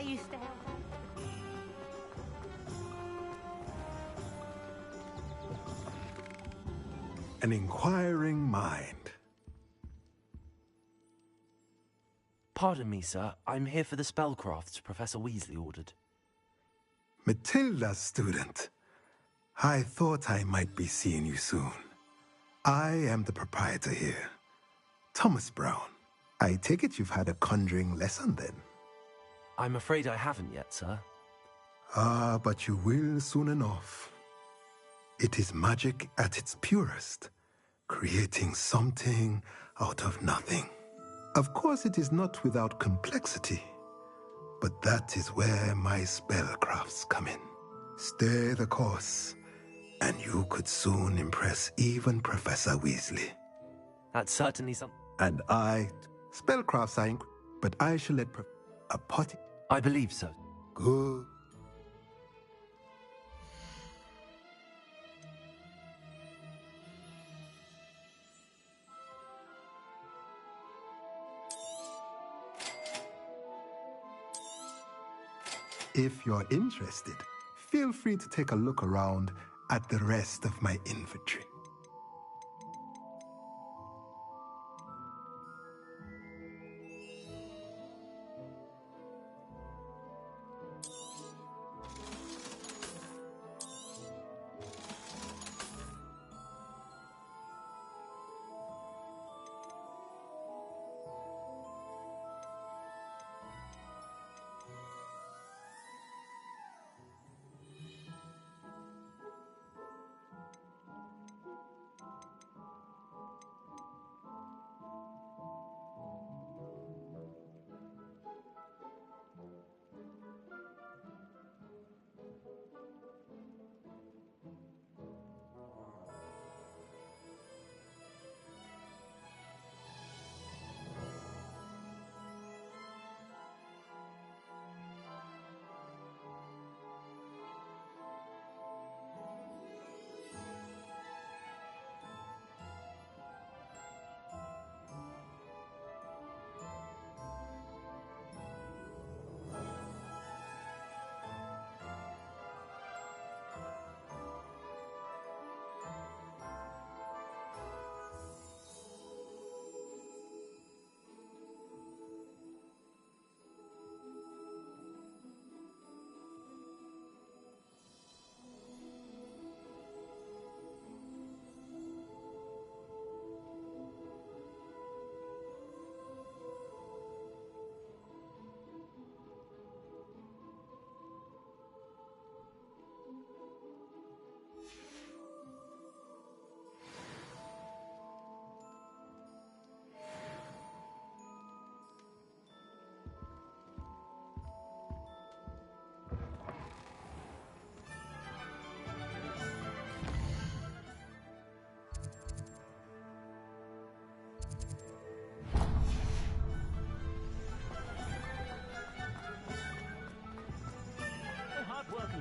you stay. An inquiring mind. Pardon me, sir. I'm here for the spellcrafts Professor Weasley ordered. Matilda's student. I thought I might be seeing you soon. I am the proprietor here, Thomas Brown. I take it you've had a conjuring lesson then? I'm afraid I haven't yet, sir. Ah, but you will soon enough. It is magic at its purest, creating something out of nothing. Of course, it is not without complexity, but that is where my spellcrafts come in. Stay the course, and you could soon impress even Professor Weasley. That's certainly something. And spellcrafts are but I shall let a potty. I believe so. Good. If you're interested, feel free to take a look around at the rest of my inventory.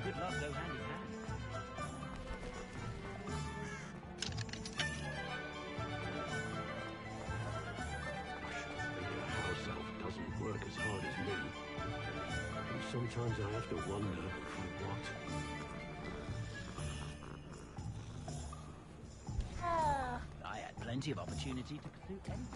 Good love go hand in hand. The house elf doesn't work as hard as me. And sometimes I have to wonder for what. I had plenty of opportunity to pursue anything.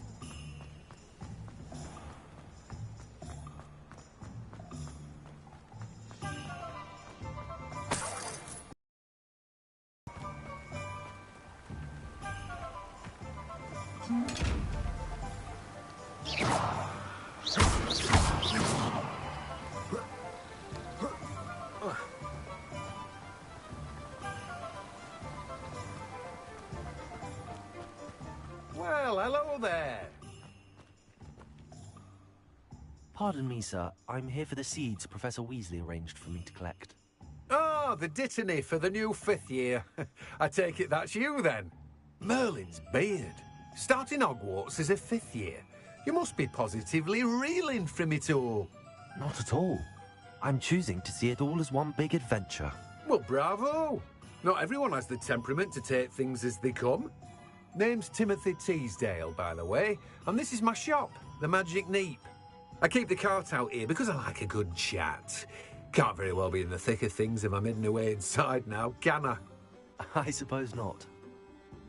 Well, hello there. Pardon me, sir. I'm here for the seeds Professor Weasley arranged for me to collect. Oh, the dittany for the new 5th year. I take it that's you, then. Merlin's beard. Starting Hogwarts as a 5th year. You must be positively reeling from it all. Not at all. I'm choosing to see it all as one big adventure. Well, bravo. Not everyone has the temperament to take things as they come. Name's Timothy Teasdale, by the way, and this is my shop, the Magic Neep. I keep the cart out here because I like a good chat. Can't very well be in the thick of things if I'm hidden away inside now, can I? I suppose not.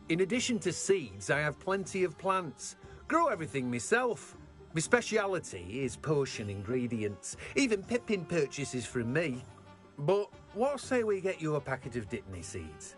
In addition to seeds, I have plenty of plants. Grow everything myself. My speciality is potion ingredients. Even Pippin purchases from me. But what say we get you a packet of Dittany seeds?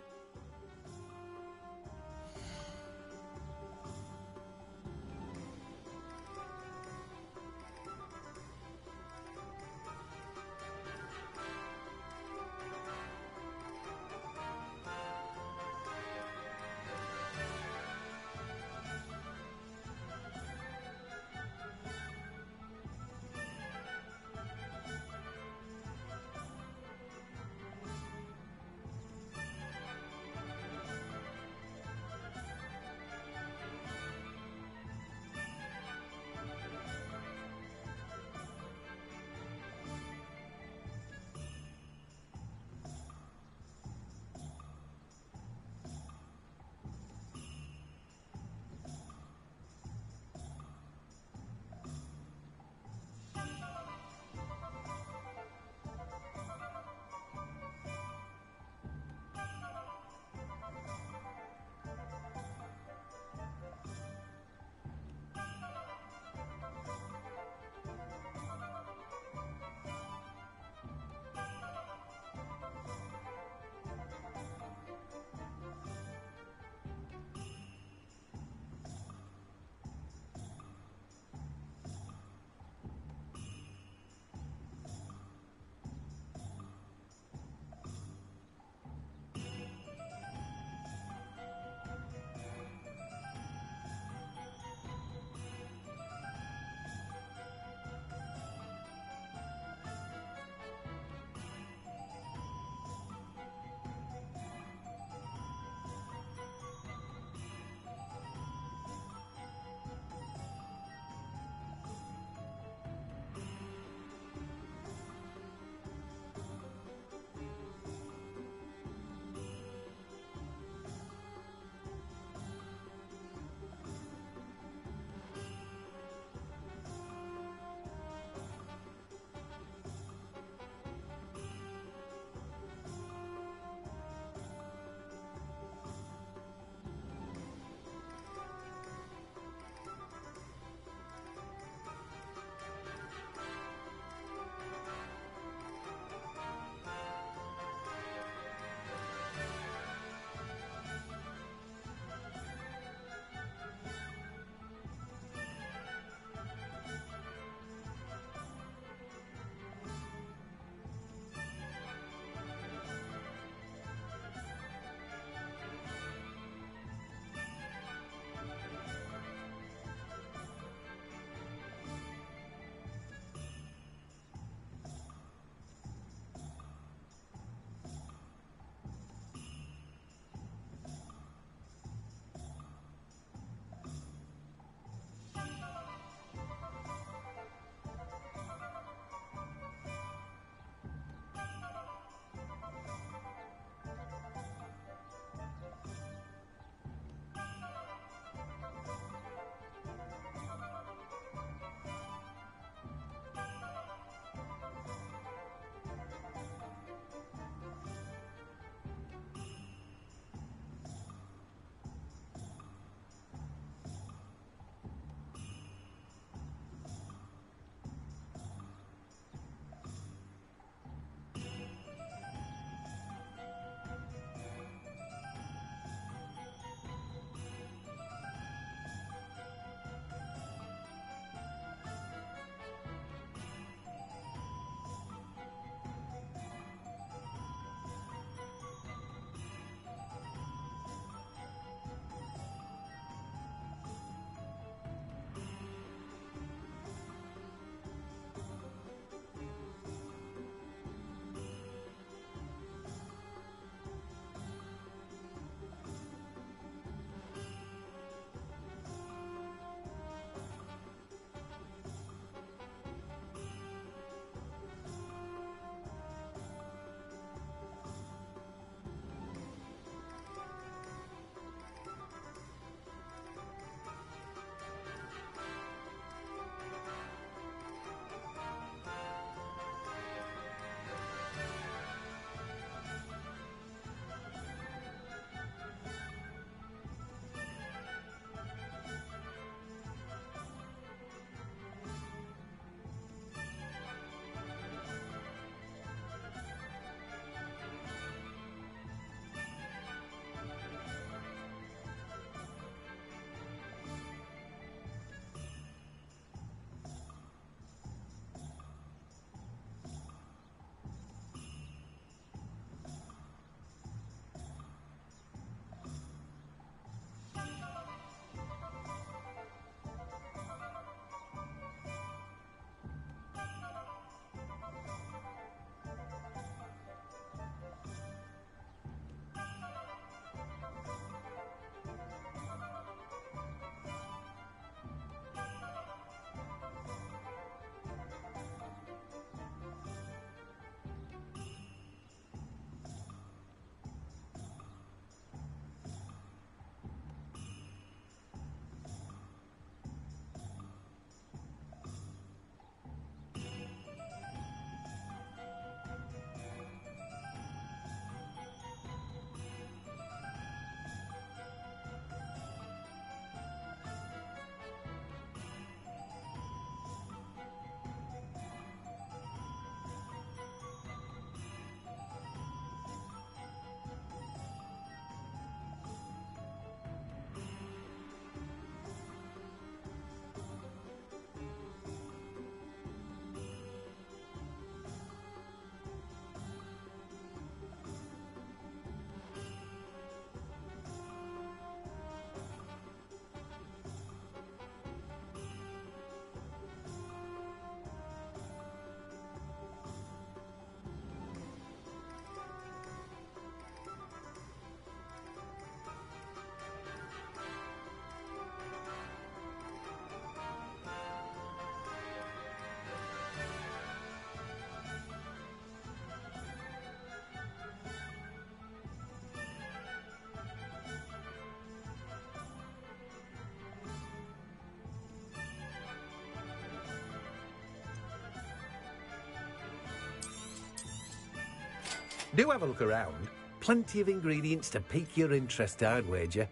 Do have a look around. Plenty of ingredients to pique your interest, I'd wager.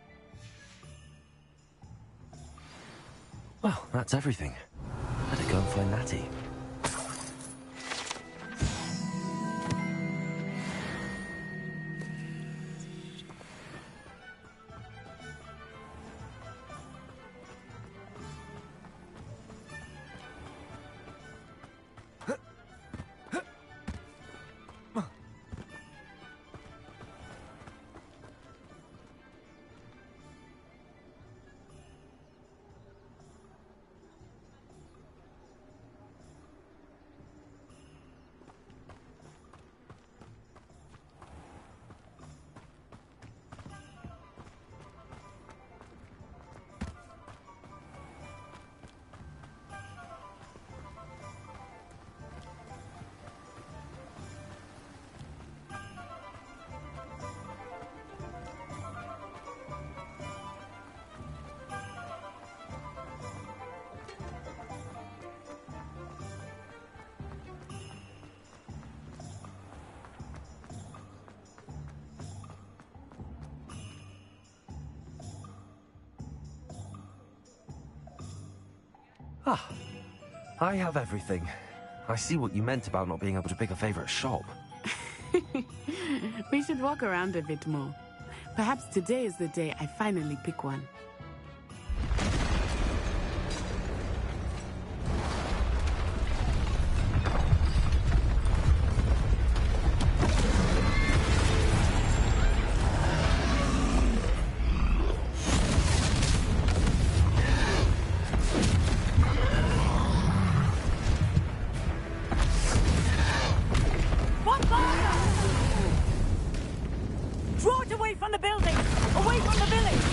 Well, that's everything. Better go and find Natty. Ah, I have everything. I see what you meant about not being able to pick a favorite shop. We should walk around a bit more. Perhaps today is the day I finally pick one. Draw it away from the building! Away from the village!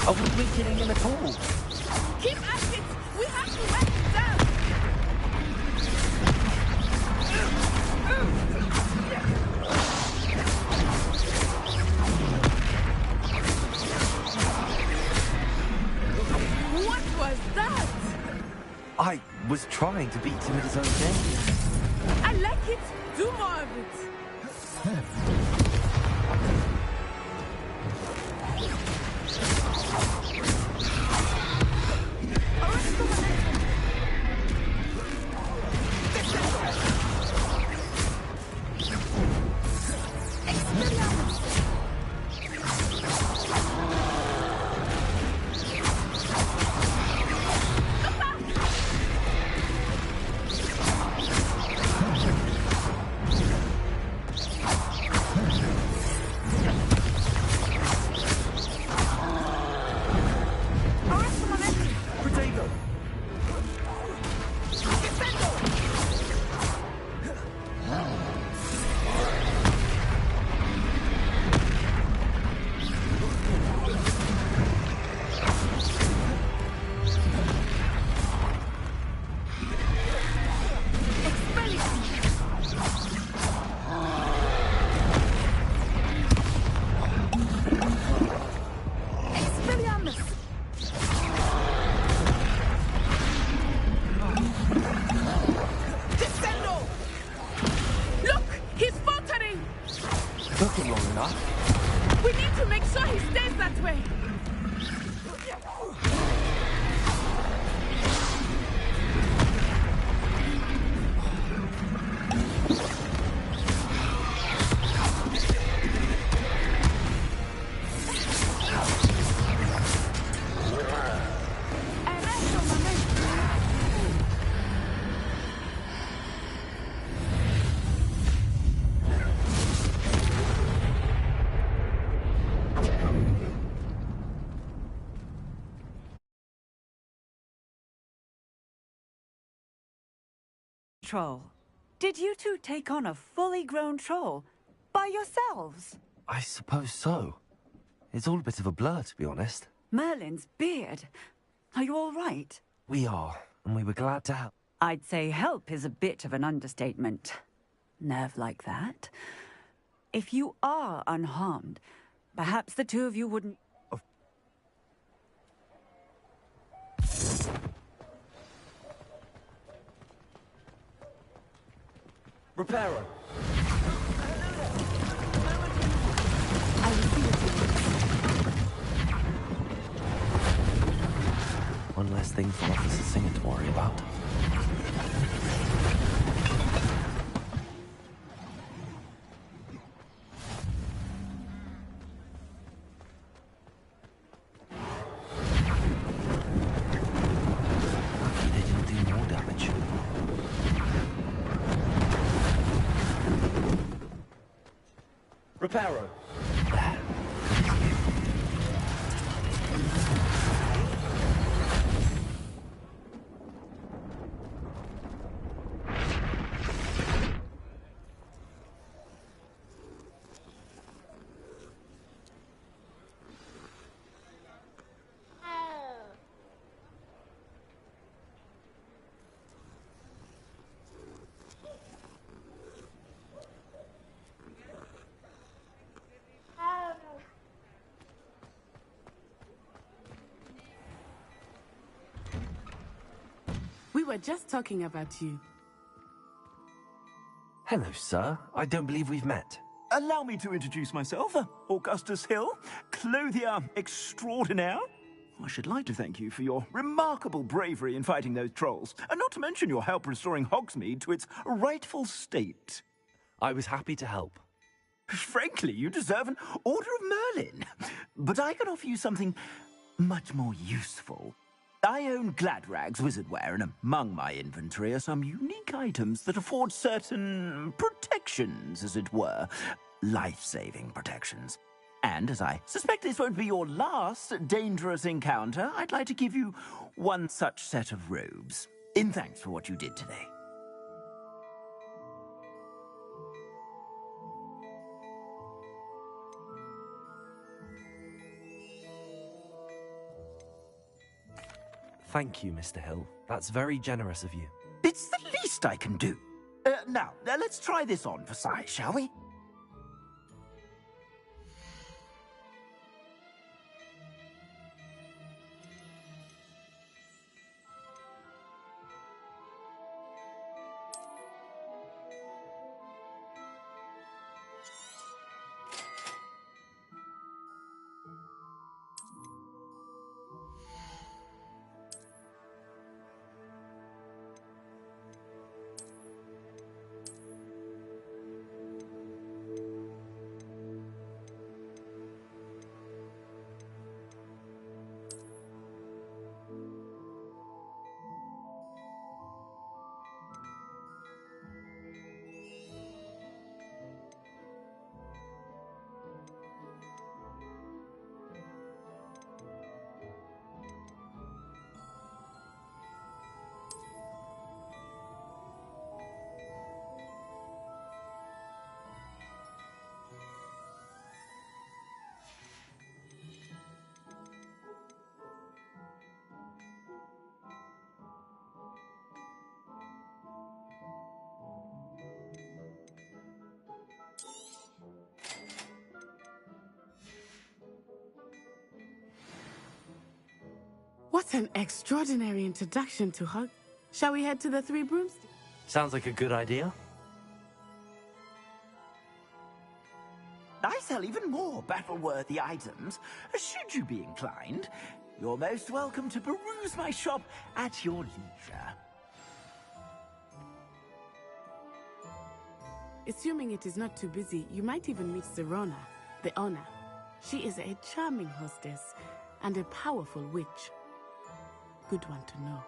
I wouldn't be killing him at all. Keep at it! We have to let him down! What was that? I was trying to beat him at his own game. I like it! Do more of it! Looking long enough. We need to make sure he stays that way. troll. Did you two take on a fully grown troll by yourselves? I suppose so. It's all a bit of a blur, to be honest. Merlin's beard. Are you all right? We are, and we were glad to help. I'd say help is a bit of an understatement. Nerve like that. If you are unharmed, perhaps the two of you wouldn't... Reparo. One less thing for Officer Singer to worry about. Lucky they didn't do more damage. Reparo. We were just talking about you. Hello, sir. I don't believe we've met. Allow me to introduce myself, Augustus Hill, clothier extraordinaire. I should like to thank you for your remarkable bravery in fighting those trolls, and not to mention your help restoring Hogsmeade to its rightful state. I was happy to help. Frankly, you deserve an Order of Merlin. But I can offer you something much more useful. I own Gladrag's wizardware, and among my inventory are some unique items that afford certain protections, as it were. Life-saving protections. And as I suspect this won't be your last dangerous encounter, I'd like to give you one such set of robes, in thanks for what you did today. Thank you, Mr. Hill. That's very generous of you. It's the least I can do. Now, let's try this on for size, shall we? What an extraordinary introduction to Hog. Shall we head to the Three Broomsticks? Sounds like a good idea. I sell even more battle-worthy items. Should you be inclined, you're most welcome to peruse my shop at your leisure. Assuming it is not too busy, you might even meet Serona, the owner. She is a charming hostess and a powerful witch. Good one to know.